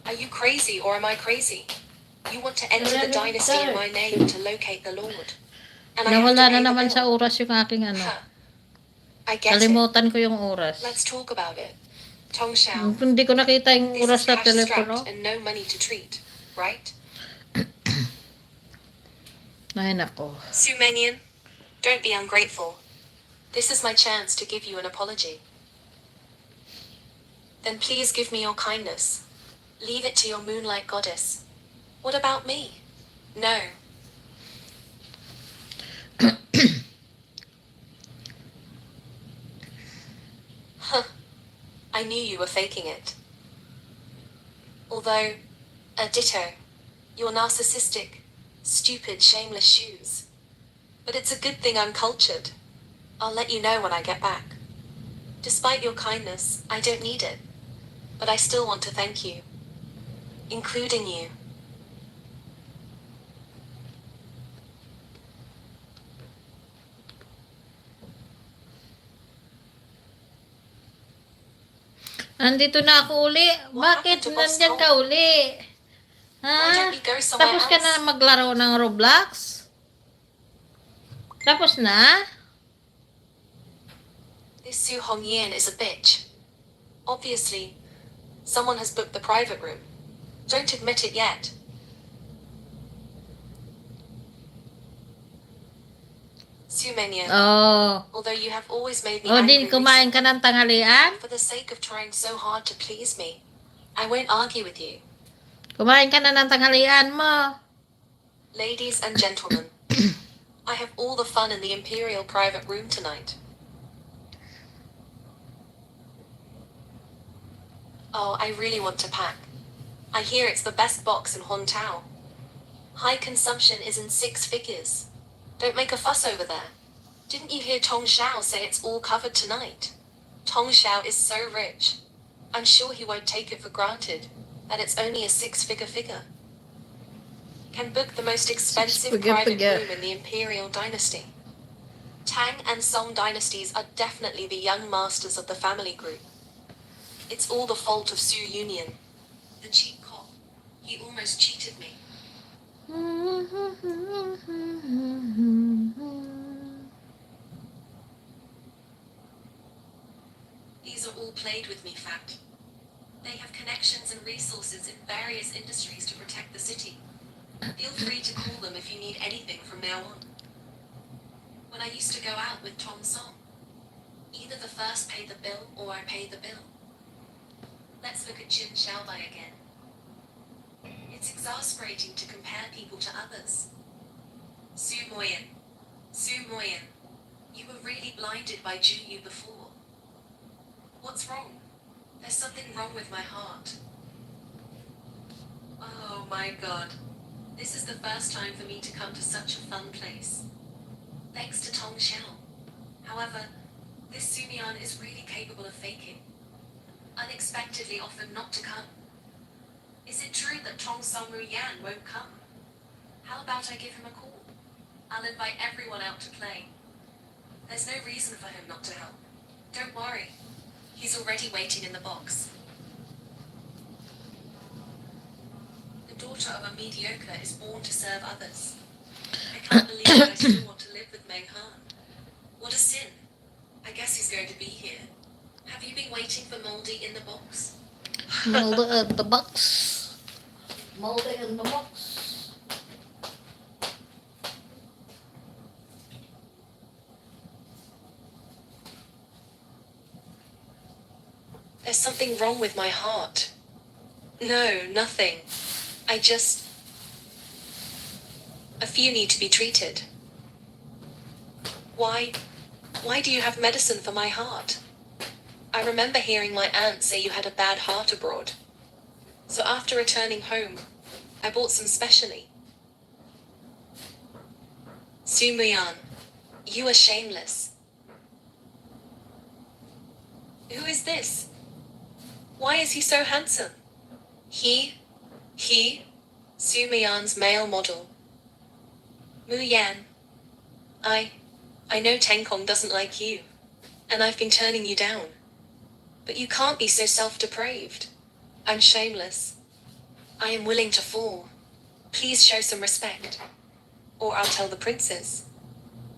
Are you crazy or am I crazy? You want to enter the dynasty in my name to locate the Lord. And I have to Nawala pay na the naman bill. sa oras yung aking ano. Huh. I get it. Kalimutan ko yung oras. Let's talk about it. Tong Xiao, Hindi ko nakita yung this oras is sa cash telepono. strapped and no money to treat, right? Ay, nako. Su Menyan, don't be ungrateful. This is my chance to give you an apology. Then please give me your kindness. Leave it to your moonlight goddess. What about me? No. Huh. I knew you were faking it. Although, ditto, your narcissistic, stupid, shameless shoes. But it's a good thing I'm cultured. I'll let you know when I get back. Despite your kindness, I don't need it. But I still want to thank you. Including you. Andito na ako uli. What Bakit happened to Boss nandyan Tom? ka uli? Why Ha? don't we go somewhere Tapos ka else? na maglaro ng Roblox? Tapos na? This Su Hongyan is a bitch. Obviously, someone has booked the private room. Don't admit it yet. Su Menyan, Oh. although you have always made me O, angry din kumain ka recently, ng tanghalian? for the sake of trying so hard to please me, I won't argue with you. Kumain ka na ng tanghalian mo. Ladies and gentlemen, I have all the fun in the Imperial private room tonight. Oh, I really want to pack. I hear it's the best box in Hontao. High consumption is in 6 figures. Don't make a fuss over there. Didn't you hear Tong Xiao say it's all covered tonight? Tong Xiao is so rich. I'm sure he won't take it for granted that it's only a 6-figure figure. Can book the most expensive private room in the Imperial dynasty. Tang and Song dynasties are definitely the young masters of the family group. It's all the fault of Su Union. The cheap cop. He almost cheated me. These are all played with me, fact. They have connections and resources in various industries to protect the city. Feel free to call them if you need anything from now on. When I used to go out with Tom Song, either the first paid the bill or I paid the bill. Let's look at Jin Xiaobai again. It's exasperating to compare people to others. Su Moyen, you were really blinded by Junyu before. What's wrong? There's something wrong with my heart. Oh my god. This is the first time for me to come to such a fun place. Thanks to Tong Xiao. However, this Sumian is really capable of faking. Unexpectedly often not to come. Is it true that Tong Song Mu Yan won't come? How about I give him a call? I'll invite everyone out to play. There's no reason for him not to help. Don't worry. He's already waiting in the box. The daughter of a mediocre is born to serve others. I can't believe I still want to live with Meng Han. What a sin. I guess he's going to be here. Have you been waiting for Moldy in the box? Moldy in the box. Moldy in the box. There's something wrong with my heart. No, nothing. A few need to be treated. Why do you have medicine for my heart? I remember hearing my aunt say you had a bad heart abroad. So after returning home, I bought some specially. Su Muyan, you are shameless. Who is this? Why is he so handsome? He, Su Muyan's male model. Mu Yan, I know Tenkong doesn't like you, and I've been turning you down. But you can't be so self-depraved. I'm shameless. I am willing to fall. Please show some respect. Or I'll tell the princes.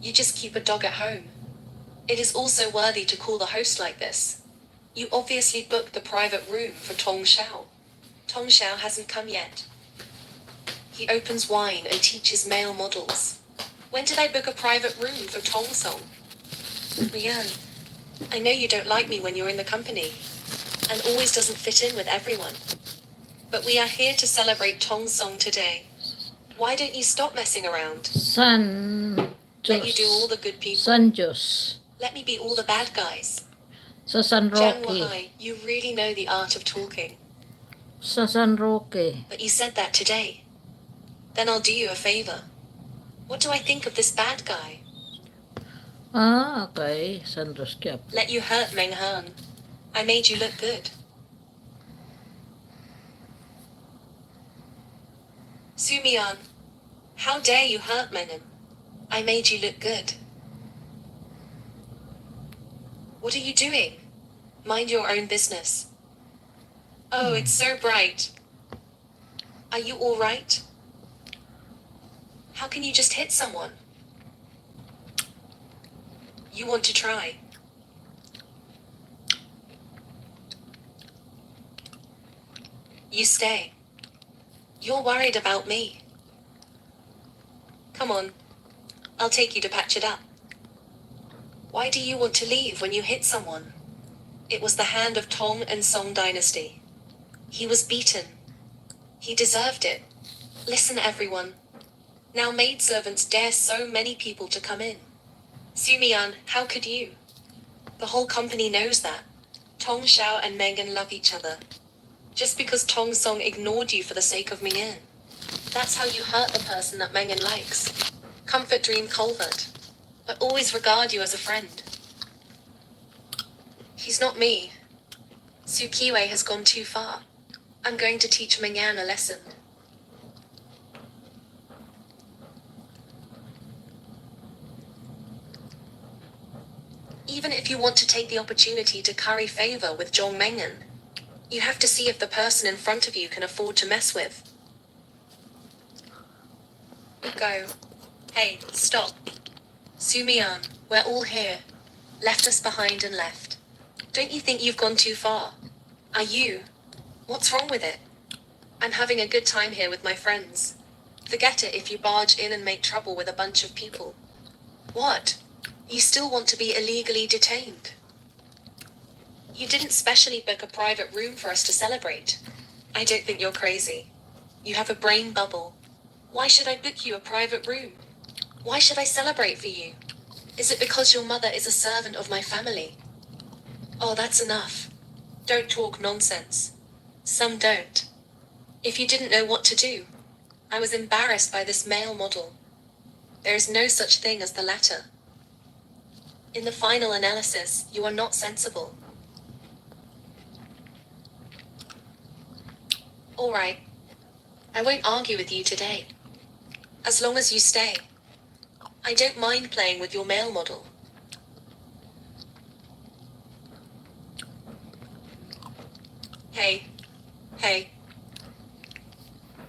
You just keep a dog at home. It is also worthy to call the host like this. You obviously booked the private room for Tong Xiao. Tong Xiao hasn't come yet. He opens wine and teaches male models. When did I book a private room for Tong Song? Rian, I know you don't like me when you're in the company, and always doesn't fit in with everyone. But we are here to celebrate Tong Song today. Why don't you stop messing around? San Let you do all Diyos. the good people. San Diyos. Let me be all the bad guys. Sa San Jiang Roque. Wahai, you really know the art of talking. Sa San Roque. But you said that today. Then I'll do you a favor. What do I think of this bad guy? Ah, okay. San Roque. Let you hurt Meng Han. I made you look good. Su Mian, how dare you hurt Mengan? I made you look good. What are you doing? Mind your own business. Oh, it's so bright. Are you all right? How can you just hit someone? You want to try? You stay. You're worried about me. Come on. I'll take you to patch it up. Why do you want to leave when you hit someone? It was the hand of Tong and Song dynasty. He was beaten. He deserved it. Listen, everyone. Now maidservants dare so many people to come in. Su Mian, how could you? The whole company knows that. Tong Xiao and Mengan love each other. Just because Tong Song ignored you for the sake of Ming'an. That's how you hurt the person that Mengan likes. Comfort Dream Culvert. But always regard you as a friend. He's not me. Su Kiwei has gone too far. I'm going to teach Ming'an a lesson. Even if you want to take the opportunity to curry favor with Zhong Mengan, you have to see if the person in front of you can afford to mess with. Go. Hey, stop. Su Mian, we're all here. Left us behind and left. Don't you think you've gone too far? Are you? What's wrong with it? I'm having a good time here with my friends. Forget it if you barge in and make trouble with a bunch of people. What? You still want to be illegally detained? You didn't specially book a private room for us to celebrate. I don't think you're crazy. You have a brain bubble. Why should I book you a private room? Why should I celebrate for you? Is it because your mother is a servant of my family? Oh, that's enough. Don't talk nonsense. Some don't. If you didn't know what to do, I was embarrassed by this male model. There is no such thing as the latter. In the final analysis, you are not sensible. All right. I won't argue with you today. As long as you stay. I don't mind playing with your male model. Hey. Hey.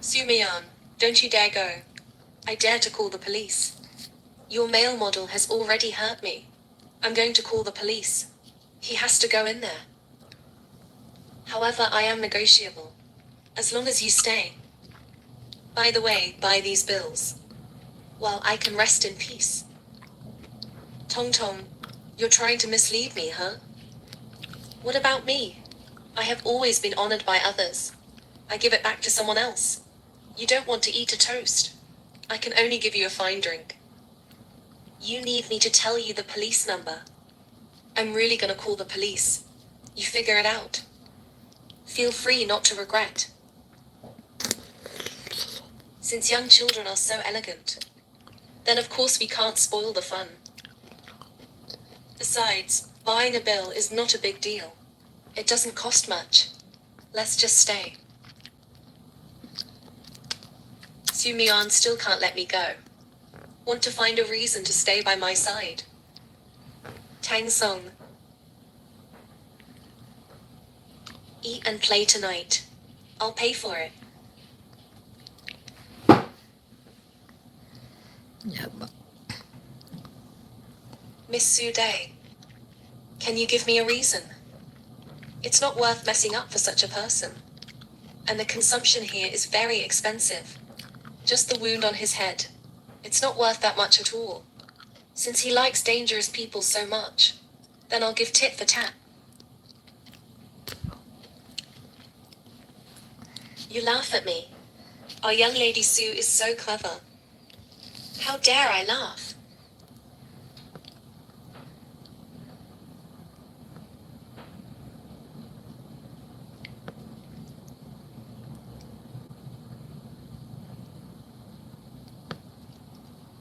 Su Mian, don't you dare go. I dare to call the police. Your male model has already hurt me. I'm going to call the police. He has to go in there. However, I am negotiable. As long as you stay. By the way, buy these bills. Well, I can rest in peace. Tong Tong, you're trying to mislead me, huh? What about me? I have always been honored by others. I give it back to someone else. You don't want to eat a toast. I can only give you a fine drink. You need me to tell you the police number. I'm really gonna call the police. You figure it out. Feel free not to regret. Since young children are so elegant, then of course we can't spoil the fun. Besides, buying a bill is not a big deal. It doesn't cost much. Let's just stay. Su Mian still can't let me go. Want to find a reason to stay by my side. Tang Song. Eat and play tonight. I'll pay for it. Yep. Miss Sue Day, can you give me a reason? It's not worth messing up for such a person. And the consumption here is very expensive. Just the wound on his head. It's not worth that much at all. Since he likes dangerous people so much, then I'll give tit for tat. You laugh at me. Our young lady Sue is so clever. How dare I laugh?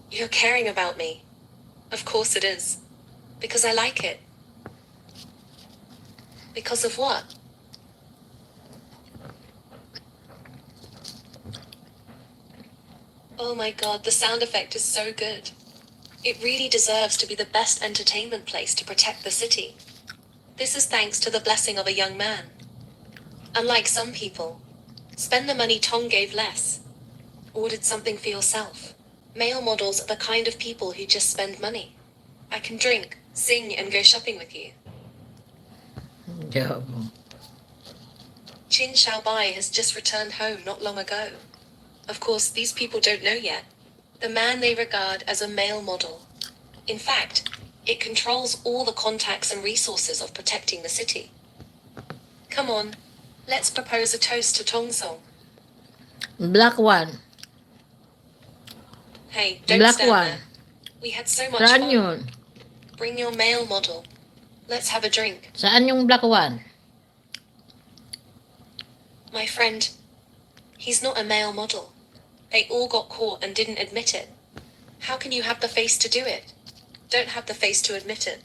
You're caring about me. Of course it is. Because I like it. Because of what? Oh my god, the sound effect is so good. It really deserves to be the best entertainment place to protect the city. This is thanks to the blessing of a young man. Unlike some people, spend the money Tong gave less. Ordered something for yourself. Male models are the kind of people who just spend money. I can drink, sing, and go shopping with you. Job. Chin Xiaobai has just returned home not long ago. Of course, these people don't know yet. The man they regard as a male model. In fact, it controls all the contacts and resources of protecting the city. Come on, let's propose a toast to Tong Song. Black one. Hey, don't Black stand one. there. We had so much Saan fun. yun? Bring your male model. Let's have a drink. Saan yung black one? My friend, he's not a male model. They all got caught and didn't admit it. How can you have the face to do it? Don't have the face to admit it.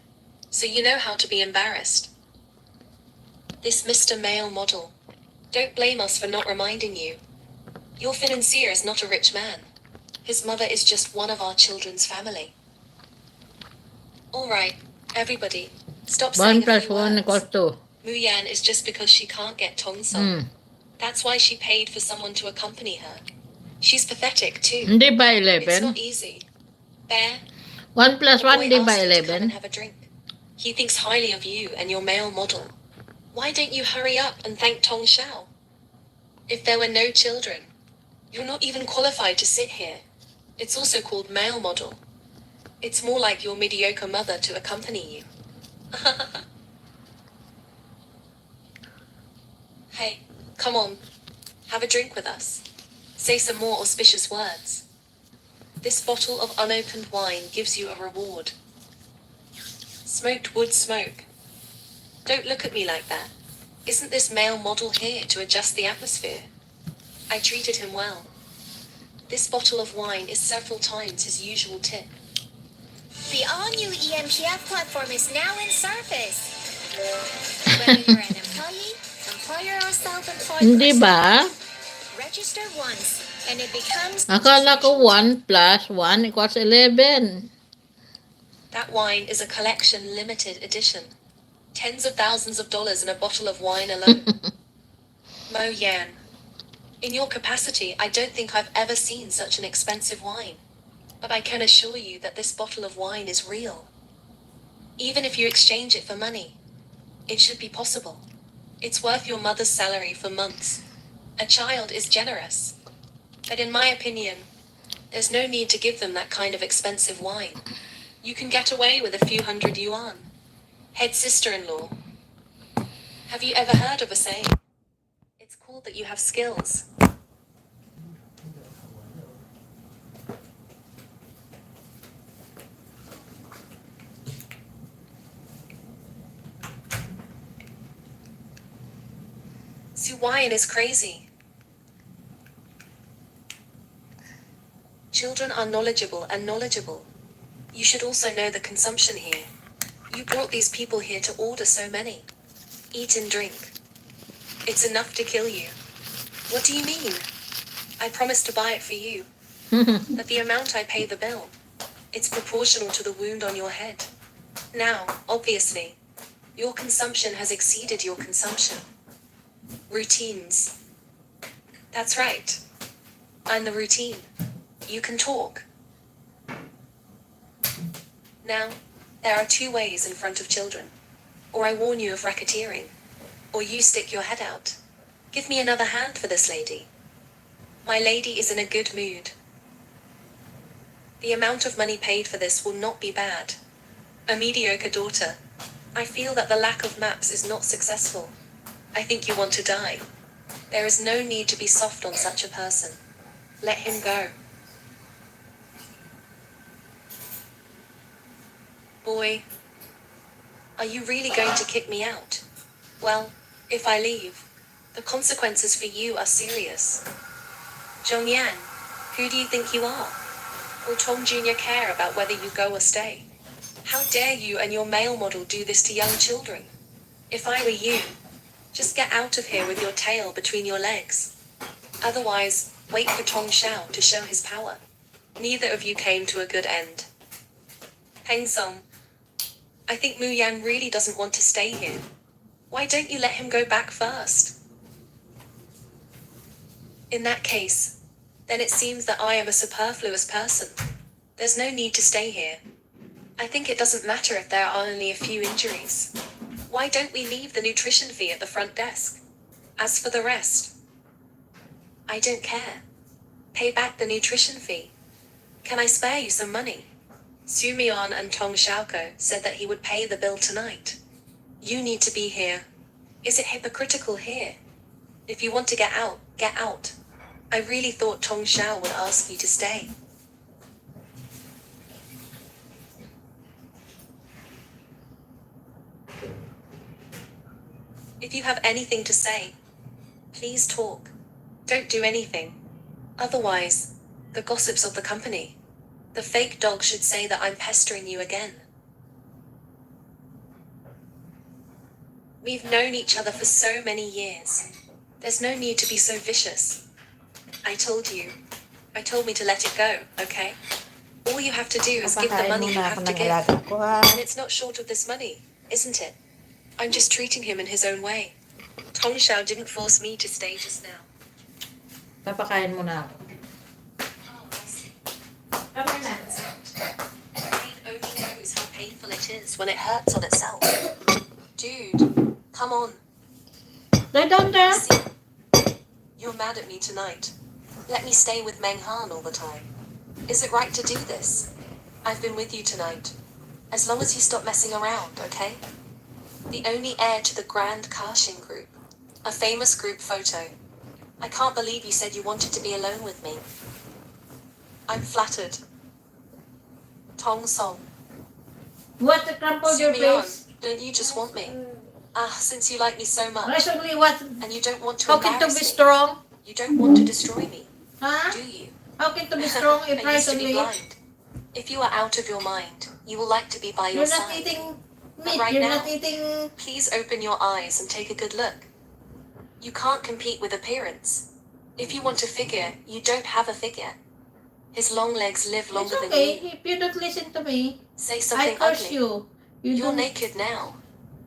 So you know how to be embarrassed. This Mr. Male Model. Don't blame us for not reminding you. Your financier is not a rich man. His mother is just one of our children's family. All right, everybody, stop 1 saying a plus few 1 equals words. 2. Muyan is just because she can't get Tong Song. Hmm. That's why she paid for someone to accompany her. She's pathetic too. Hindi ba It's 11? not easy. Bear, 1 plus the 1, boy hindi ba asked you to come 11? and have a drink. He thinks highly of you and your male model. Why don't you hurry up and thank Tong Xiao? If there were no children, you're not even qualified to sit here. It's also called male model. It's more like your mediocre mother to accompany you. Hey, come on. Have a drink with us. Say some more auspicious words. This bottle of unopened wine gives you a reward. Smoked wood smoke. Don't look at me like that. Isn't this male model here to adjust the atmosphere? I treated him well. This bottle of wine is several times his usual tip. The all-new EMTF platform is now in service. Whether you're an employee, employer, or self-employed Hindi person, ba? register once and it becomes Akala ko 1 plus 1 equals 11. That wine is a collection limited edition. Tens of thousands of dollars in a bottle of wine alone. Mo Yan. In your capacity, I don't think I've ever seen such an expensive wine. But I can assure you that this bottle of wine is real. Even if you exchange it for money, it should be possible. It's worth your mother's salary for months. A child is generous. But in my opinion, there's no need to give them that kind of expensive wine. You can get away with a few hundred yuan. Head sister-in-law. Have you ever heard of a saying? It's called that you have skills. Sue Wyan is crazy. Children are knowledgeable and knowledgeable. You should also know the consumption here. You brought these people here to order so many. Eat and drink. It's enough to kill you. What do you mean? I promised to buy it for you. But the amount I pay the bill, it's proportional to the wound on your head. Now, obviously, your consumption has exceeded your consumption. Routines. That's right. I'm the routine. You can talk. Now, there are two ways in front of children. Or I warn you of racketeering. Or you stick your head out. Give me another hand for this lady. My lady is in a good mood. The amount of money paid for this will not be bad. A mediocre daughter. I feel that the lack of maps is not successful. I think you want to die. There is no need to be soft on such a person. Let him go. Boy, are you really going to kick me out? Well, if I leave, the consequences for you are serious. Zhongyan, who do you think you are? Will Tom Jr. care about whether you go or stay? How dare you and your male model do this to young children? If I were you, just get out of here with your tail between your legs. Otherwise, wait for Tong Xiao to show his power. Neither of you came to a good end. Peng Song, I think Mu Yan really doesn't want to stay here. Why don't you let him go back first? In that case, then it seems that I am a superfluous person. There's no need to stay here. I think it doesn't matter if there are only a few injuries. Why don't we leave the nutrition fee at the front desk? As for the rest, I don't care. Pay back the nutrition fee. Can I spare you some money? Su Mian and Tong Xiaoko said that he would pay the bill tonight. You need to be here. Is it hypocritical here? If you want to get out, get out. I really thought Tong Xiao would ask you to stay. If you have anything to say, please talk. Don't do anything. Otherwise, the gossips of the company, the fake dog should say that I'm pestering you again. We've known each other for so many years. There's no need to be so vicious. I told me to let it go, okay? All you have to do is give the Papakain money you muna have ako to ng give. alaga ko, ha? And it's not short of this money, isn't it? I'm just treating him in his own way. Tong Xiao didn't force me to stay just now. Papakain muna ako. Pain only knows how painful it is when it hurts on itself. Dude, come on. Lay down there. See, you're mad at me tonight. Let me stay with Meng Han all the time. Is it right to do this? I've been with you tonight. As long as you stop messing around, okay? The only heir to the Grand Kashing group. A famous group photo. I can't believe you said you wanted to be alone with me. I'm flattered. Tong Song. What, to crumple your Sumion, face? don't you just want me? Since you like me so much, Actually, what? and you don't want to How can to embarrass be me, strong? you don't want to destroy me, Huh? do you? How can to be strong if I used to recently be blind. If you are out of your mind, you will like to be by your you're not side. eating But meat, right you're now, not eating... please open your eyes and take a good look. You can't compete with appearance. If you want a figure, you don't have a figure. His long legs live It's longer than okay, you. if you don't listen to me. Say I something curse ugly. you. You're don't, naked now.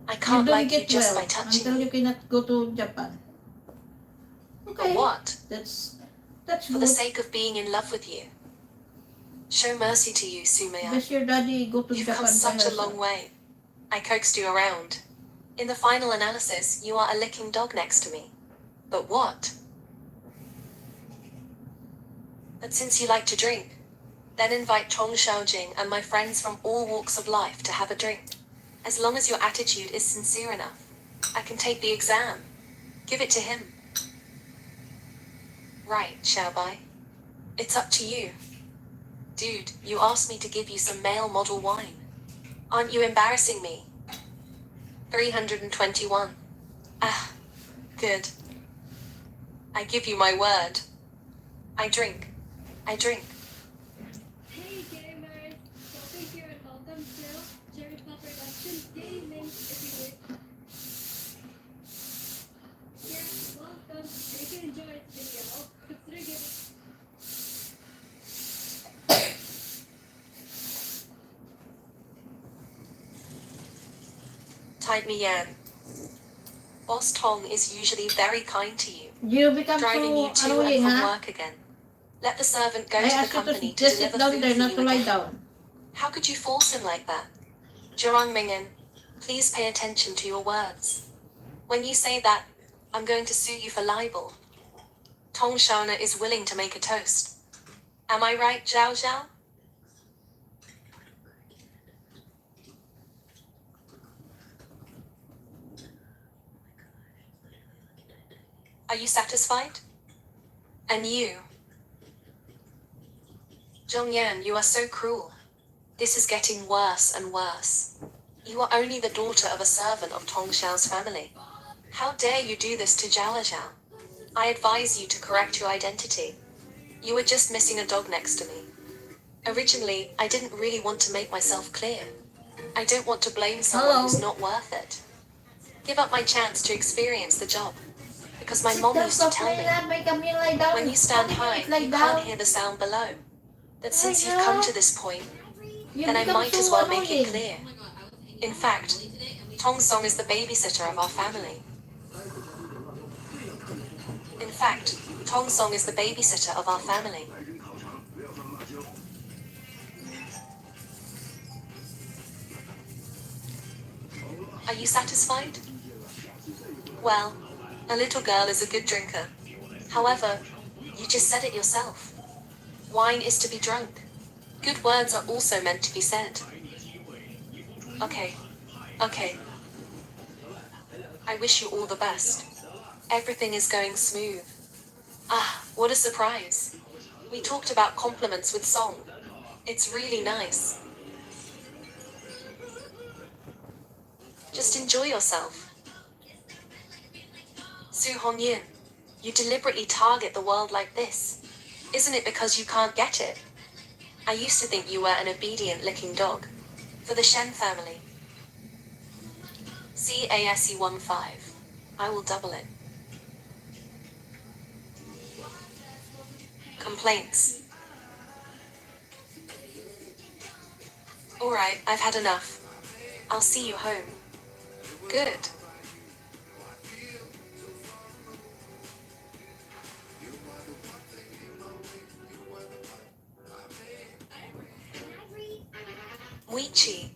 I you can't don't like you get just well by touching until you you. cannot go to Japan. But Okay, what? that's For good. the sake of being in love with you. Show mercy to you, Sumaya. Does your daddy go to You've Japan come by such a herself? long way. I coaxed you around. In the final analysis, you are a licking dog next to me. But what? But since you like to drink, then invite Chong Xiaojing and my friends from all walks of life to have a drink. As long as your attitude is sincere enough, I can take the exam. Give it to him. Right, Xiaobai. It's up to you. Dude, you asked me to give you some male model wine. Aren't you embarrassing me? 321. Ah, good. I give you my word. I drink. I drink. Hey gamers! Sophie here and welcome to Jerry Potter Productions Gaming Everywhere. Yeah, welcome. And if you enjoyed this video, consider giving Tide me Yan. Boss Tong is usually very kind to you, You become driving you so to and annoying, from huh? work again. Let the servant go I to the asked you company to to just sit deliver down food there, for not you to lie again. down. How could you force him like that? Zhang Mingyan, please pay attention to your words. When you say that, I'm going to sue you for libel. Tong Shauna is willing to make a toast. Am I right, Zhao Zhao? Are you satisfied? And you? Zhongyan, you are so cruel. This is getting worse and worse. You are only the daughter of a servant of Tong Xiao's family. How dare you do this to Zhao Zhao? I advise you to correct your identity. You were just missing a dog next to me. Originally, I didn't really want to make myself clear. I don't want to blame someone who's not worth it. Give up my chance to experience the job. Because my mom used to tell me, when you stand high, you can't hear the sound below. That since you've come to this point, then I might as well make it clear. In fact, Tong Song is the babysitter of our family. In fact, Tong Song is the babysitter of our family. Are you satisfied? Well, a little girl is a good drinker. However, you just said it yourself. Wine is to be drunk. Good words are also meant to be said. Okay. I wish you all the best. Everything is going smooth. Ah, what a surprise. We talked about compliments with Song. It's really nice. Just enjoy yourself. Su Hongyin, you deliberately target the world like this. Isn't it because you can't get it? I used to think you were an obedient licking dog. For the Shen family. CASE15. I will double it. Complaints. Alright, I've had enough. I'll see you home. Good. Weechi.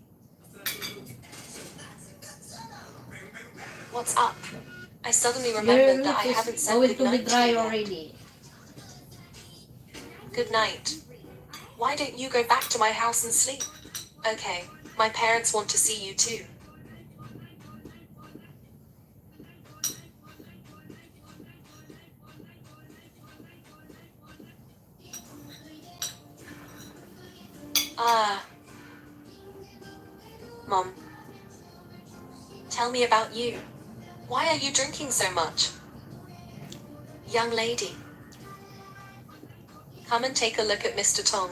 What's up? I suddenly remembered that I haven't said good night to you yet. already. Good night. Why don't you go back to my house and sleep? Okay, my parents want to see you too. Mom. Tell me about you. Why are you drinking so much? Young lady. Come and take a look at Mr. Tong.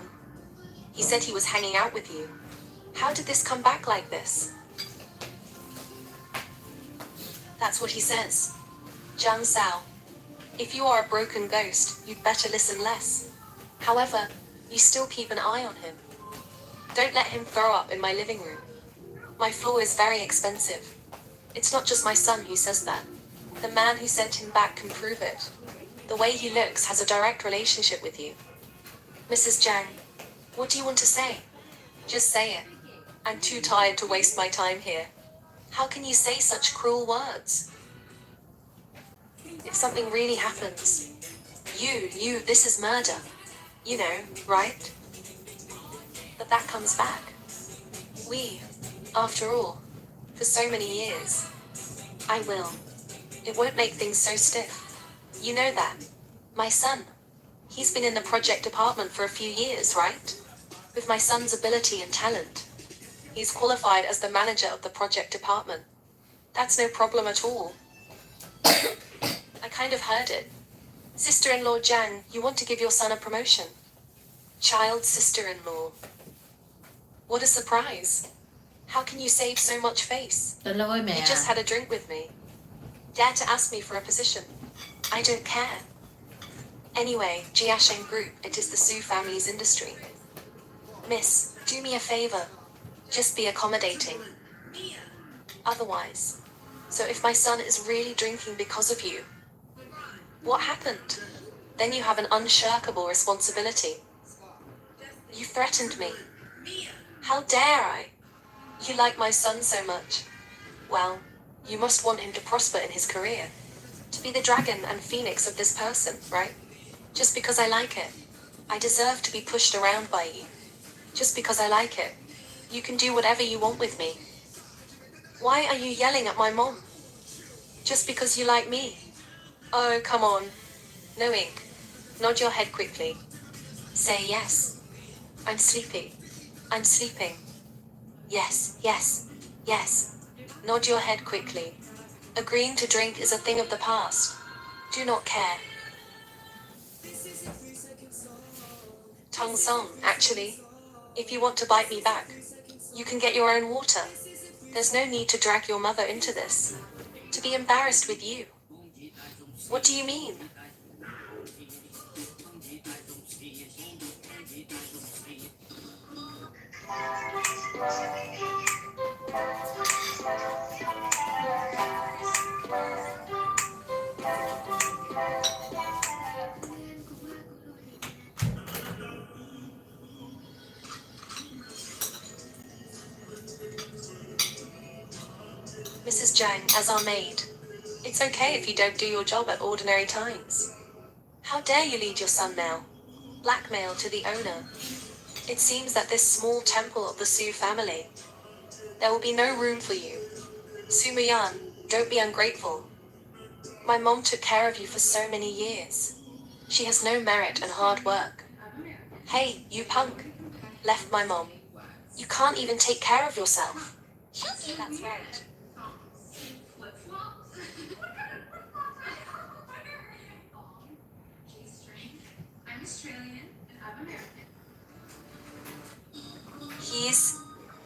He said he was hanging out with you. How did this come back like this? That's what he says. Zhang Sao. If you are a broken ghost, you'd better listen less. However, you still keep an eye on him. Don't let him throw up in my living room. My floor is very expensive. It's not just my son who says that. The man who sent him back can prove it. The way he looks has a direct relationship with you. Mrs. Zhang, what do you want to say? Just say it. I'm too tired to waste my time here. How can you say such cruel words? If something really happens, this is murder. You know, right? But that comes back. After all, for so many years. I will. It won't make things so stiff. You know that. My son. He's been in the project department for a few years, right? With my son's ability and talent. He's qualified as the manager of the project department. That's no problem at all. I kind of heard it. Sister-in-law Zhang, you want to give your son a promotion? Child sister-in-law. What a surprise. How can you save so much face? Dalawa You just had a drink with me. Dare to ask me for a position. I don't care. Anyway, Jiasheng Group, it is the Su family's industry. Miss, do me a favor. Just be accommodating. Otherwise. So if my son is really drinking because of you, what happened? Then you have an unshirkable responsibility. You threatened me. How dare I? You like my son so much. Well, you must want him to prosper in his career. To be the dragon and phoenix of this person, right? Just because I like it. I deserve to be pushed around by you. Just because I like it. You can do whatever you want with me. Why are you yelling at my mom? Just because you like me? Oh, come on. No ink. Nod your head quickly. Say yes. I'm sleepy. I'm sleeping. Yes, yes, yes. Nod your head quickly. Agreeing to drink is a thing of the past. Do not care. Tongue song, actually. If you want to bite me back, you can get your own water. There's no need to drag your mother into this. To be embarrassed with you. What do you mean? Mrs. Jang, as our maid. It's okay if you don't do your job at ordinary times. How dare you lead your son now? Blackmail to the owner. It seems that this small temple of the Su family, there will be no room for you. Su Muyan, don't be ungrateful. My mom took care of you for so many years. She has no merit and hard work. Hey, you punk. Left my mom. You can't even take care of yourself. That's right.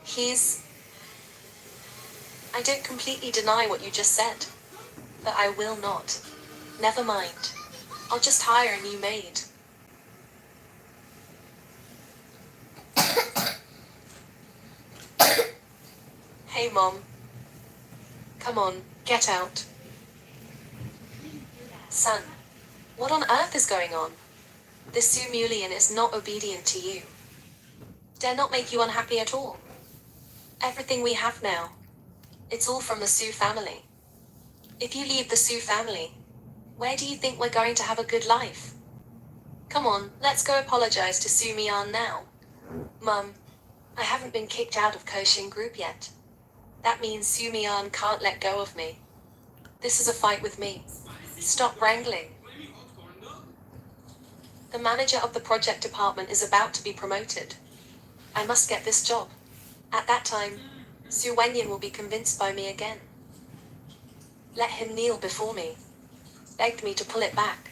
He's... I don't completely deny what you just said. But I will not. Never mind. I'll just hire a new maid. Hey, Mom. Come on, get out. Son, what on earth is going on? This Su Mulian is not obedient to you. Dare not make you unhappy at all. Everything we have now, it's all from the Su family. If you leave the Su family, where do you think we're going to have a good life? Come on, let's go apologize to Su Mian now. Mum, I haven't been kicked out of Koshing Group yet. That means Su Mian can't let go of me. This is a fight with me. Stop wrangling. The manager of the project department is about to be promoted. I must get this job. At that time, Su Wenyan will be convinced by me again. Let him kneel before me. Begged me to pull it back.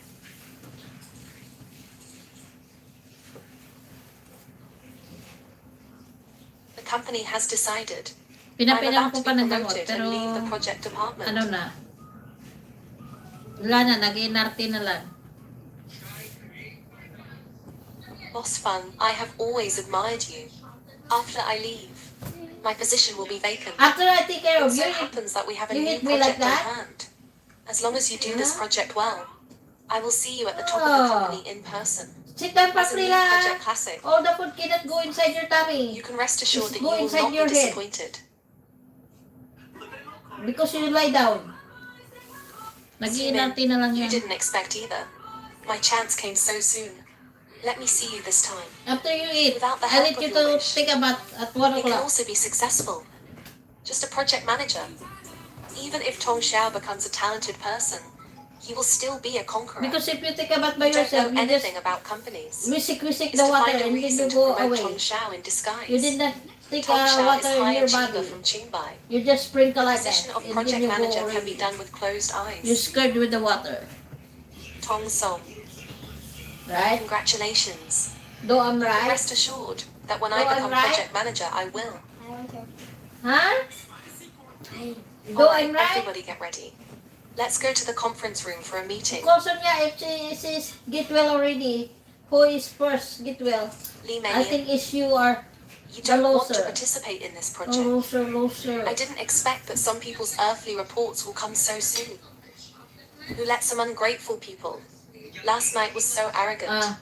The company has decided. I'm Pinapilang about ko to pa be ng gamot, promoted pero and leave the project department. ano na, wala na, nag-inarte na lang. Boss Fun, I have always admired you. After I leave, my position will be vacant. After I take care It of so you, happens that we have a you new hit me like project on that? hand. As long as you do this Yeah. project well, I will see you at the top of the Oh. company in person. Sit down As a properly new lang. project classic, All the food cannot go inside your tummy. you can rest assured Just that go you will inside not your be head. disappointed. Because you lie down. Simin, Nag-iinarte na lang you yan. didn't expect either. My chance came so soon. Let me see you this time. After you eat, Without the I help let of you your to wish. take a bath at 1 You can o'clock. also be successful. Just a project manager. Even if Tong Xiao becomes a talented person, he will still be a conqueror. Because if you take a bath by You don't know yourself, you just anything about companies. wisik It's the to water find a and then reason you to go promote away. Tong Xiao in disguise. You did not take Tong Xiao is water in high your achiever body. from Qingbai. You just sprinkle The like that. position of And then project you go manager can be already. done with closed You eyes. scared with the water. Tong Song, Right? congratulations. Do I'm You can right? rest assured that when Oh, I I'm become right? project manager, I will. Huh? Do Alright, I'm right? everybody get ready. Let's go to the conference room for a meeting. Question niya if she says get well already. Who is first get well? Li I Menian, think it's you are you the don't want to loser. participate in this Oh, project. loser. I didn't expect that some people's earthly reports will come so soon. Who let some ungrateful people? Last night was so arrogant.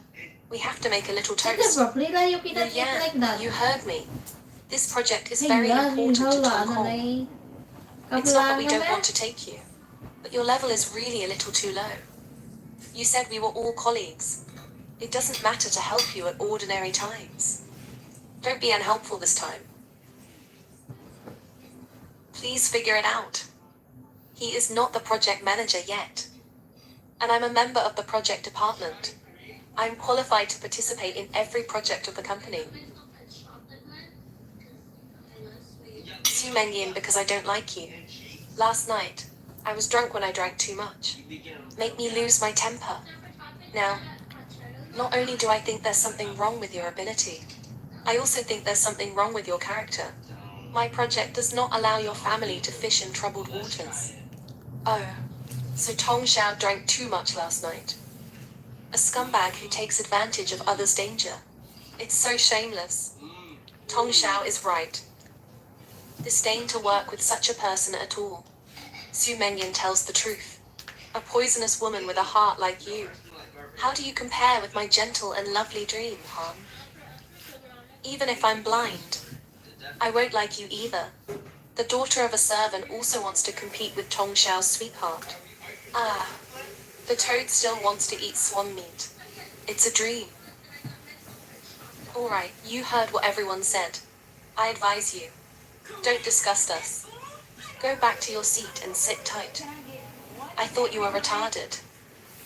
We have to make a little Sit down toast. properly lah. You Lu cannot eat Yan, like that. you heard me. This project is Hey, very guys, yung important to hala Tong na Kong. na It's not that we kaplangan don't eh. want to take you, but your level is really a little too low. You said we were all colleagues. It doesn't matter to help you at ordinary times. Don't be unhelpful this time. Please figure it out. He is not the project manager yet. And I'm a member of the project department. I'm qualified to participate in every project of the company. Sue Mengyin because I don't like you. Last night, I was drunk when I drank too much. Make me lose my temper. Now, not only do I think there's something wrong with your ability, I also think there's something wrong with your character. My project does not allow your family to fish in troubled waters. Oh, so Tong Xiao drank too much last night. A scumbag who takes advantage of others' danger. It's so shameless. Tong Xiao is right. Disdain to work with such a person at all. Su Mengyan tells the truth. A poisonous woman with a heart like you. How do you compare with my gentle and lovely dream, Han? Even if I'm blind, I won't like you either. The daughter of a servant also wants to compete with Tong Xiao's sweetheart. Ah, the toad still wants to eat swan meat. It's a dream. Alright, you heard what everyone said. I advise you. Don't disgust us. Go back to your seat and sit tight. I thought you were retarded.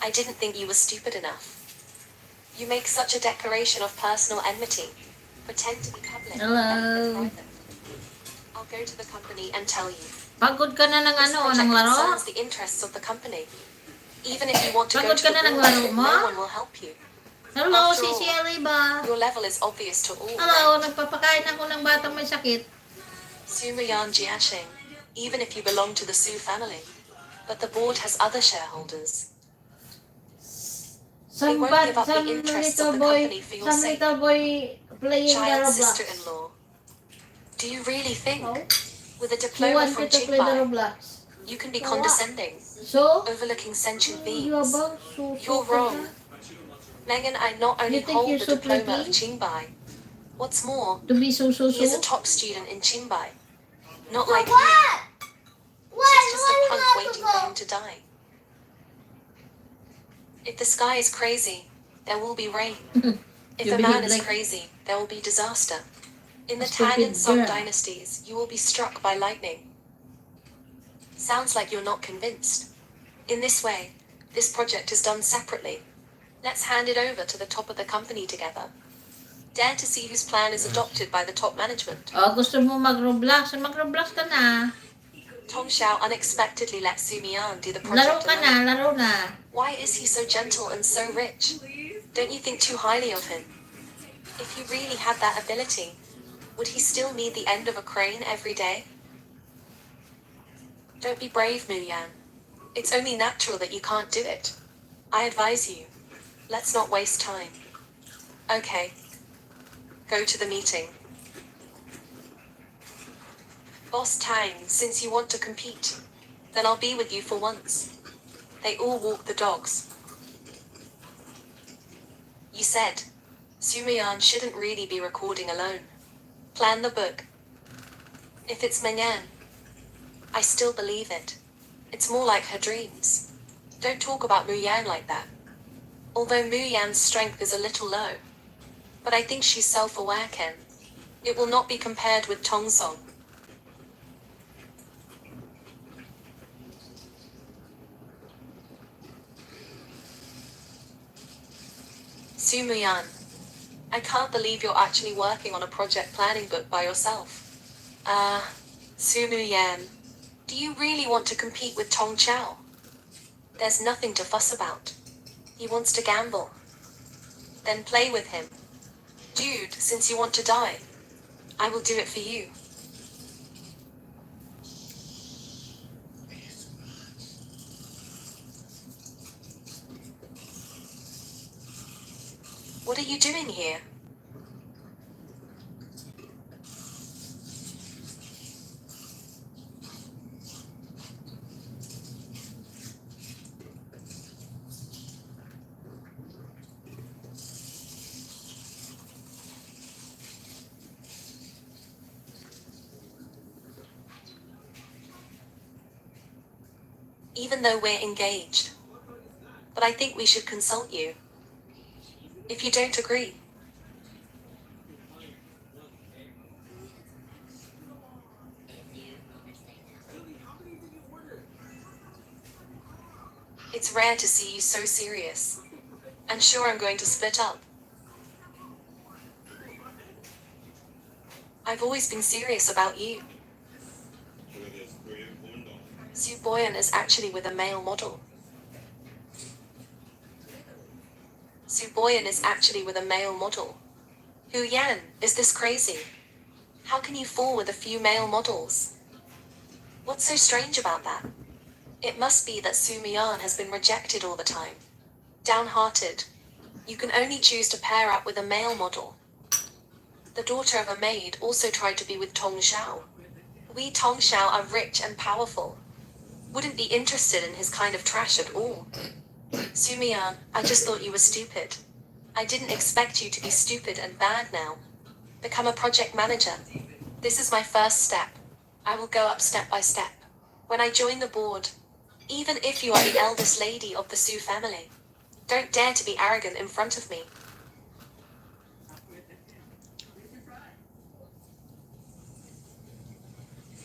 I didn't think you were stupid enough. You make such a declaration of personal enmity. Pretend to be public. Hello. I'll go to the company and tell you. Pagod ka na ng This ano, project ng laro? concerns the interests of the company. Even if you want to go Pagod to ka the na ng board, laro mo? no one will help you. Hello, After si all, Shelly ba? Your level is obvious to all. Hello, Right? nagpapakain ako ng batang may sakit. Sumayan Jiashing, even if you belong to the Su family. But the board has other shareholders. They won't give up the interests of the company for your Some sake. little boy playing Child the Roblox. sister-in-law. Do you really think, Oh, with a you diploma want from me to play the Qingbai, Roblox? you can be So what? condescending, So, overlooking sentient you beings? about so You're wrong. Megan, I not only You think hold you're the so diploma of pretty? Qingbai. What's more, To be so he is a top student in Qingbai. Not like you. What? He's just a punk waiting for him to die. If the sky is crazy, there will be rain. If You a man behave is like crazy, there will be disaster. In the a Tang stupid and Song girl. dynasties, you will be struck by lightning. Sounds like you're not convinced. In this way, this project is done separately. Let's hand it over to the top of the company together. Dare to see whose plan is adopted by the top management. Oh, gusto mo mag-Roblox? Mag-Roblox ka na. Tong Xiao unexpectedly let Su Mian do the Laro project ka na, alone. laro na. Why is he so gentle and so rich? Don't you think too highly of him? If he really had that ability, would he still need the end of a crane every day? Don't be brave, Mu Yan. It's only natural that you can't do it. I advise you, let's not waste time. Okay. Go to the meeting. Boss Tang, since you want to compete, then I'll be with you for once. They all walk the dogs. You said, Sumayan shouldn't really be recording alone. Plan the book. If it's Menyan, I still believe it. It's more like her dreams. Don't talk about Muyan like that. Although Muyan's strength is a little low. But I think she's self-aware, Ken. It will not be compared with Tongsong. Su Muyan, I can't believe you're actually working on a project planning book by yourself. Su Muyan, do you really want to compete with Tong Chao? There's nothing to fuss about. He wants to gamble. Then play with him. Dude, since you want to die, I will do it for you. What are you doing here? even though we're engaged. But I think we should consult you. If you don't agree. It's rare to see you so serious. I'm sure I'm going to split up. I've always been serious about you. Sue Boyan is actually with a male model. Sue Boyan is actually with a male model. Hu Yan, is this crazy? How can you fall with a few male models? What's so strange about that? It must be that Sue Mian has been rejected all the time. Downhearted. You can only choose to pair up with a male model. The daughter of a maid also tried to be with Tong Xiao. We Tong Xiao are rich and powerful. Wouldn't be interested in his kind of trash at all. Sue Mian, I just thought you were stupid. I didn't expect you to be stupid and bad now. Become a project manager. This is my first step. I will go up step by step. When I join the board, even if you are the eldest lady of the Sue family, don't dare to be arrogant in front of me.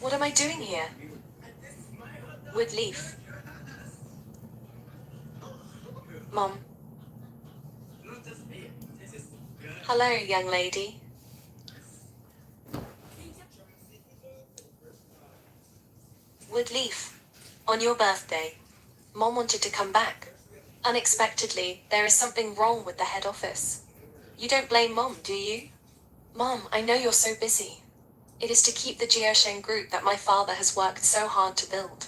What am I doing here? Wood leaf. Mom. Hello, young lady. Wood leaf. On your birthday, Mom wanted to come back. Unexpectedly, there is something wrong with the head office. You don't blame Mom, do you? Mom, I know you're so busy. It is to keep the Jiasheng group that my father has worked so hard to build.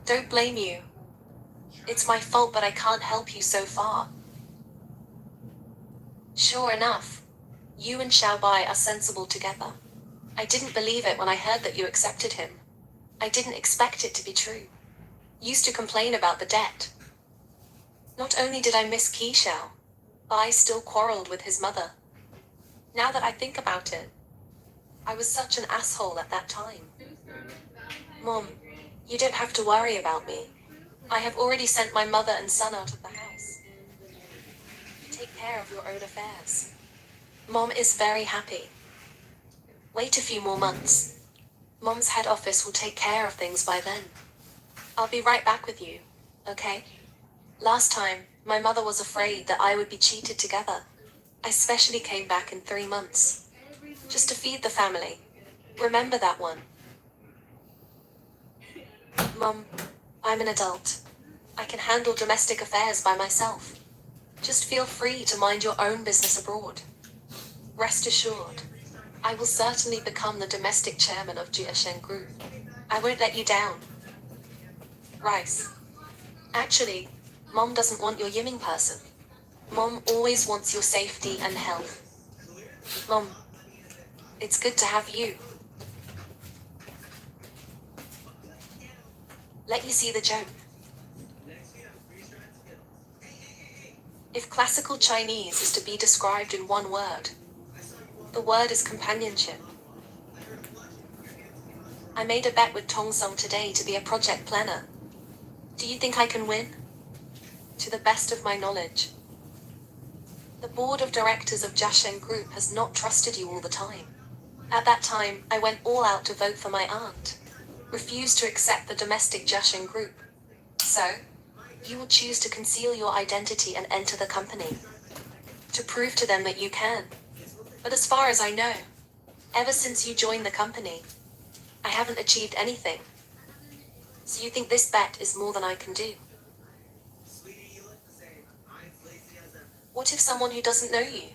Don't blame you. It's my fault, but I can't help you so far. Sure enough, you and Xiaobai are sensible together. I didn't believe it when I heard that you accepted him. I didn't expect it to be true. Used to complain about the debt. Not only did I miss Qi Xiao, Bai still quarreled with his mother. Now that I think about it, I was such an asshole at that time. Mom, you don't have to worry about me. I have already sent my mother and son out of the house. Take care of your own affairs. Mom is very happy. Wait a few more months. Mom's head office will take care of things by then. I'll be right back with you, okay? Last time, my mother was afraid that I would be cheated together. I specially came back in 3 months. Just to feed the family. Remember that one. Mom, I'm an adult. I can handle domestic affairs by myself. Just feel free to mind your own business abroad. Rest assured, I will certainly become the domestic chairman of Jiasheng Group. I won't let you down. Rice. Actually, Mom doesn't want your Yiming person. Mom always wants your safety and health. Mom, it's good to have you. Let me see the joke. If classical Chinese is to be described in one word, the word is companionship. I made a bet with Tong Song today to be a project planner. Do you think I can win? To the best of my knowledge. The board of directors of Jiasheng Group has not trusted you all the time. At that time, I went all out to vote for my aunt. Refused to accept the domestic Jiasheng Group. So, you will choose to conceal your identity and enter the company. To prove to them that you can. But as far as I know, ever since you joined the company, I haven't achieved anything. So you think this bet is more than I can do? What if someone who doesn't know you?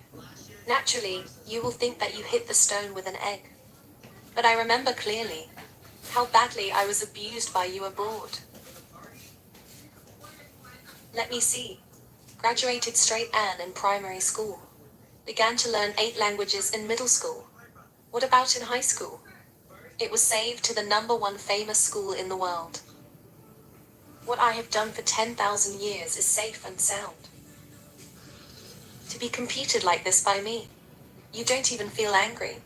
Naturally, you will think that you hit the stone with an egg. But I remember clearly how badly I was abused by you abroad. Let me see. Graduated straight Anne in primary school. Began to learn 8 languages in middle school. What about in high school? It was saved to the #1 famous school in the world. What I have done for 10,000 years is safe and sound. To be competed like this by me, you don't even feel angry.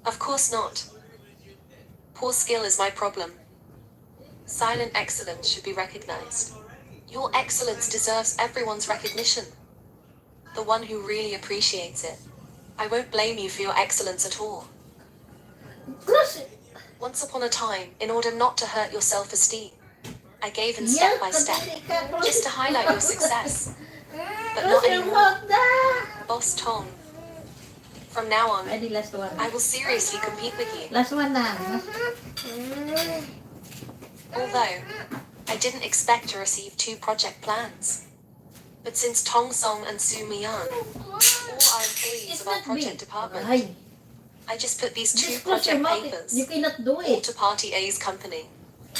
Of course not. Poor skill is my problem. Silent excellence should be recognized. Your excellence deserves everyone's recognition. The one who really appreciates it. I won't blame you for your excellence at all. Once upon a time, in order not to hurt your self-esteem, I gave in step by step, just to highlight your success. But not anymore. Boss Tong. From now on, Ay, di last one. I will seriously compete with you. Last one na. Although, I didn't expect to receive 2 project plans. But since Tong Song and Su Mian, all are employees of our project department, Ay, I just put these 2 just close your project mouth. papers You cannot do all it. to Party A's company.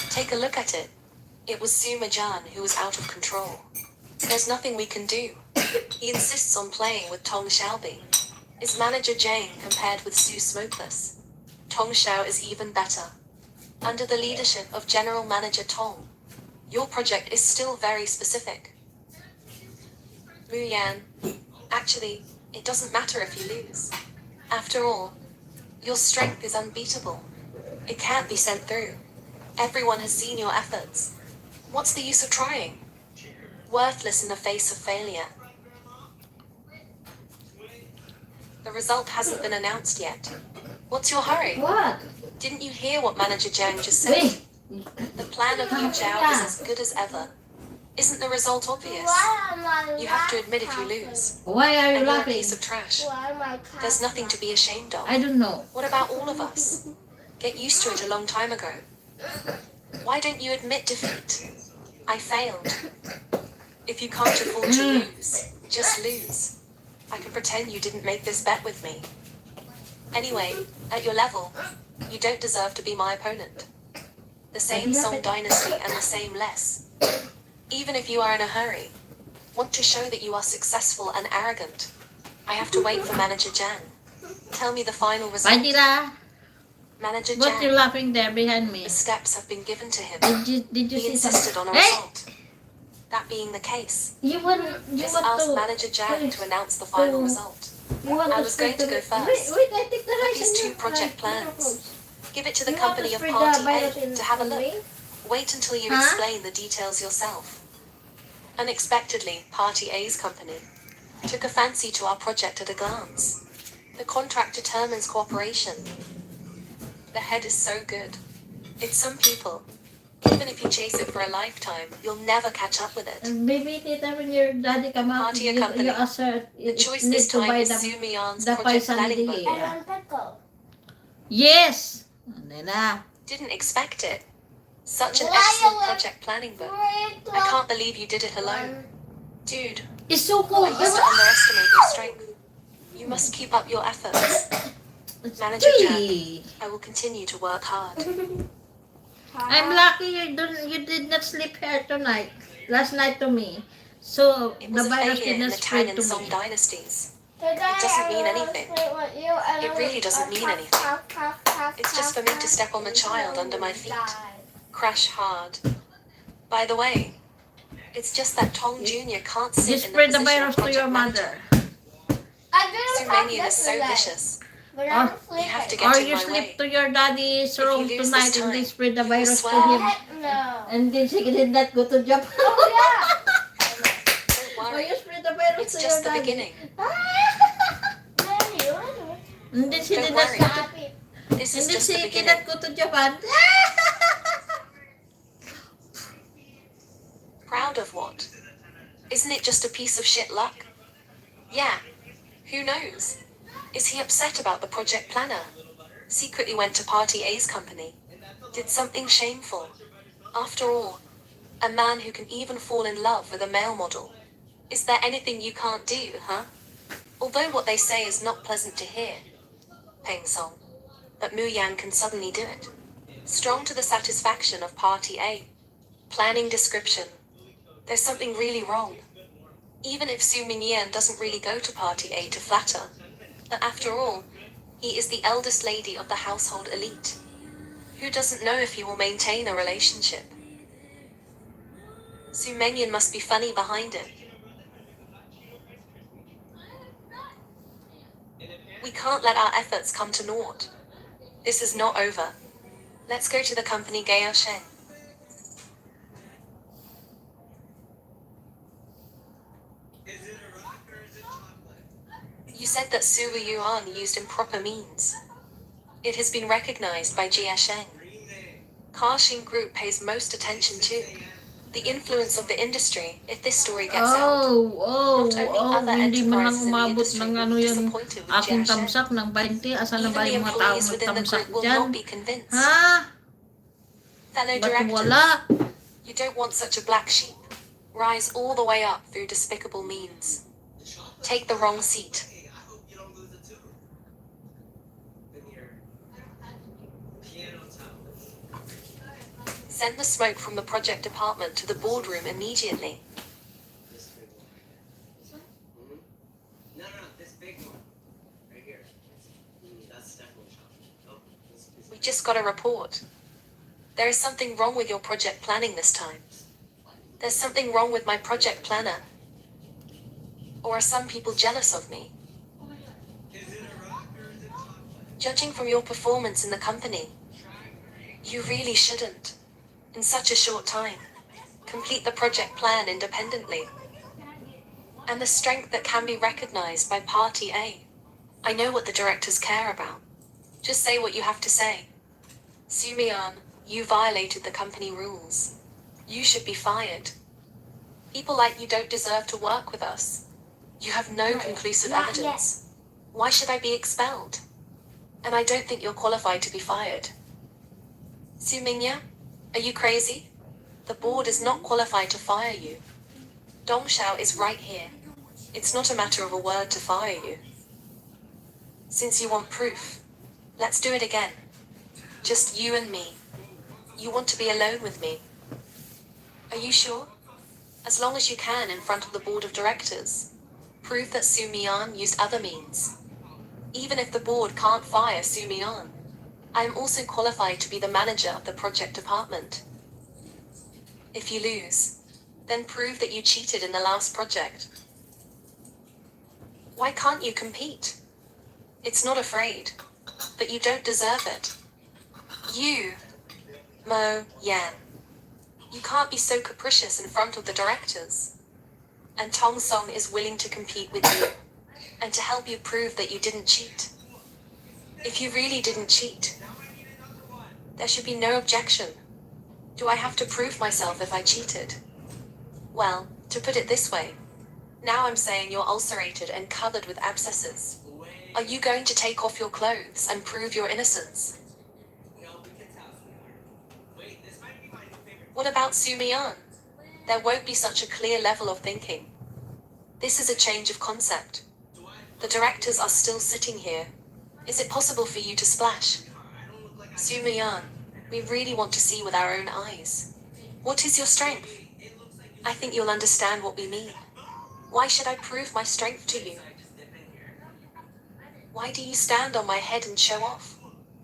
Take a look at it. It was Su Majan who was out of control. There's nothing we can do. He insists on playing with Tong Xiaobi. Is Manager Jane compared with Su Smokeless? Tong Xiao is even better. Under the leadership of General Manager Tong, your project is still very specific. Mu Yan, actually, it doesn't matter if you lose. After all, your strength is unbeatable. It can't be sent through. Everyone has seen your efforts. What's the use of trying? Worthless in the face of failure. The result hasn't been announced yet. What's your hurry? What? Didn't you hear what Manager Jiang just said? Wait. The plan of Yu Zhao is as good as ever. Isn't the result obvious? You have to admit if you lose. Why are you And you're a laughing? piece of trash. There's nothing to be ashamed of. I don't know. What about all of us? Get used to it a long time ago. Why don't you admit defeat? I failed. If you can't afford to lose, just lose. I can pretend you didn't make this bet with me. Anyway, at your level, you don't deserve to be my opponent. The same Song Dynasty and the same less. Even if you are in a hurry, want to show that you are successful and arrogant, I have to wait for Manager Jan. Tell me the final result. Bandila, Manager what you Jan, laughing there behind me? the steps have been given to him. Did you He see insisted something? on a Hey! result. That being the case, You want just ask to Manager Jan to announce the final result. you want I to was going to go first. Wait, I take the Look at rice these and 2 you project fry. plans. Give it to the You want company to of spread Party the virus A in to have a look. me? Wait until you Huh? explain the details yourself. Unexpectedly, Party A's company took a fancy to our project at a glance. The contract determines cooperation. The head is so good. It's some people. Even if you chase it for a lifetime, you'll never catch up with it. And maybe later when your daddy come out, Party you company. ask her, The choice need this to buy time is the, Su Mian's the project paisa planning lady. book. Yes! Ano na? Didn't expect it. Such an excellent project planning book. I can't believe you did it alone. Dude, It's so I cool. used to underestimate your strength. You must keep up your efforts. Manager Jan, Gee, I will continue to work hard. I'm lucky you did not sleep here tonight. Last night to me. So It the was a virus failure did in not the spread Tang to and Song me. dynasties. It doesn't mean anything. It really doesn't mean anything. It's just for me to step on the child under my feet. Crash hard. By the way, it's just that Tong Jr. can't You sit in the spread the position virus of to your project manager. mother. Sumanian is so vicious. Or, You have to get or in you my sleep way. to your daddy's If you room lose tonight this and they time, spread the you will virus to swear. him. And then she did not go to Japan. Don't Or worry. you spread the virus It's to just your the daddy. beginning. And then she Don't did not worry. go to, This and is then just the she beginning. cannot go to Japan. Proud of what? Isn't it just a piece of shit luck? Yeah. Who knows? Is he upset about the project planner? Secretly went to Party A's company. Did something shameful. After all, a man who can even fall in love with a male model. Is there anything you can't do, huh? Although what they say is not pleasant to hear. Peng Song. But Mu Yan can suddenly do it. Strong to the satisfaction of Party A. Planning description. There's something really wrong. Even if Su Mingyan doesn't really go to Party A to flatter. But after all, he is the eldest lady of the household elite. Who doesn't know if he will maintain a relationship? Su Mingyan must be funny behind it. We can't let our efforts come to naught. This is not over. Let's go to the company Gao Shen. said that Su Yuan used improper means. It has been recognized by Jia Sheng. Kaxing Group pays most attention to the influence of the industry if this story gets out. Not only other Hindi man lang enterprises in the umabot industry ng will ano be yung disappointed with aking Jia Sheng. tamsak ng 20. Asan na Even ba the yung mga tao employees within the nagtamsak group will dyan? not be convinced. Ha? Fellow Ba't directors, wala? you don't want such a black sheep. Rise all the way up through despicable means. Take the wrong seat. Send the smoke from the project department to the boardroom immediately. We just got a report. There is something wrong with your project planning this time. There's something wrong with my project planner. Or are some people jealous of me? Judging from your performance in the company, you really shouldn't, in such a short time, complete the project plan independently. And the strength that can be recognized by Party A. I know what the directors care about. Just say what you have to say. Sumian, you violated the company rules. You should be fired. People like you don't deserve to work with us. You have no conclusive evidence. Why should I be expelled? And I don't think you're qualified to be fired. Su Mingya, are you crazy? The board is not qualified to fire you. Dong Xiao is right here. It's not a matter of a word to fire you. Since you want proof, let's do it again. Just you and me. You want to be alone with me. Are you sure? As long as you can in front of the board of directors. Prove that Su Mian used other means. Even if the board can't fire Su Mian, I am also qualified to be the manager of the project department. If you lose, then prove that you cheated in the last project. Why can't you compete? It's not afraid, but you don't deserve it. You, Mo Yan, you can't be so capricious in front of the directors. And Tong Song is willing to compete with you, and to help you prove that you didn't cheat. If you really didn't cheat, there should be no objection. Do I have to prove myself if I cheated? Well, to put it this way, now I'm saying you're ulcerated and covered with abscesses. Are you going to take off your clothes and prove your innocence? What about Su Mian? There won't be such a clear level of thinking. This is a change of concept. The directors are still sitting here. Is it possible for you to splash? Su Mian, we really want to see with our own eyes. What is your strength? I think you'll understand what we mean. Why should I prove my strength to you? Why do you stand on my head and show off?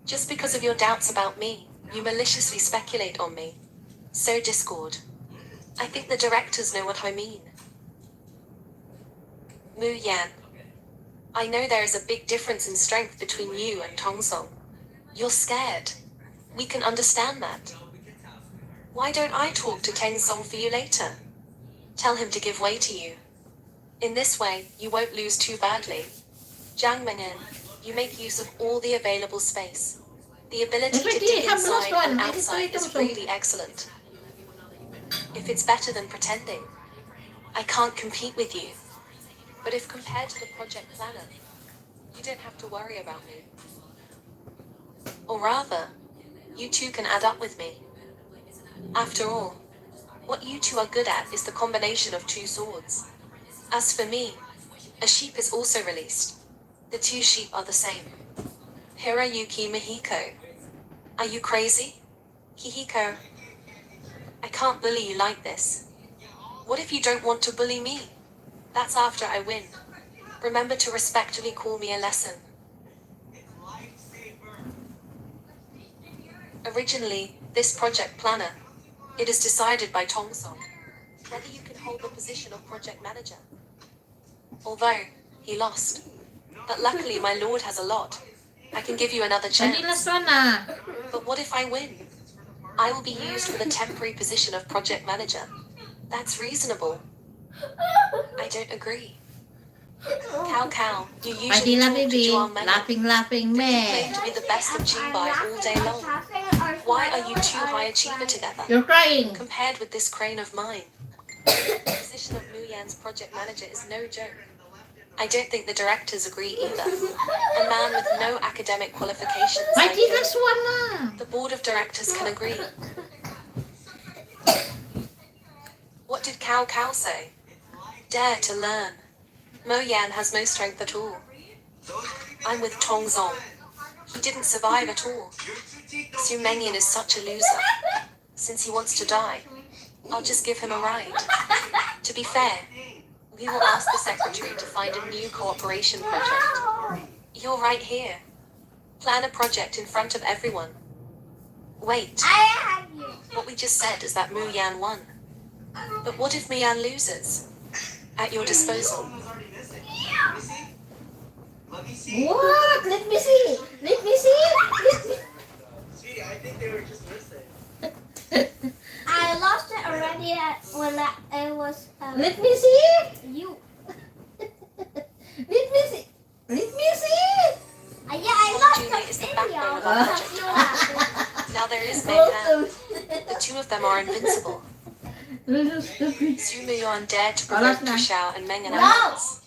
Just because of your doubts about me, you maliciously speculate on me. Sow discord. I think the directors know what I mean. Mu Yan, I know there is a big difference in strength between you and Tong Song. You're scared. We can understand that. Why don't I talk to Teng Song for you later? Tell him to give way to you. In this way, you won't lose too badly. Jiang Mengen, you make use of all the available space. The ability to dig inside and outside is really excellent. If it's better than pretending, I can't compete with you. But if compared to the project planner, you don't have to worry about me. Or rather, you two can add up with me. After all, what you two are good at is the combination of two swords. As for me, a sheep is also released. The two sheep are the same. Hirayuki Mihiko. Are you crazy? Hihiko. I can't bully you like this. What if you don't want to bully me? That's after I win. Remember to respectfully call me a lesson. Originally, this project planner, it is decided by Tong Song whether you can hold the position of project manager. Although, he lost. But luckily my lord has a lot. I can give you another chance. But what if I win? I will be used for the temporary position of project manager. That's reasonable. I don't agree. Cao, you Pwede usually na, talk to baby. Zhuang Mengen. Laughing, You me. claim to be the best of Qingbai all day long. Why are you two high achiever together? You're crying. Compared with this crane of mine, the position of Mu Yan's project manager is no joke. I don't think the directors agree either. A man with no academic qualifications Ay, like di you. last one na. The board of directors can agree. What did Cao say? Dare to learn. Mo Yan has no strength at all. I'm with Tong Zong. He didn't survive at all. Su Mengyan is such a loser. Since he wants to die, I'll just give him a ride. To be fair, we will ask the secretary to find a new cooperation project. You're right here. Plan a project in front of everyone. Wait. What we just said is that Mu Yan won. But what if Mu Yan loses? At your disposal. What? Let me see. Let me see. Sweetie, I think they were just missing. I lost it already when I was. Let me see. You. Let me see. Let me see. Yeah, I lost Junior the is the video. backbone of our project. Now there is Mei Han. The two of them are invincible. Su Muyuan dared to provoke Tu Xiao and Meng and Alex.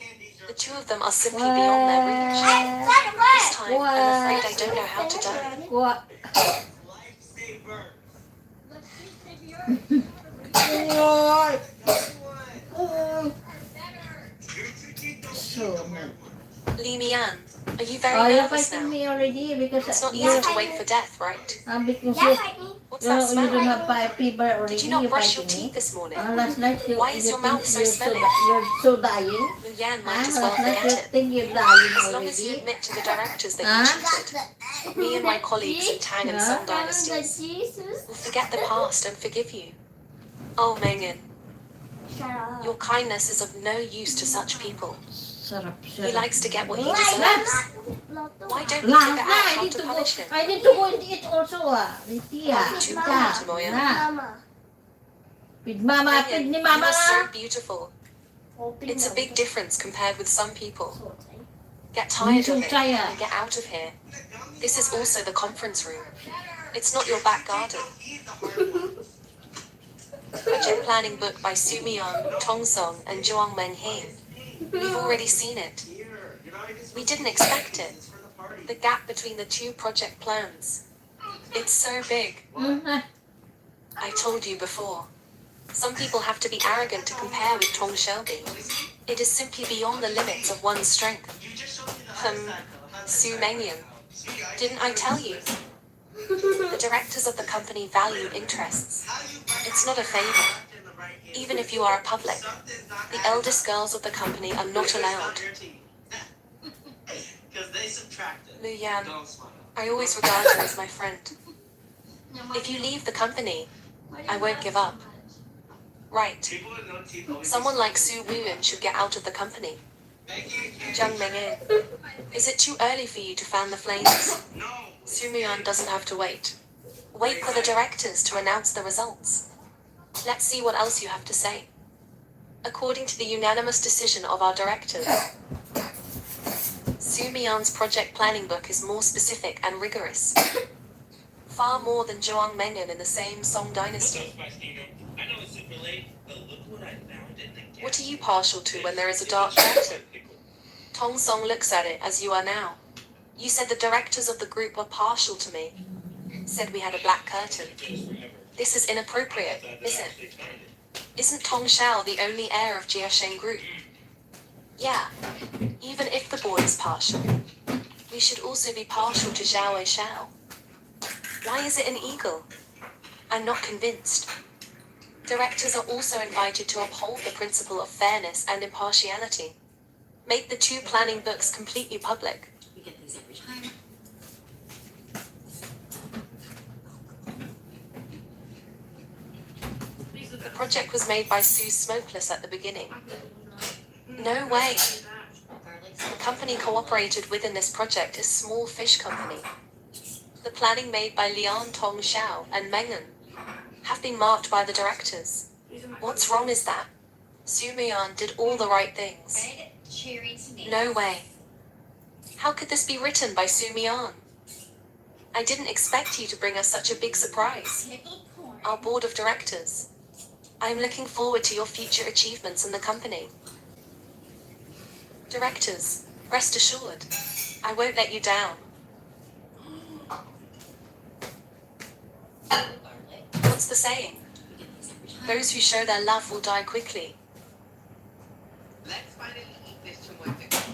The two of them are simply beyond their reach. This time, I'm afraid I don't know how to die. What? Lifesaver. So, Li Mian, are you very you're nervous fighting now? me already because It's not you, easy to wait for death, right? because Yeah, you, fight me. What's that you smell? don't have fever already. Did you not You're brush your fighting me. teeth this morning? Last night you, Why is you your think mouth so you're smelly? you're so dying. Lu Yan might as well Last night you forget it. think you're dying As long as you already. admit to the directors that you cheated, me and my colleagues in Tang and Song dynasties Jesus. will forget the past and forgive you. Oh, Mengen, Shut up. your kindness is of no use to such people. Sarap, He sarap. likes to get what he deserves. Why don't we Last figure out night, how to punish him? I need to go and eat also Lydia. Too Lydia. cool to Moya. Na. Mama. With mama, Mengen, with ni you mama are so na. beautiful. Open It's a them. big difference compared with some people. Get tired of it and get out of here. This is also the conference room. It's not your back garden. Project planning book by Su Mian, Tong Song, and Zhuang Menhe. We've already seen it. We didn't expect it. The gap between the two project plans. It's so big. I told you before. Some people have to be arrogant to compare with Tong Shelby. It is simply beyond the limits of one's strength. Su Mengyan. Didn't I tell you? The directors of the company value interests. It's not a favor. Even if you are a public, the eldest girls of the company are not allowed. Because they subtracted. Lu Yan, Don't smile. I always regard you as my friend. If you leave the company, I won't give up. Right. People with no teeth always Someone like Su Wuyuan should get out of the company. Zhang Meng'e, is it too early for you to fan the flames? No. Su Muyan doesn't have to wait. Wait for the directors to announce the results. Let's see what else you have to say. According to the unanimous decision of our directors, Su Mian's project planning book is more specific and rigorous. Far more than Zhuang Mengan in the same Song dynasty. I know it's super late, but look what I found in the cat. What are you partial to when there is a dark curtain? Tong Song looks at it as you are now. You said the directors of the group were partial to me. Said we had a black curtain. This is inappropriate, is it? Isn't Tong Xiao the only heir of Jiasheng Group? Yeah, even if the board is partial, we should also be partial to Zhao Wei Xiao. Why is it an eagle? I'm not convinced. Directors are also invited to uphold the principle of fairness and impartiality. Make the two planning books completely public. We get these every time. The project was made by Sue Smokeless at the beginning. No way. The company cooperated with in this project is Small Fish Company. The planning made by Lian Tong Xiao and Mengan have been marked by the directors. What's wrong is that Su Mian did all the right things. No way. How could this be written by Su Mian? I didn't expect you to bring us such a big surprise. Our board of directors. I am looking forward to your future achievements in the company. Directors, rest assured, I won't let you down. What's the saying? Those who show their love will die quickly. Let's finally eat this chihuahua.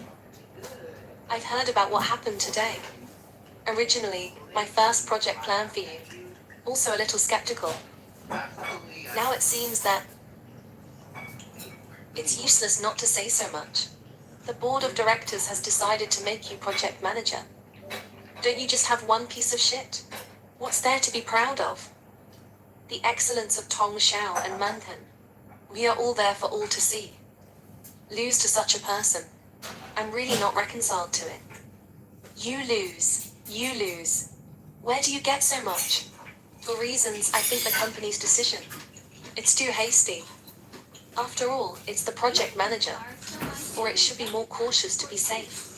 I've heard about what happened today. Originally, my first project plan for you. Also a little skeptical. Now it seems that it's useless not to say so much. The board of directors has decided to make you project manager. Don't you just have one piece of shit? What's there to be proud of? The excellence of Tong Xiao and Mankan. We are all there for all to see. Lose to such a person. I'm really not reconciled to it. You lose. You lose. Where do you get so much? For reasons I think the company's decision. It's too hasty. After all, it's the project manager. Or it should be more cautious to be safe.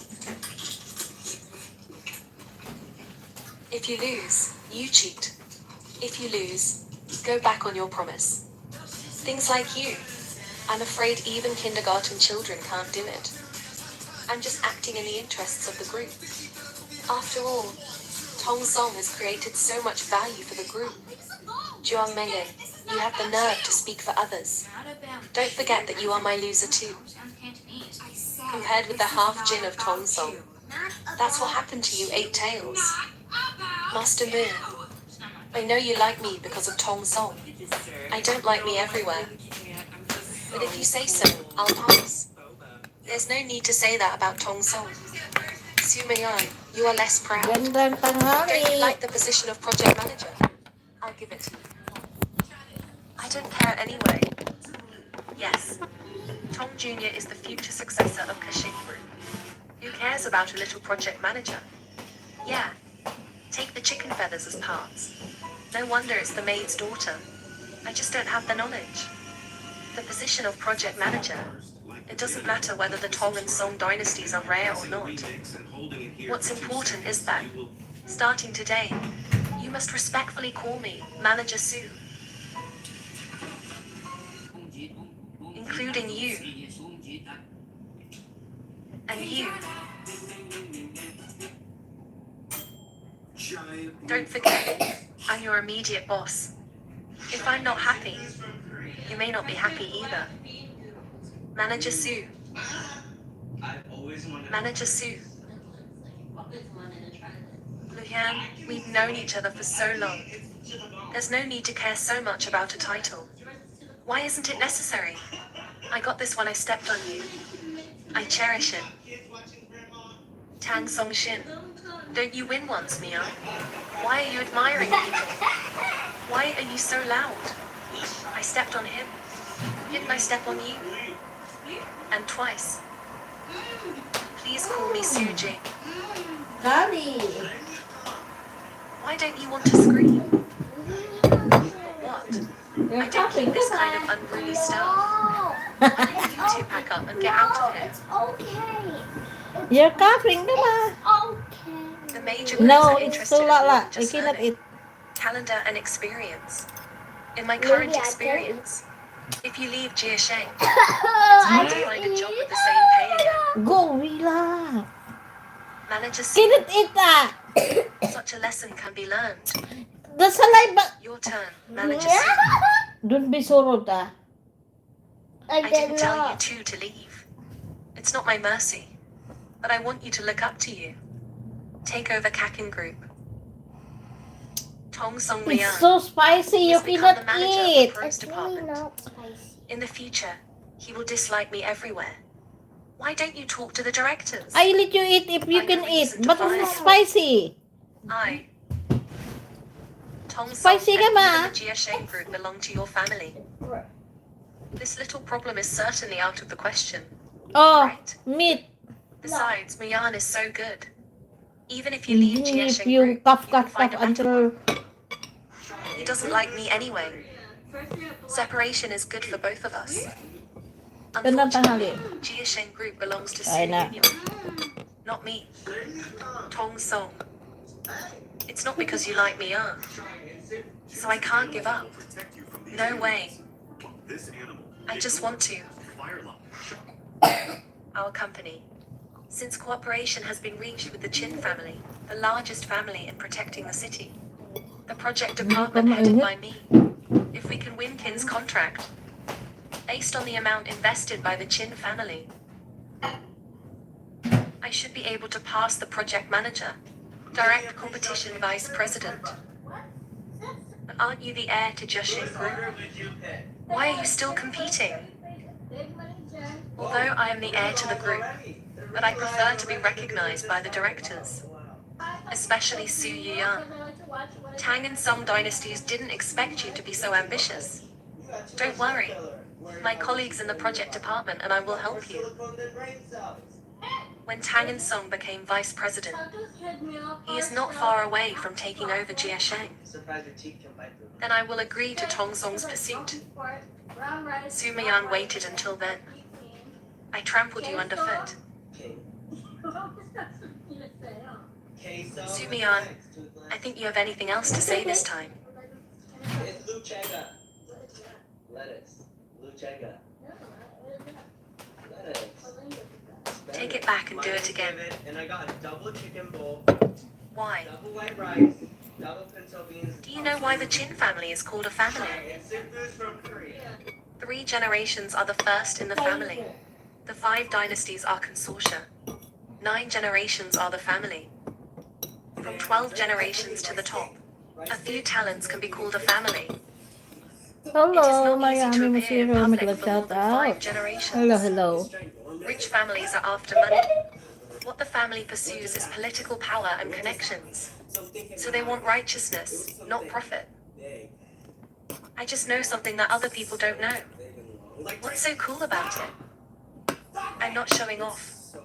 If you lose, you cheat. If you lose, go back on your promise. Things like you. I'm afraid even kindergarten children can't do it. I'm just acting in the interests of the group. After all, Tong Song has created so much value for the group. Jiang Mengeng, you have the nerve to speak for others. Don't forget that you are my loser too. Compared with the half jin of Tong Song. That's what happened to you, Eight Tails. Master Moon, I know you like me because of Tong Song. I don't like me everywhere. But if you say so, I'll pass. There's no need to say that about Tong Song. Su Meian, you are less proud. Gandang Don't you tanghali. like the position of project manager? I'll give it to you. I don't care anyway. Yes, Tong Jr. is the future successor of Kashin Group. Who cares about a little project manager? Yeah, take the chicken feathers as parts. No wonder it's the maid's daughter. I just don't have the knowledge. The position of project manager. It doesn't matter whether the Tong and Song dynasties are rare or not. What's important is that, starting today, you must respectfully call me Manager Su. Including you. And you. Don't forget, I'm your immediate boss. If I'm not happy, you may not be happy either. Manager Su. Manager Su. Luhan, we've known each other for so long. There's no need to care so much about a title. Why isn't it necessary? I got this when I stepped on you. I cherish it. Tan Song Shin. Don't you win once, Mia? Why are you admiring people? Why are you so loud? I stepped on him. Didn't I step on you? And twice. Please call me Suji. Kali. Why don't you want to scream? What? I don't keep this kind of unruly stuff. Why don't you two pack up and get out of here? You're coughing, diba? The major groups No, are it's interested too in lala. more than I just cannot learning. eat. Calendar and experience. In my current experience, if you leave Jiasheng, it's hard to find a job with the same pay again. Go, relax. Manager Cannot Su, eat that. such a lesson can be learned. The saliva. Your turn, Manager Su. Don't be so rude, ah. I didn't tell you two to leave. It's not my mercy, but I want you to look up to you. Take over Kakin Group. Tong Song Liang. It's so spicy. He You has become the cannot manager of eat. the pros department. In the future, he will dislike me everywhere. Why don't you talk to the directors? I let you eat if you Find can a eat, reason to but fire it's him. spicy. Tong Song Spicy and ka even ba? the Jiasheng Group belong to your family. This little problem is certainly out of the question. Oh, Right. meat. Besides, Mian is so good. Even if you leave If Jiasheng you Group, cough, you can cough, find cough a better until... one. He doesn't like me anyway. Separation is good for both of us. Gandang tanghali. Jia Sheng Group belongs to Su Kain na. Yunyan, not me. Tong Song. It's not because you like me, so I can't give up. No way. I just want to. Our company. Since cooperation has been reached with the Chin family, the largest family in protecting the city, the project department headed by me, if we can win Kin's contract, based on the amount invested by the Chin family, I should be able to pass the project manager, direct competition vice president. But aren't you the heir to Jushin Group? Why are you still competing? Although I am the heir to the group, but I prefer to be recognized by the directors, especially Su Yuyan. Tang and Song dynasties didn't expect you to be so ambitious. Don't worry. My colleagues in the project department and I will help you. When Tang and Song became vice president, he is not far away from taking over Jia Sheng. Then I will agree to Tong Song's pursuit. Su Mian waited until then. I trampled you underfoot. Su Mian, I think you have anything else to say this time. It's luchega. Lettuce. Luchega. Lettuce. Take it back and do it again. And I got a double chicken bowl, Why? double white rice, double pinto beans. Do you know why the Chin family is called a family? It's foods from Korea. 3 generations are the first in the family. The 5 dynasties are consortia. 9 generations are the family. From 12 generations to the top, a few talents can be called a family. Hello, Miami appear in Musiro. public Mag for more shout than 5 out. generations. Hello. Rich families are after money. What the family pursues is political power and connections. So they want righteousness, not profit. I just know something that other people don't know. What's so cool about it? I'm not showing off.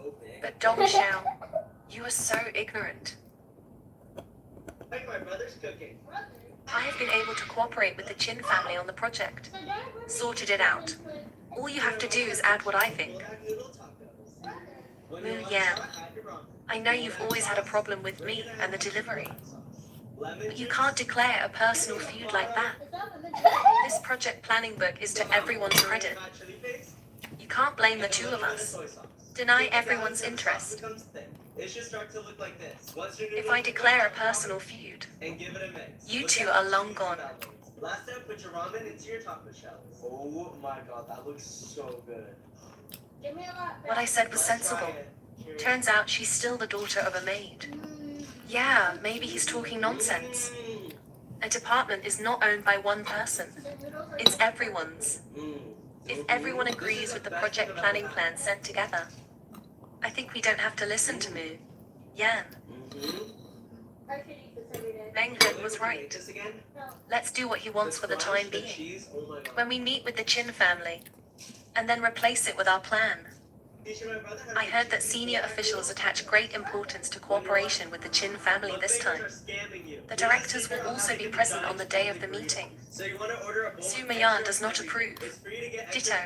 But Dong Xiao, you are so ignorant. Like my brother's cooking. I have been able to cooperate with the Chin family on the project. Sorted it out. All you have to do is add what I think. Mu Yan, I know you've always had a problem with me and the delivery. But you can't declare a personal feud like that. This project planning book is to everyone's credit. You can't blame the 2 of us. Deny everyone's interest. It should start to look like this. If I declare a personal feud, and give it a mix. you 2 are long gone. Last time, put your ramen into your taco shells. Oh my god, that looks so good. What I said was sensible. Turns out she's still the daughter of a maid. Yeah, maybe he's talking nonsense. A department is not owned by one person. It's everyone's. If everyone agrees with the project planning plan sent together, I think we don't have to listen to Mu Yan. Meng Hen was right. Let's do what he wants for the time being. When we meet with the Chin family, and then replace it with our plan. I heard that senior officials attach great importance to cooperation with the Chin family this time. The directors will also be present on the day of the meeting. Su Mian does not approve. Ditto.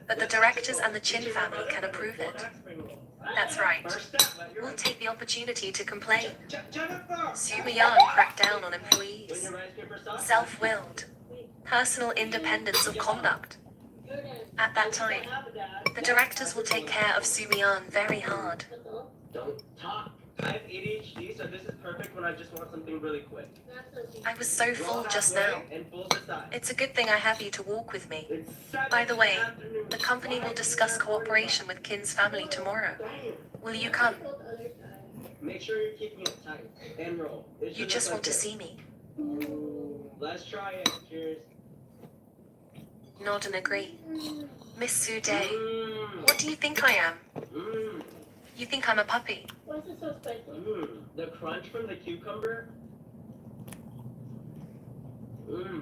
But the directors and the Chin family can approve it. That's right. We'll take the opportunity to complain. Su Mian cracked down on employees. Self-willed. Personal independence of conduct. At that time, the directors will take care of Su Mian very hard. Don't talk. I have ADHD, so this is perfect when I just want something really quick. I was so full just now. It's a good thing I have you to walk with me. By the way, the company will discuss cooperation with Kin's family tomorrow. Will you come? Make sure you're keeping it tight and roll. You just want to see me. Let's try it. Cheers. Nod and agree. Miss Su Day, what do you think I am? You think I'm a puppy? The crunch from the cucumber.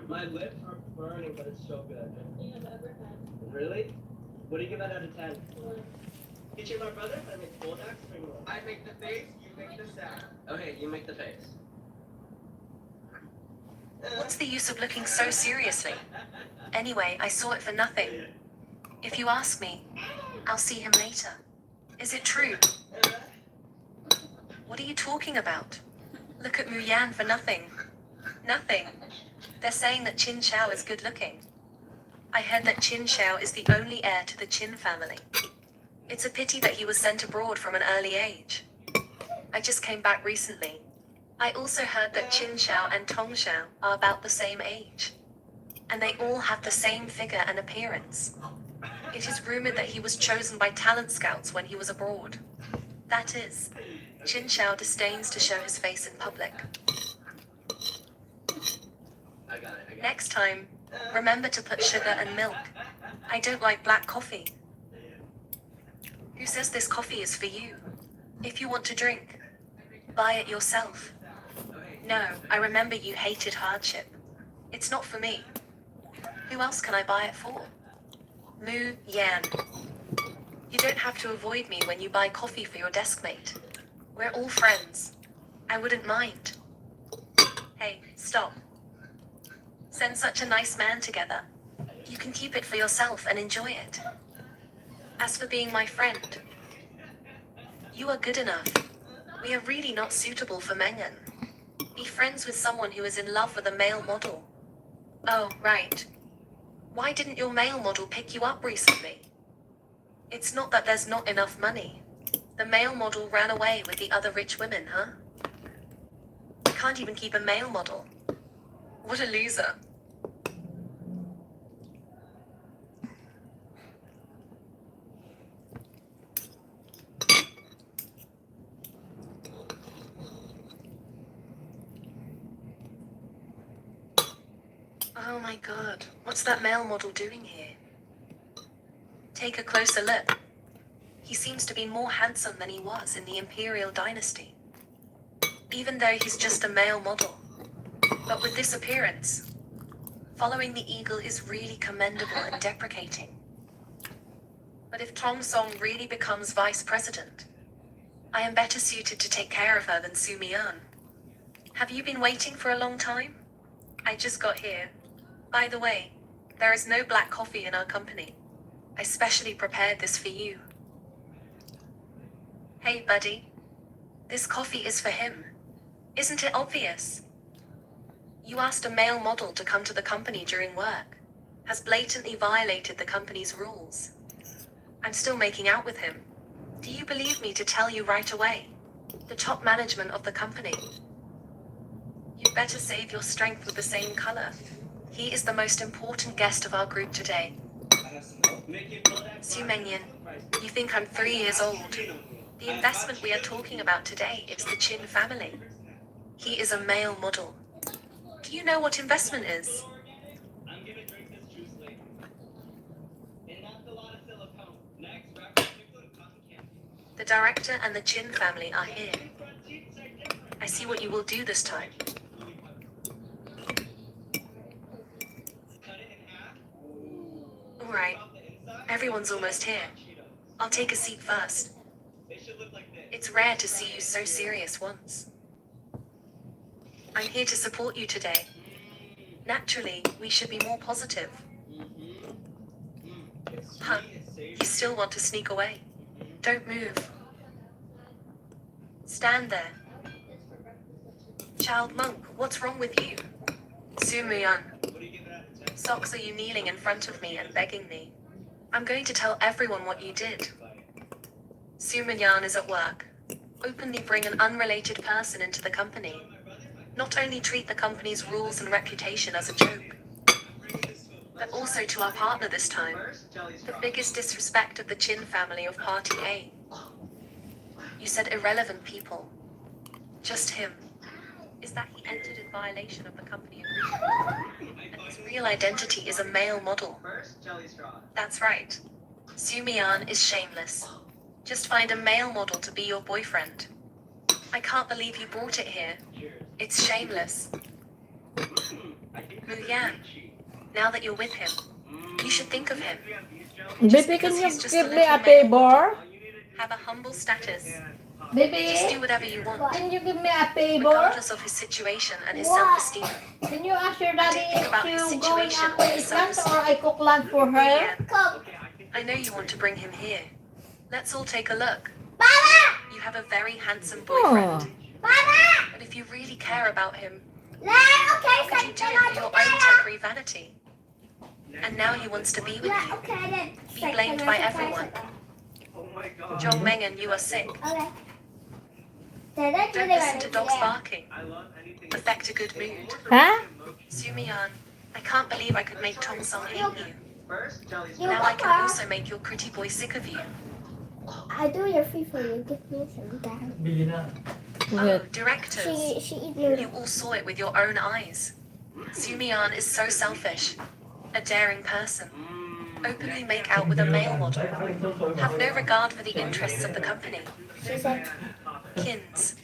My lips are burning, but it's so good. Really? What do you give that out of 10? Teaching my brother how to make bulldog spring rolls. I make the face, you make the sound. Okay, you make the face. What's the use of looking so seriously? Anyway, I saw it for nothing. If you ask me, I'll see him later. Is it true? What are you talking about? Look at Muyan for nothing. Nothing. They're saying that Qin Shao is good looking. I heard that Qin Shao is the only heir to the Qin family. It's a pity that he was sent abroad from an early age. I just came back recently. I also heard that Qin Shao and Tong Shao are about the same age. And they all have the same figure and appearance. It is rumored that he was chosen by talent scouts when he was abroad. That is, Qin Shao disdains to show his face in public. Next time, remember to put sugar and milk. I don't like black coffee. Who says this coffee is for you? If you want to drink, buy it yourself. No, I remember you hated hardship. It's not for me. Who else can I buy it for? Mu Yan. You don't have to avoid me when you buy coffee for your desk mate. We're all friends. I wouldn't mind. Hey, stop. Send such a nice man together. You can keep it for yourself and enjoy it. As for being my friend, you are good enough. We are really not suitable for Mengan. Be friends with someone who is in love with a male model. Oh, right. Why didn't your male model pick you up recently? It's not that there's not enough money. The male model ran away with the other rich women, huh? I can't even keep a male model. What a loser. Oh my god, what's that male model doing here? Take a closer look. He seems to be more handsome than he was in the Imperial Dynasty. Even though he's just a male model. But with this appearance, following the eagle is really commendable and deprecating. But if Tong Song really becomes vice president, I am better suited to take care of her than Su Mian. Have you been waiting for a long time? I just got here. By the way, there is no black coffee in our company. I specially prepared this for you. Hey, buddy. This coffee is for him. Isn't it obvious? You asked a male model to come to the company during work. Has blatantly violated the company's rules. I'm still making out with him. Do you believe me to tell you right away? The top management of the company. You'd better save your strength with the same color. He is the most important guest of our group today. Su Mengyan, you think I'm 3 years old. The investment we are talking about today is the Qin family. He is a male model. Do you know what investment is? The director and the Qin family are here. I see what you will do this time. Alright. Everyone's almost here. I'll take a seat first. It's rare to see you so serious once. I'm here to support you today. Naturally, we should be more positive. Huh? You still want to sneak away? Don't move. Stand there. Child monk, what's wrong with you? Su Muyan. Socks, are you kneeling in front of me and begging me? I'm going to tell everyone what you did. Su Muyan is at work. Openly bring an unrelated person into the company. Not only treat the company's rules and reputation as a joke, but also to our partner this time. The biggest disrespect of the Qin family of Party A. You said irrelevant people. Just him. Is that he entered in violation of the company agreement? And his real identity is a male model. That's right. Su Mian is shameless. Just find a male model to be your boyfriend. I can't believe you brought it here. It's shameless. Mu Yan, now that you're with him, you should think of him. Baby, can you give me a favor? Have a humble status. Just Baby, do whatever you want, can you give me a favor? regardless of his situation and his self-esteem. Can you ask your daddy Think about his to go in situation a and his restaurant self-esteem. or I cook lunch for her? Mu Yan, I know you want to bring him here. Let's all take a look. You have a very handsome boyfriend. But if you really care about him, why would you do it for your own temporary vanity? And now he wants to be with you. Be blamed by everyone. Jong Meng and you are sick. Don't listen to dogs barking. Affect a good mood. Ha? Sumian, I can't believe I could make Tong Song hate you. Now I can also make your pretty boy sick of you. I do your free for you. Give me some dad. Oh, directors. She eat You all saw it with your own eyes. Sumian is so selfish. A daring person. Openly make out with a male model. Have no regard for the interests of the company. She's like, Kins.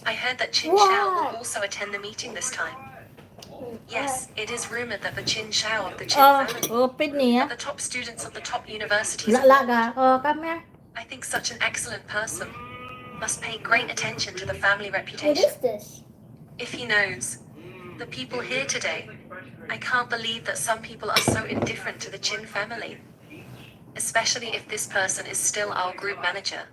I heard that Qin Shao will also attend the meeting this time. Yes, it is rumored that the Qin Shao of the Qin Oh, family open niya. are the top students of the top universities. Laga. Oh, come here. I think such an excellent person must pay great attention to the family what reputation. is this? If he knows the people here today, I can't believe that some people are so indifferent to the Qin family, especially if this person is still our group manager.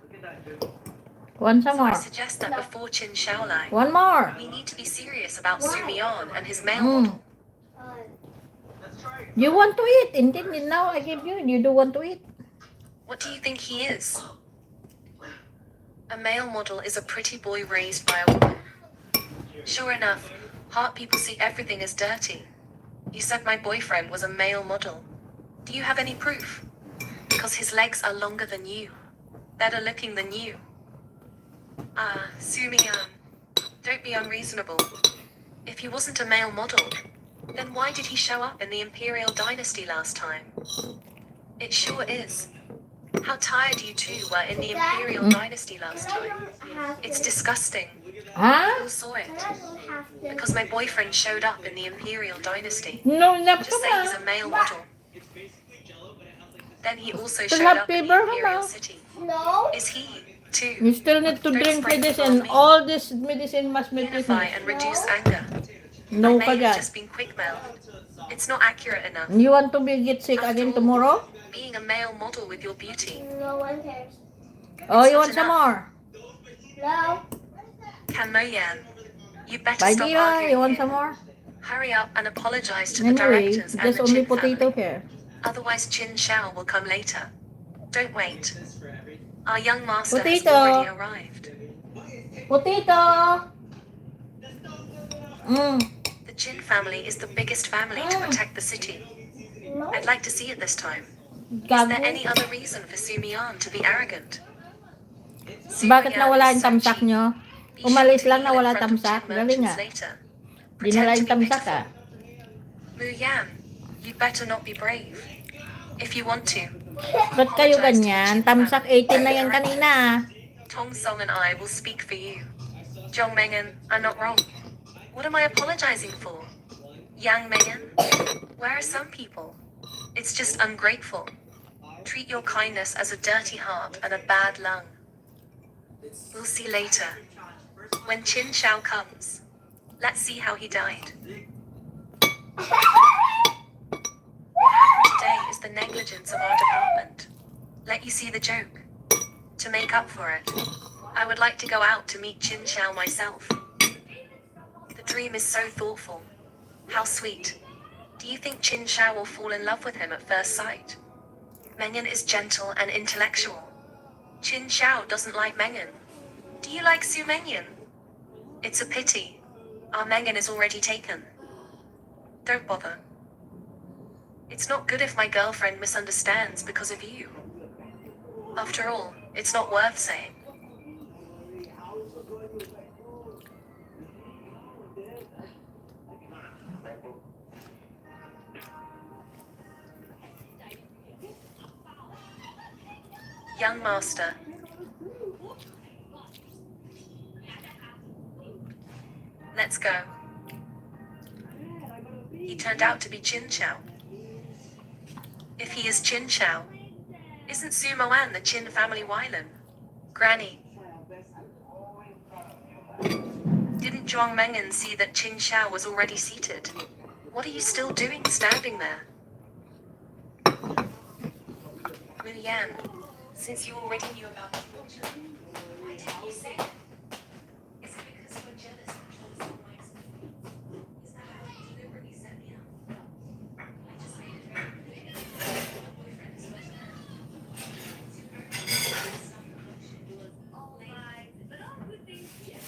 One So I more. suggest that before Qin Shaolai, One more. we need to be serious about Sumian and his male Mm. model. You want to eat? Indeed, now I give you. You do want to eat? What do you think he is? A male model is a pretty boy raised by a woman. Sure enough, heart people see everything as dirty. You said my boyfriend was a male model. Do you have any proof? Because his legs are longer than you, better looking than you. Ah, Sumian, don't be unreasonable. If he wasn't a male model, then why did he show up in the Imperial Dynasty last time? It sure is. How tired you two were in the Imperial Dynasty last time. It's disgusting. Ha? Who saw it? Because my boyfriend showed up in the Imperial Dynasty. No, not Just say he's a male model. Then he also Still showed have up in the fever, Imperial huh? City. No. Is he, too? You still need to Don't drink spread the medicine. me. All this medicine must be Unify taken. and reduce anger. No I ka may have dyan. just been quick-mouthed. It's not accurate enough. You want to be get sick again tomorrow? Being a male model with your beauty. No one cares. Oh, It's you not want some enough. more? No. Can Moyan, you better Bye, stop Dira. arguing You want here. some more? Hurry up and apologize to the Anyway, directors and there's the only Chin potato family. here. Otherwise, Qin Shao will come later. Don't wait. Our young master Potato. has already arrived. Potato! The Qin family is the biggest family to protect the city. I'd like to see it this time. Is there any other reason for Sumian to be arrogant? Bakit nawala yung Sumian is so tamsak cheap. nyo? Be Umalis sure to lang, kneel in nawala front of tamsak. Qin Galing nga. merchants later. Dinala Pretend to yung be tamsak pitiful. ah. Muyan, you better not be brave. If you want to, Ba't kayo ganyan? Tamsak 18 na yan kanina ah. Tong Song and I will speak for you. Zhong Mengan, I'm not wrong. What am I apologizing for? Yang Mengan? Where are some people? It's just ungrateful. Treat your kindness as a dirty heart and a bad lung. We'll see later. When Qin Shao comes, let's see how he died. What happened today is the negligence of our department. Let you see the joke. To make up for it, I would like to go out to meet Qin Shao myself. The dream is so thoughtful. How sweet. Do you think Qin Shao will fall in love with him at first sight? Mengan is gentle and intellectual. Qin Shao doesn't like Mengan. Do you like Su Mengan? It's a pity. Our Mengan is already taken. Don't bother. It's not good if my girlfriend misunderstands because of you. After all, it's not worth saying. Young master. Let's go. He turned out to be Qin Shao. If he is Qin Shao, isn't Su Moan the Qin family Wylan? Granny. Didn't Zhuang Mengan see that Qin Shao was already seated? What are you still doing standing there? Leanne, since you already knew about the future, why didn't you say it? Is it because you were jealous that John still likes me? Is that why you deliberately set me up? I just made it very clear. My boyfriend is better. All right, but all good things yes.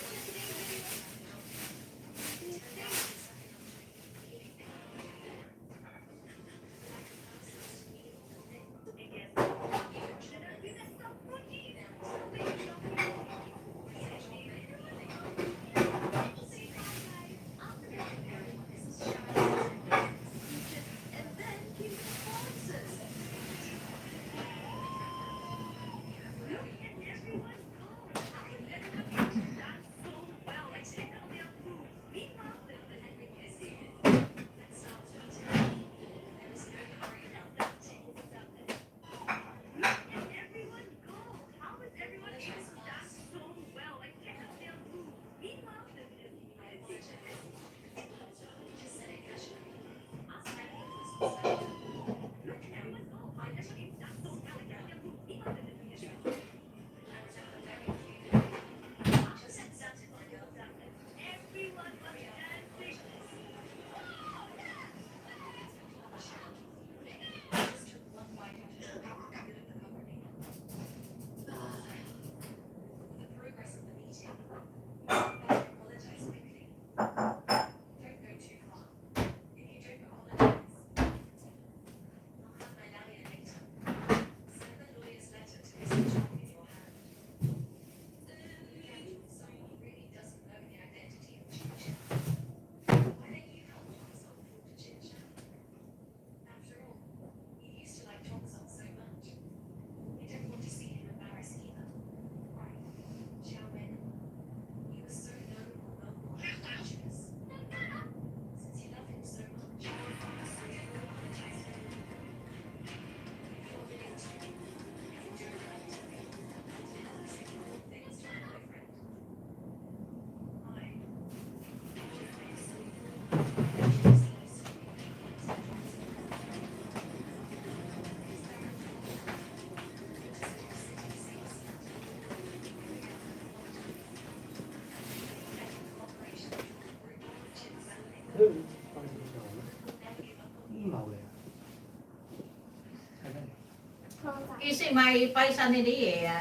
Kasi may paisan hindi eh.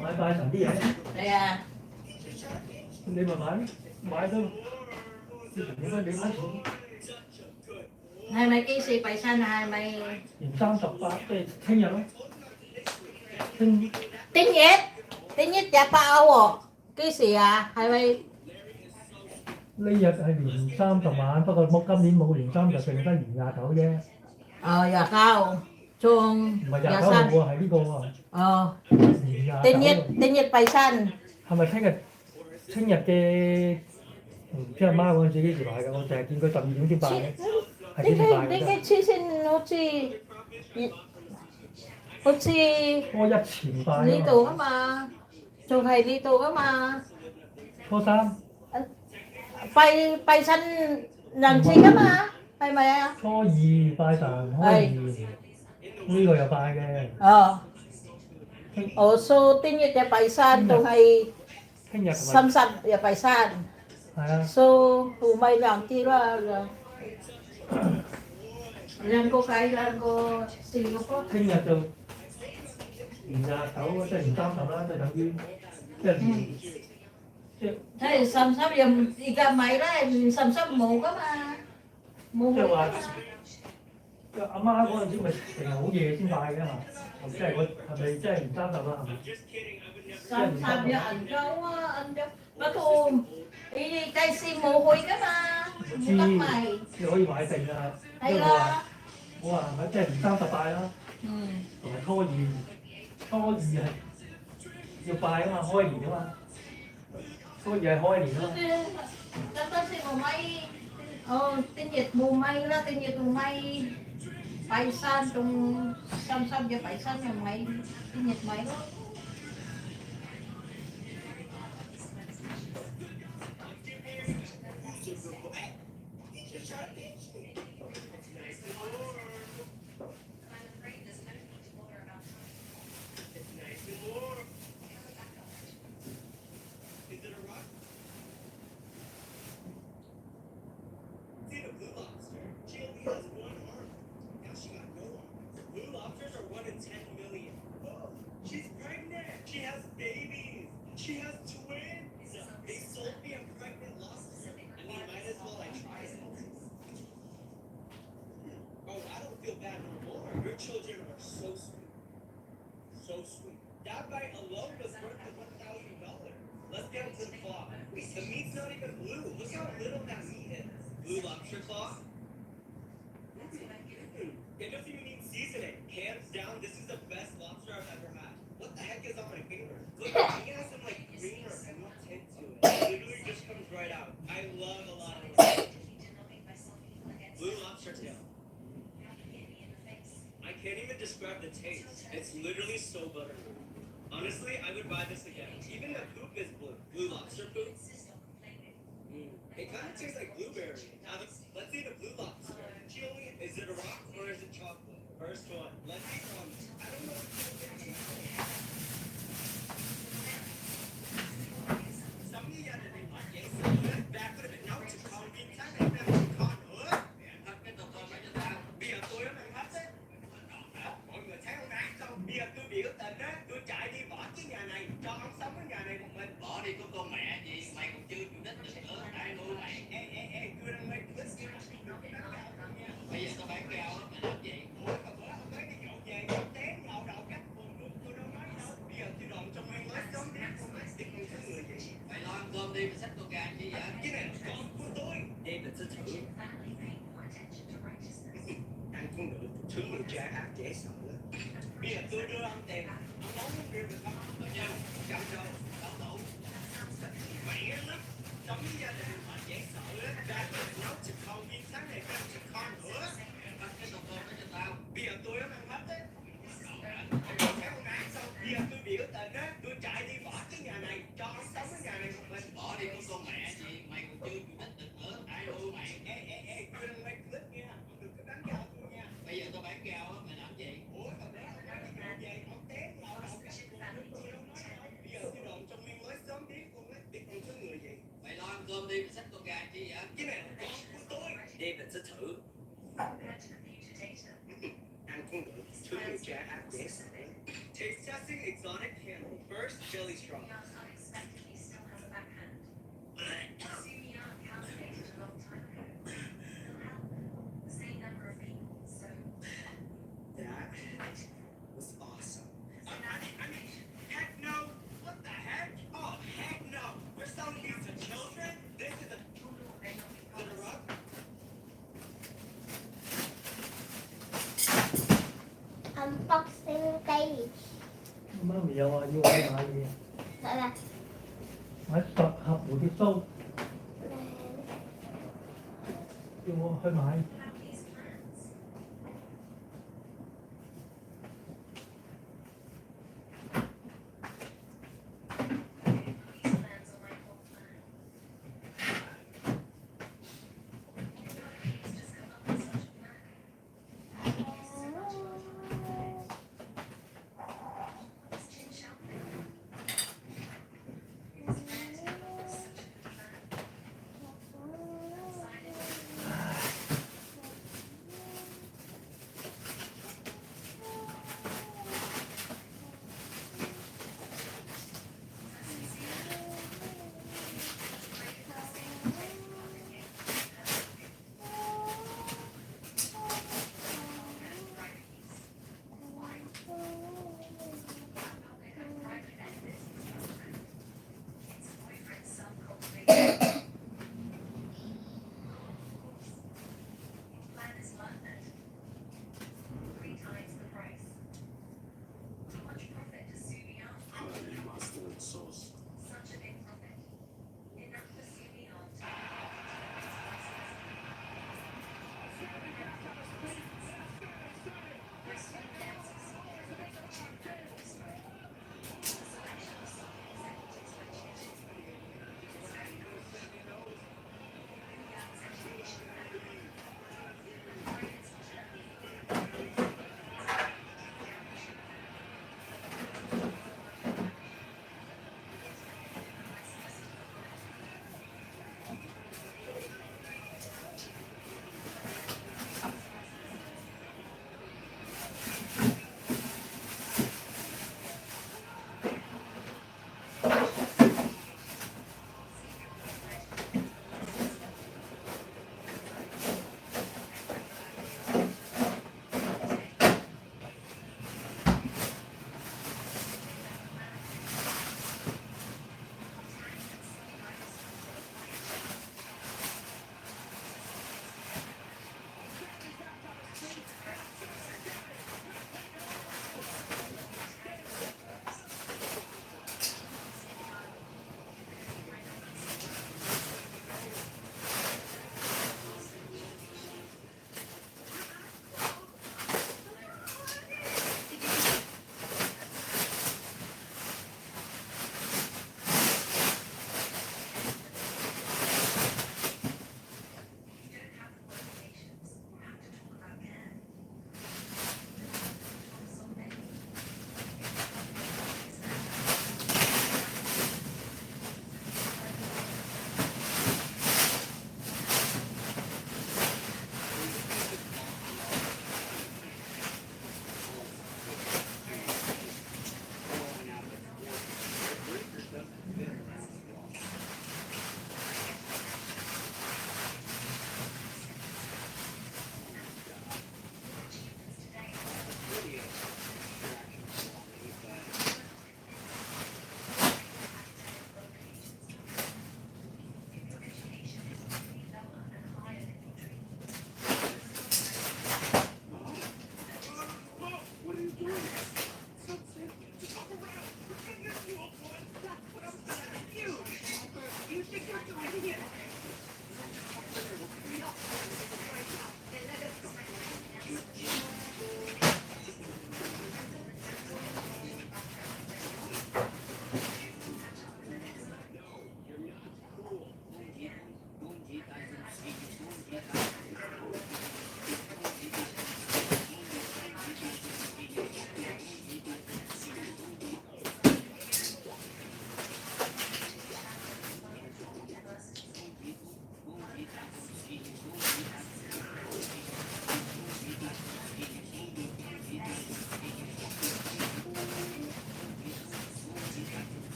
買拜神啲嘢， Kaya, 你咪買都點解你買錢？ hay may kasi paisan, hay may... 年38即係聽日咯，聽 Tiếng Nhật! Tiếng Nhật chả bao à? Cái gì à? Hay may... 呢日係年30晚，不過今年冇年3就剩得年29啫， dạ cao. Chung, 唔係dạ 29號 san. 喎，係呢個喎， 年 Tiếng Nhật paisan. 係咪聽日嘅唔知阿媽嗰陣時幾時買嘅？我淨係見佢12點先拜嘅，係幾時拜嘅？ Tiếng Nhật 치신 혹시... 혹시... 初一前拜啊 Dito ka ma. Chung hay dito ka ma. 初三、 Paisan nansi ka ma. Hay mày à? 初二拜神，開二呢個又拜嘅。 So, tiếng Nhật ya paisan, chung hay... 聽日同埋 Samsam ya paisan. 係啊， So, humay lang tira. Ilan ko kaya, ilan ko Singapore. 聽日就年29，即係年30啦，即係等於即係年即係 Hey, Samsam yung ika may rin, Samsam mo ka ma. Mo 即係 mo 話 ka ma. 阿媽嗰陣時咪成日好夜先拜嘅嘛，即係我係咪即係年30啦？係咪？ Samsam ya anjaw anjaw. Bato, kay si Mohoy ka ma. 知 Mutak may. 你可以買定啊，因為 Ay la. 我話係咪即係年30拜啦，同埋初二係要拜啊嘛，開年啊嘛，初二係開年啊嘛。 Kasi mo may, oh, tinyit mo may la, tinyit mo may paisan, tung Samsam ya paisan yung may tinyit may la. so sweet. That bite alone was worth the $1,000. Let's get into the claw. The meat's not even blue. Look how little that meat is. Blue lobster claw? It doesn't even need seasoning. Hands down, this is the best lobster I've ever had. What the heck is on my finger? Look, it has some like green or blue tint to it. It literally just comes right out. I love a lot of it. Blue lobster tail. I can't even describe the taste. It's literally so buttery. Honestly, I would buy this again. Even the poop is blue. Blue lobster poop. It kind of tastes like blueberry. Now let's see the blue lobster. Chili, is it a rock or is it chocolate? First one. Let's see from. I don't know. Some of you got to think like yes. Back with it. Now it's called being kind of con nữa. Cái tờ thơ mấy cho ta. Bây giờ tôi ăn hấp đấy. Mọi người thấy không ác không? Bây giờ tôi biểu tình á, tôi chạy đi bỏ cái nhà này, cho ông sống cái nhà này một mình. Bỏ đi của con mẹ gì? Mày còn chưa chủ đích được nữa. Ai nuôi mày? Ê, tôi đang mấy cái gì mà bây giờ tao bán cao á, mày làm gì? Ủa, mà bữa ông thấy cái nhậu về, nhậu té, nhậu đầu cắt buồn luôn, tôi đâu nói đâu. Bây giờ tôi đồn trong mấy lối xóm nát, không phải tiếc con số người gì. Mày lo ăn cơm đi, mày xách tô gà chi vậy? Cái này là con của tôi. Đây là tôi thử. Ăn con ngựa, thứ người cha ác dễ sợ lắm. Bây giờ tôi đưa ông tiền, ông nấu cái riêng được không? Rồi nha, chăm rồi, đậu tủ. Mẹ lắm, sống với gia đình mà dễ sợ lắm. Ra tôi nấu thịt con viên sáng này ăn thịt con nữa. Bắt cái tô cơm đó cho tao. Bây giờ tôi ăn hết đấy. Thấy con ác xong, bây giờ tôi biểu tình á, tôi chạy đi bỏ cái nhà này, cho ông sống cái nhà này một mình. Bỏ đi của con mẹ gì, mày còn chưa chủ đích được nữa, ai nuôi mày? Ê, tôi đang quay clip nha, không được cái bán gạo tôi nha. Bây giờ tôi bán gạo á, mày làm gì? Ủa, mà để ông bán cái gạo về, ông té nhậu đầu cắt buồn luôn, tôi đâu nói đâu. Bây giờ tôi đồn trong miếng mới sớm biết con ấy, biết con số người gì. Mày lo ăn cơm đi, mày xách tô gà chi vậy? Cái này là con của tôi. Đây mình sẽ thử. Ăn con ngựa, thứ người cha ác dễ sợ. Taste testing exotic candy. First, jelly straw. That was awesome. I mean, heck no. What the heck? Oh, heck no. We're selling these to children? This is a rug? Unboxing cage. Má mày vô vô lại gì? Gọi là Phải tập hợp một cái show. Vô hơi mại.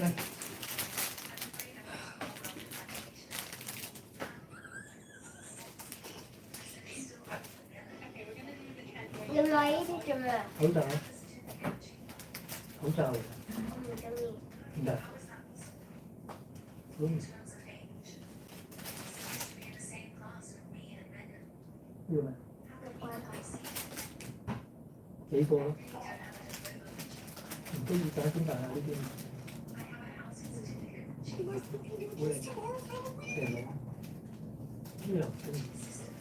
Em lấy đi chừng à. Khẩu trang. Khẩu trang. Dạ. Đúng. Đúng rồi. Chỉ cô. Cái gì cả chúng ta đi tìm.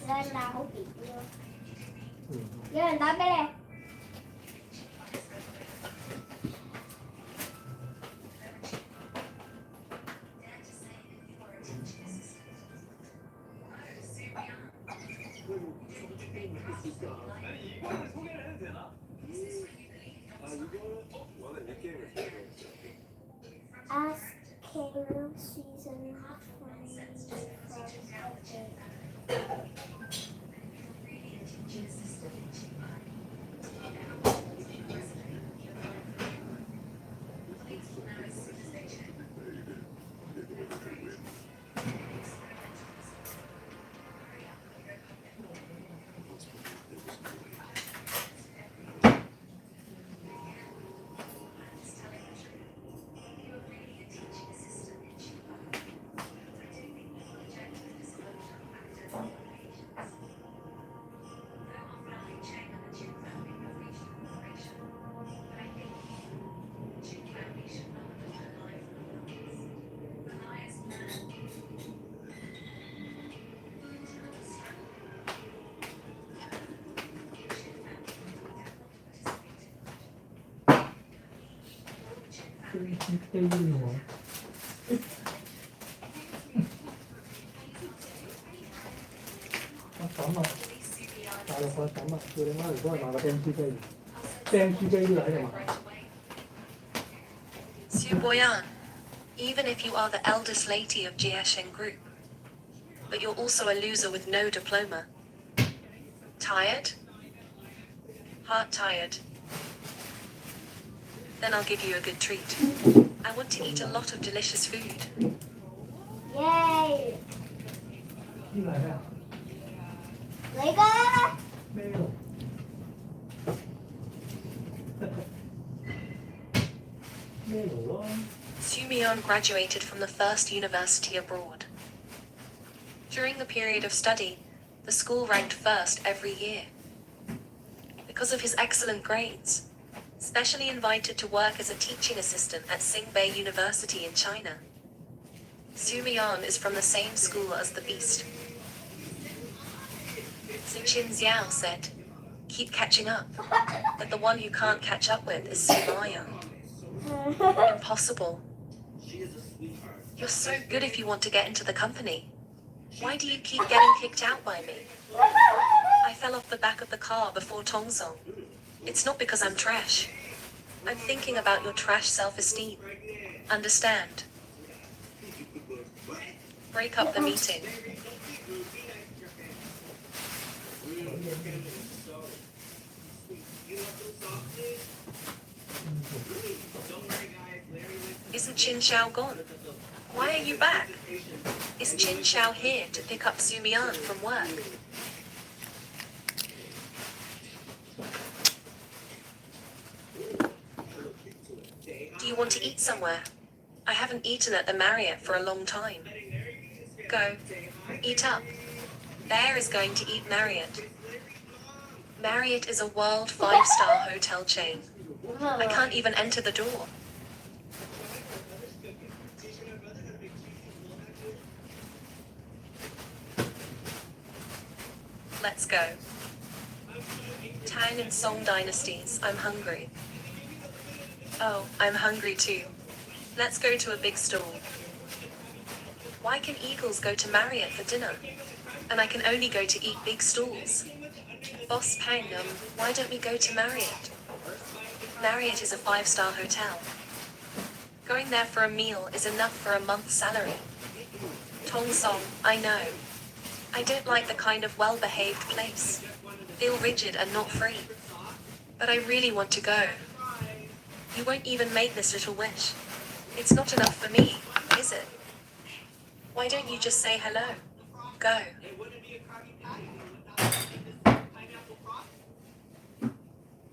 Lên là không kịp luôn. Với mình tới đây. Ask Caleb season 20. Cái gì nữa? Quan trọng mà. Tại là quan trọng mà. Tôi đang nói là có đem chi cây. Đem chi cây lại rồi mà. Su Boyan, even if you are the eldest lady of Jiasheng Group, but you're also a loser with no diploma. Tired? Heart tired? Then I'll give you a good treat. I want to eat a lot of delicious food. Yay! Đi lại nào. Lấy cơ! Mèo. Mèo. Sumyeon graduated from the first university abroad. During the period of study, the school ranked first every year. Because of his excellent grades, specially invited to work as a teaching assistant at Tsingbei University in China. Sumyeon is from the same school as the Beast. Chin Xiao said, "Keep catching up, but the one you can't catch up with is Sumyeon." Impossible. You're so good if you want to get into the company. Why do you keep getting kicked out by me? I fell off the back of the car before Tongsong. It's not because I'm trash. I'm thinking about your trash self-esteem. Understand? Break up the meeting. Isn't Chin Xiao gone? Why are you back? Is Chin Xiao here to pick up Sumyeon from work? Do you want to eat somewhere? I haven't eaten at the Marriott for a long time. Go. Eat up. Bear is going to eat Marriott. Marriott is a world 5-star hotel chain. I can't even enter the door. Let's go. Tang and Song dynasties, I'm hungry. Oh, I'm hungry too. Let's go to a big stall. Why can eagles go to Marriott for dinner? And I can only go to eat big stalls. Boss Pang, why don't we go to Marriott? Marriott is a 5-star hotel. Going there for a meal is enough for a month's salary. Tong Song, I know. I don't like the kind of well-behaved place. Feel rigid and not free. But I really want to go. You won't even make this little wish. It's not enough for me, is it? Why don't you just say hello? Go. It wouldn't be a Krabby Patty without this pineapple frosty.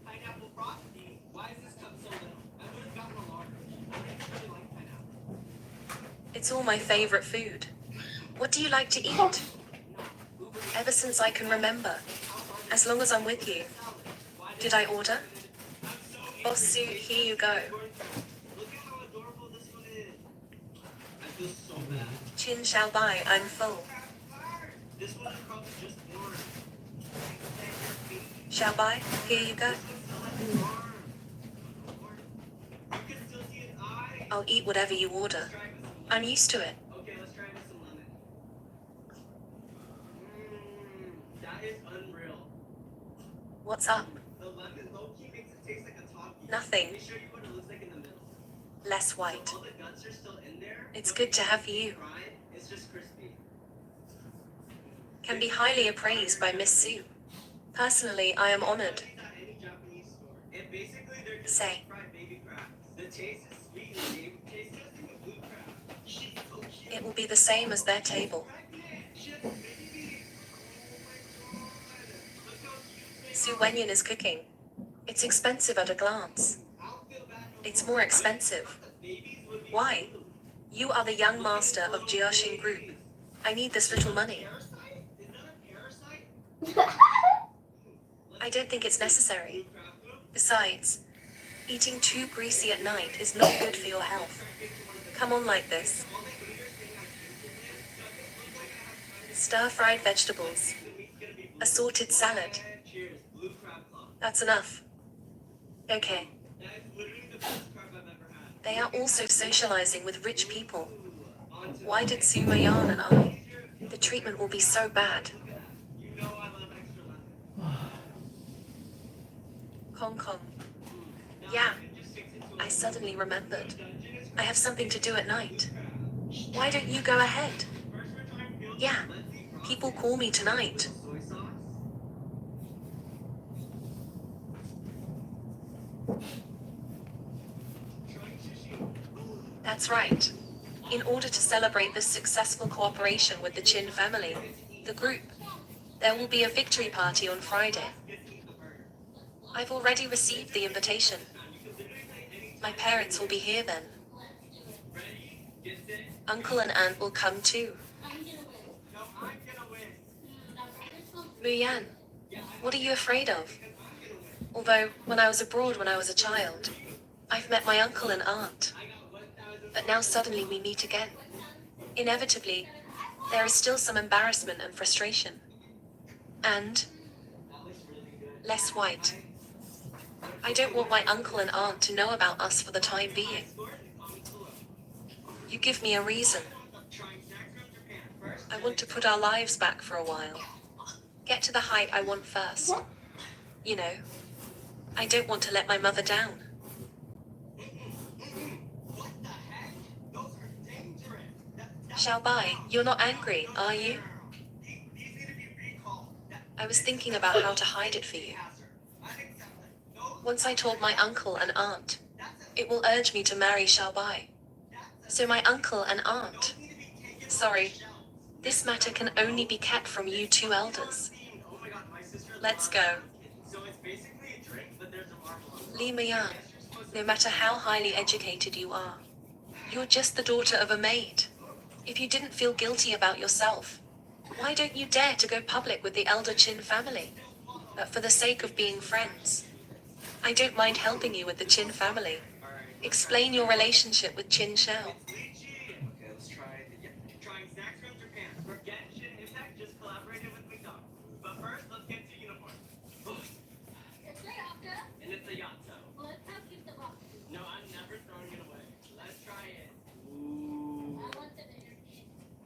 Pineapple frosty? Why is this cup so little? I would have gotten a large. I don't really like pineapple. It's all my favorite food. What do you like to eat? Ever since I can remember. As long as I'm with you. Did I order? Boss suit, here you go. Look at how adorable this one is. I feel so bad. Chin shall buy, I'm full. This one is probably just born. Shall buy, here you go. You can still see his eye. I'll eat whatever you order. I'm used to it. Okay, let's try with some lemon. That is unreal. What's up? The lemon low-key makes it taste like a Takis. Nothing. Let me show you what it looks like in the middle. Less white. So all the guts are still in there. It's but good to because have it's you. fried, it's just crispy. Can be highly appraised by Miss Sue. Personally, I am honored. At any Japanese store. And basically, they're just Say. fried baby crabs. The taste is sweet and it tastes just like a blue crab. She's so cute. It will be the same as their table. She has a baby. Oh my god. Look how cute. Sue Wenyan is cooking. It's expensive at a glance. It's more expensive. Why? You are the young master of Jiaxing Group. I need this little money. I don't think it's necessary. Besides, eating too greasy at night is not good for your health. Come on like this. Stir-fried vegetables. Assorted salad. That's enough. Okay. They are also socializing with rich people. Why did Sue Mayan and I? The treatment will be so bad. Hong Kong. Yeah. I suddenly remembered. I have something to do at night. Why don't you go ahead? Yeah. People call me tonight. That's right. In order to celebrate this successful cooperation with the Chin family, the group, there will be a victory party on Friday. I've already received the invitation. My parents will be here then. Uncle and aunt will come too. Muyan, what are you afraid of? Although, when I was abroad when I was a child, I've met my uncle and aunt. But now suddenly we meet again. Inevitably, there is still some embarrassment and frustration. And less white. I don't want my uncle and aunt to know about us for the time being. You give me a reason. I want to put our lives back for a while. Get to the height I want first. You know, I don't want to let my mother down. Xiaobai, you're not angry, are you? I was thinking about how to hide it for you. Once I told my uncle and aunt, it will urge me to marry Xiaobai. So my uncle and aunt. Sorry, this matter can only be kept from you two elders. Let's go. Li Mian, no matter how highly educated you are, you're just the daughter of a maid. If you didn't feel guilty about yourself, why don't you dare to go public with the elder Chin family? But for the sake of being friends, I don't mind helping you with the Chin family. Explain your relationship with Chin Shao. Okay, let's try trying snacks from Japan. Forget Shin Impact, just collaborated with McDonald's. But first, let's get to uniforms. And it's a Yatso. No, I'm never throwing it away. Let's try it. Ooh.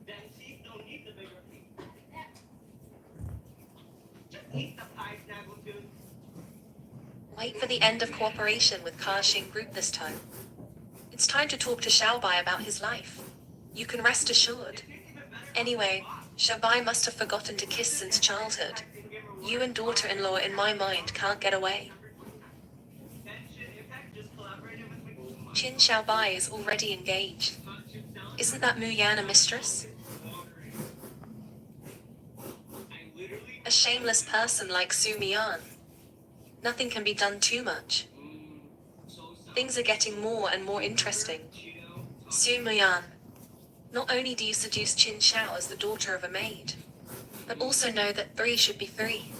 Then teeth don't need the bigger piece. Just eat the pie, Snaggletooth. Wait for the end of cooperation with Ka-Xing Group this time. It's time to talk to Xiaobai about his life. You can rest assured. Anyway, Xiaobai must have forgotten to kiss since childhood. You and daughter-in-law in my mind can't get away. Qin Xiaobai is already engaged. Isn't that Mu Yan a mistress? A shameless person like Su Mian. Nothing can be done too much. Things are getting more and more interesting. Su Mian, not only do you seduce Qin Xiao as the daughter of a maid, but also know that 3 should be 3.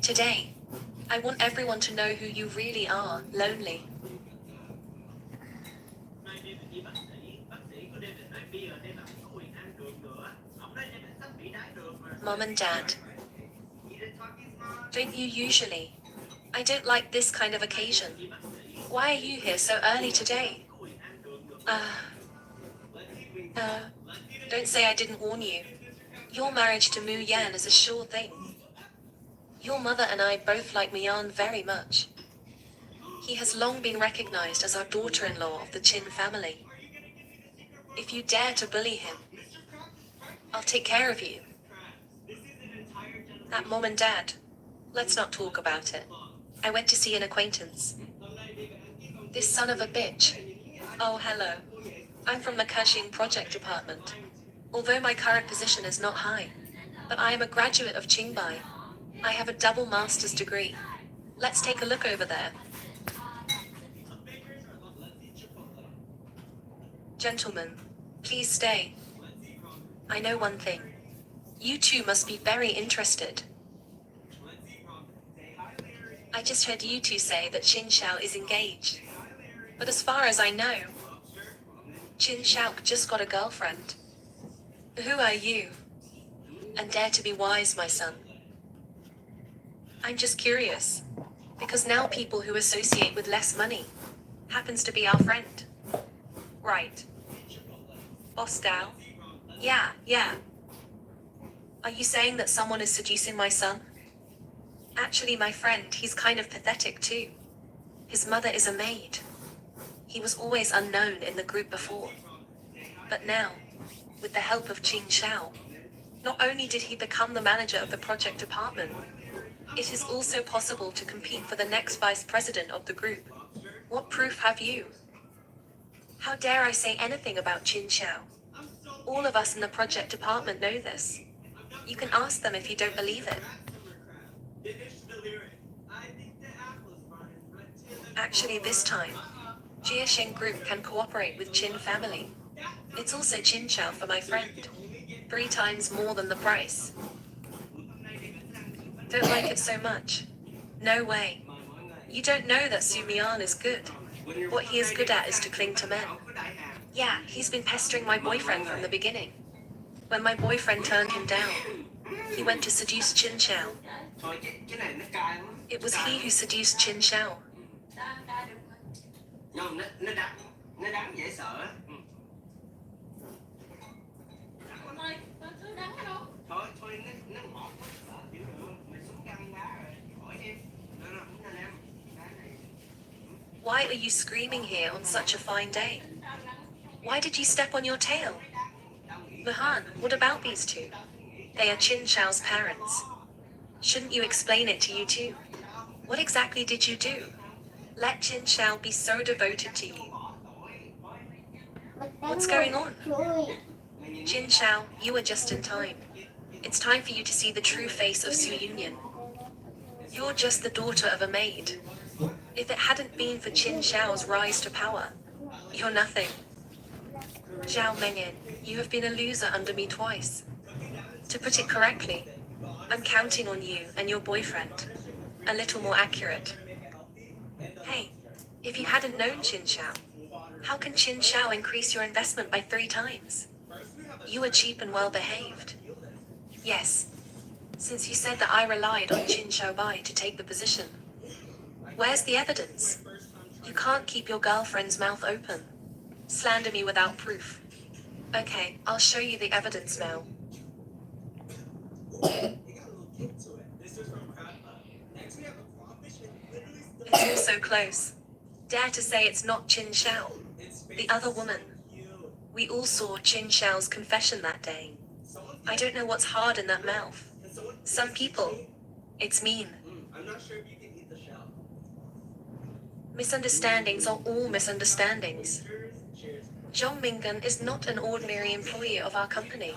Today, I want everyone to know who you really are, lonely. Mom and Dad. Don't you usually? I don't like this kind of occasion. Why are you here so early today? Don't say I didn't warn you. Your marriage to Mu Yan is a sure thing. Your mother and I both like Mian very much. He has long been recognized as our daughter-in-law of the Qin family. If you dare to bully him, I'll take care of you. That Mom and Dad, let's not talk about it. I went to see an acquaintance. This son of a bitch. Oh, hello. I'm from the Kashing project department. Although my current position is not high, but I am a graduate of Qingbai. I have a double master's degree. Let's take a look over there. Gentlemen, please stay. I know one thing. You two must be very interested. I just heard you two say that Qin Xiao is engaged. But as far as I know, Qin Xiao just got a girlfriend. Who are you? And dare to be wise, my son. I'm just curious. Because now people who associate with less money happens to be our friend. Right. Boss Dao? Yeah. Are you saying that someone is seducing my son? Actually, my friend, he's kind of pathetic too. His mother is a maid. He was always unknown in the group before. But now, with the help of Qin Xiao, not only did he become the manager of the project department, it is also possible to compete for the next vice president of the group. What proof have you? How dare I say anything about Qin Xiao? All of us in the project department know this. You can ask them if you don't believe it. Actually, this time, Jiasheng Group can cooperate with Qin family. It's also Qin Xiao for my friend. 3 times more than the price. Don't like it so much? No way. You don't know that Su Mian is good. What he is good at is to cling to men. Yeah, he's been pestering my boyfriend from the beginning. When my boyfriend turned him down, he went to seduce Qin Xiao. It was he who seduced Qin Xiao. Why are you screaming here on such a fine day? Why did you step on your tail? Mahan, what about these two? They are Qin Xiao's parents. Shouldn't you explain it to you two? What exactly did you do? Let Qin Xiao be so devoted to you. What's going on? Qin Xiao, you are just in time. It's time for you to see the true face of Su Union. You're just the daughter of a maid. If it hadn't been for Qin Xiao's rise to power, you're nothing. Zhao Mengyan, you have been a loser under me twice. To put it correctly, I'm counting on you and your boyfriend. A little more accurate. Hey, if you hadn't known Qin Xiao, how can Qin Xiao increase your investment by 3 times? You are cheap and well behaved. Yes. Since you said that I relied on Qin Xiaobai to take the position. Where's the evidence? You can't keep your girlfriend's mouth open. Slander me without proof. Okay, I'll show you the evidence now. It's all so close. Dare to say it's not Qin Xiao. The other woman. We all saw Qin Xiao's confession that day. I don't know what's hard in that mouth. Some people. It's mean. Misunderstandings are all misunderstandings. Zhong Mingan is not an ordinary employee of our company.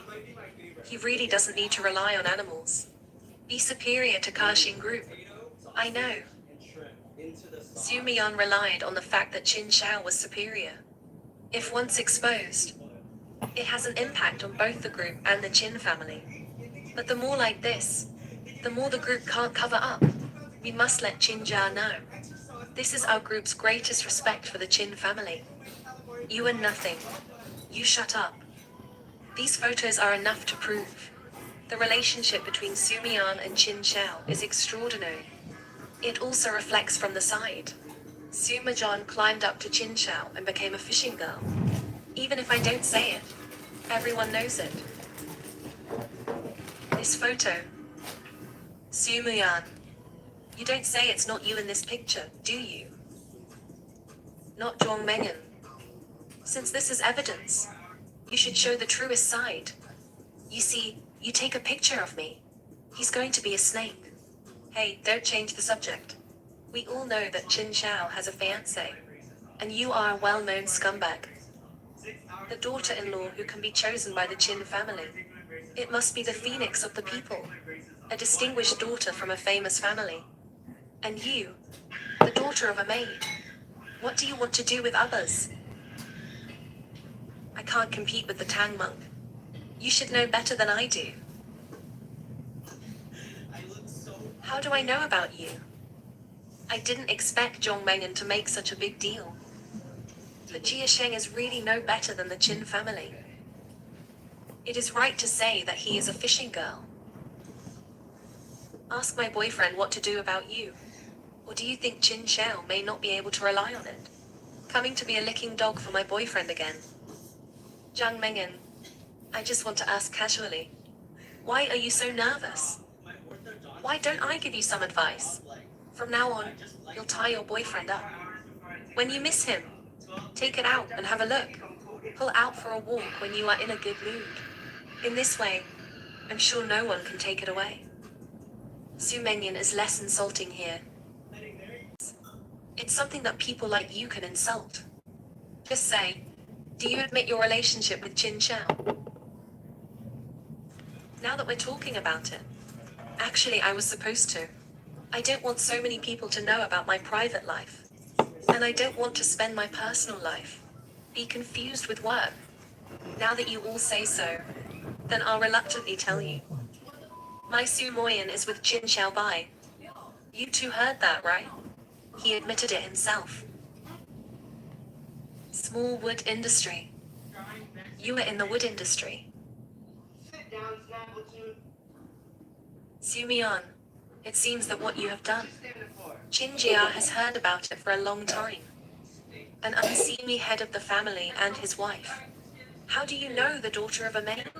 He really doesn't need to rely on animals. Be superior to Kaxin Group. I know. Su Mian relied on the fact that Qin Shao was superior. If once exposed, it has an impact on both the group and the Qin family. But the more like this, the more the group can't cover up. We must let Qin Jia know. This is our group's greatest respect for the Qin family. You are nothing. You shut up. These photos are enough to prove. The relationship between Su Mian and Qin Shao is extraordinary. It also reflects from the side. Su Majan climbed up to Qin Shao and became a fishing girl. Even if I don't say it, everyone knows it. This photo. Su Mian. You don't say it's not you in this picture, do you? Not Zhong Mengan. Since this is evidence, you should show the truest side. You see, you take a picture of me. He's going to be a snake. Hey, don't change the subject. We all know that Qin Shao has a fiancé, and you are a well-known scumbag. The daughter-in-law who can be chosen by the Qin family. It must be the phoenix of the people, a distinguished daughter from a famous family. And you, the daughter of a maid. What do you want to do with others? I can't compete with the Tang monk. You should know better than I do. How do I know about you? I didn't expect Zhong Mengan to make such a big deal. But Jia Sheng is really no better than the Qin family. It is right to say that he is a fishing girl. Ask my boyfriend what to do about you. Or do you think Qin Shao may not be able to rely on it? Coming to be a licking dog for my boyfriend again. Zhang Mengan, I just want to ask casually. Why are you so nervous? Why don't I give you some advice? From now on, you'll tie your boyfriend up. When you miss him, take it out and have a look. Pull out for a walk when you are in a good mood. In this way, I'm sure no one can take it away. Su Mengan is less insulting here. It's something that people like you can insult. Just say, do you admit your relationship with Qin Shao? Now that we're talking about it, actually I was supposed to. I don't want so many people to know about my private life. And I don't want to spend my personal life. Be confused with work. Now that you all say so, then I'll reluctantly tell you. My Su Moyan is with Qin Shao Bai. You two heard that, right? He admitted it himself. Small wood industry. You were in the wood industry. Su Mian, it seems that what you have done. Qin Jia has heard about it for a long time. An unseemly head of the family and his wife. How do you know the daughter of a maid?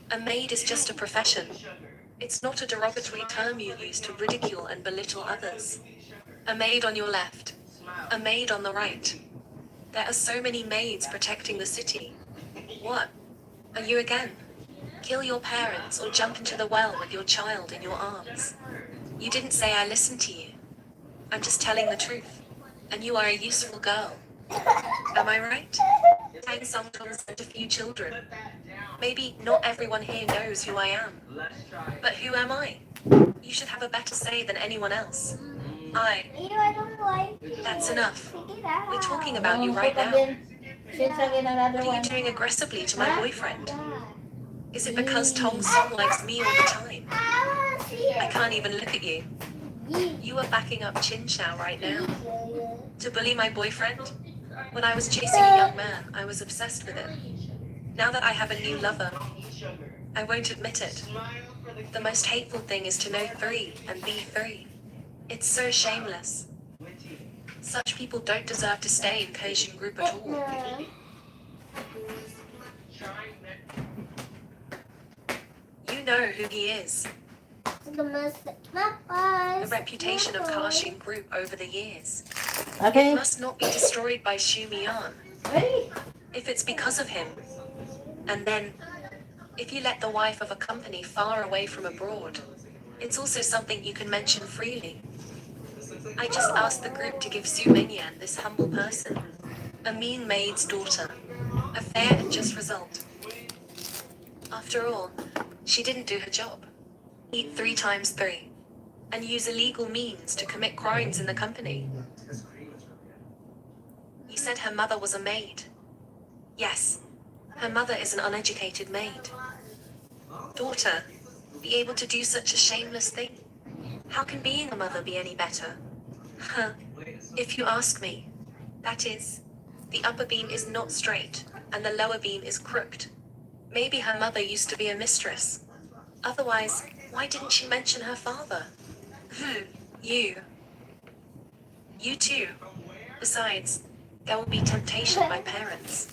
A maid is just a profession. It's not a derogatory term you use to ridicule and belittle others. A maid on your left. A maid on the right. There are so many maids protecting the city. What? Are you again? Kill your parents or jump into the well with your child in your arms. You didn't say I listened to you. I'm just telling the truth. And you are a useful girl. Am I right? Tang sometimes sent a few children. Maybe not everyone here knows who I am. But who am I? You should have a better say than anyone else. That's enough. We're talking about you right now. What are you doing aggressively to my boyfriend? Is it because Tong Song likes me all the time? I can't even look at you. You are backing up Qin Shao right now. To bully my boyfriend? When I was chasing a young man, I was obsessed with it. Now that I have a new lover, I won't admit it. The most hateful thing is to know three and be free. It's so shameless. Such people don't deserve to stay in Kaxin Group at all. You know who he is. The reputation of Kaxin Group over the years. It must not be destroyed by Su Mian. If it's because of him. And then, if you let the wife of a company far away from abroad, it's also something you can mention freely. I just asked the group to give Su Mengyan, this humble person, a mean maid's daughter. A fair and just result. After all, she didn't do her job. Eat 3 times 3. And use illegal means to commit crimes in the company. You said her mother was a maid. Yes, her mother is an uneducated maid. Daughter, be able to do such a shameless thing? How can being a mother be any better? Huh. If you ask me, that is, the upper beam is not straight, and the lower beam is crooked. Maybe her mother used to be a mistress. Otherwise, why didn't she mention her father? You. You too. Besides, there will be temptation by parents.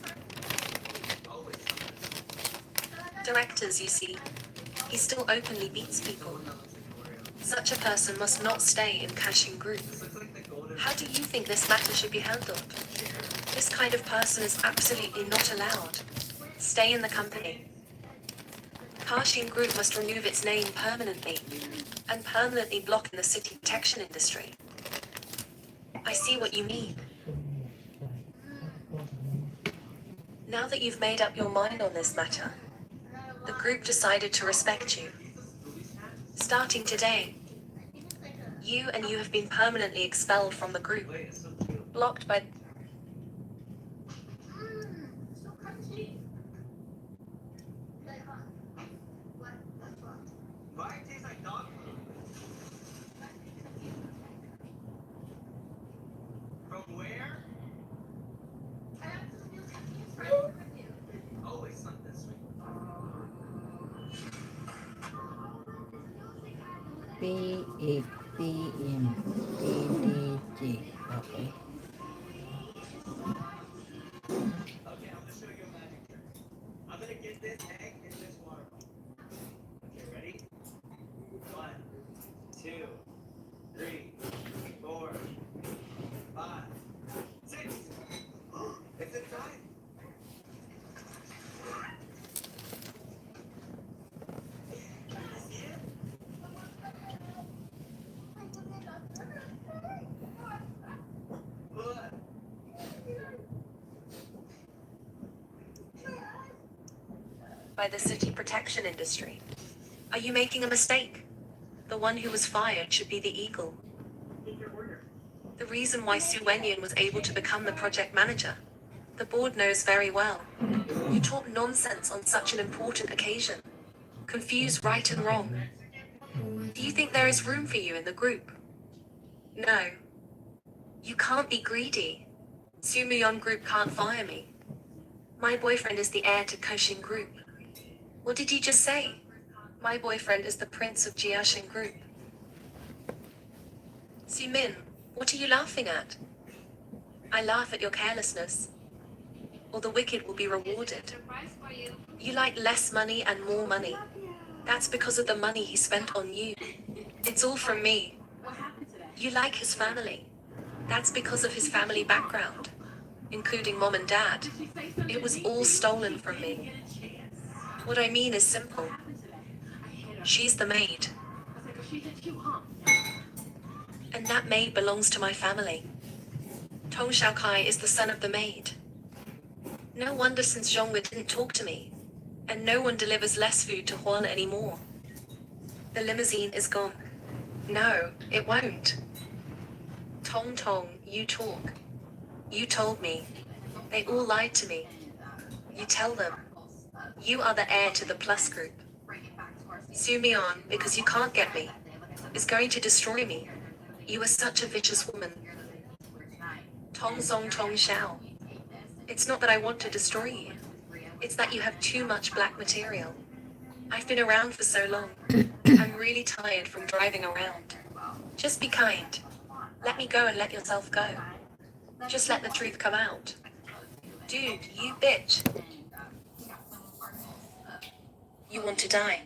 Directors, you see. He still openly beats people. Such a person must not stay in Cashin Group. How do you think this matter should be handled? This kind of person is absolutely not allowed. Stay in the company. Cashin Group must remove its name permanently, and permanently block in the city protection industry. I see what you mean. Now that you've made up your mind on this matter, the group decided to respect you. Starting today, you have been permanently expelled from the group. Blocked by... From where? Always something sweet. PATM PDG. Okay. Okay, I'm gonna show you a magic trick. I'm gonna get this egg in this water bottle. Okay, ready? 1, 2, 3, 4, 5, 6. It's inside. by the city protection industry. Are you making a mistake? The one who was fired should be the eagle. The reason why Su Wenyan was able to become the project manager, the board knows very well. You talk nonsense on such an important occasion. Confuse right and wrong. Do you think there is room for you in the group? No. You can't be greedy. Su Muyon Group can't fire me. My boyfriend is the heir to Koshin Group. What did you just say? My boyfriend is the prince of Jiashin Group. Su Min, what are you laughing at? I laugh at your carelessness. Or the wicked will be rewarded. You like less money and more money. That's because of the money he spent on you. It's all from me. You like his family. That's because of his family background, including mom and dad. It was all stolen from me. What I mean is simple. She's the maid. And that maid belongs to my family. Tong Shaokai is the son of the maid. No wonder since Zhongwe didn't talk to me. And no one delivers less food to Huan anymore. The limousine is gone. No, it won't. Tong Tong, you talk. You told me. They all lied to me. You tell them. You are the heir to the Plus Group. Sue me on, because you can't get me. Is going to destroy me. You are such a vicious woman. Tong Song Tong Xiao. It's not that I want to destroy you. It's that you have too much black material. I've been around for so long. I'm really tired from driving around. Just be kind. Let me go and let yourself go. Just let the truth come out. Dude, you bitch. You want to die.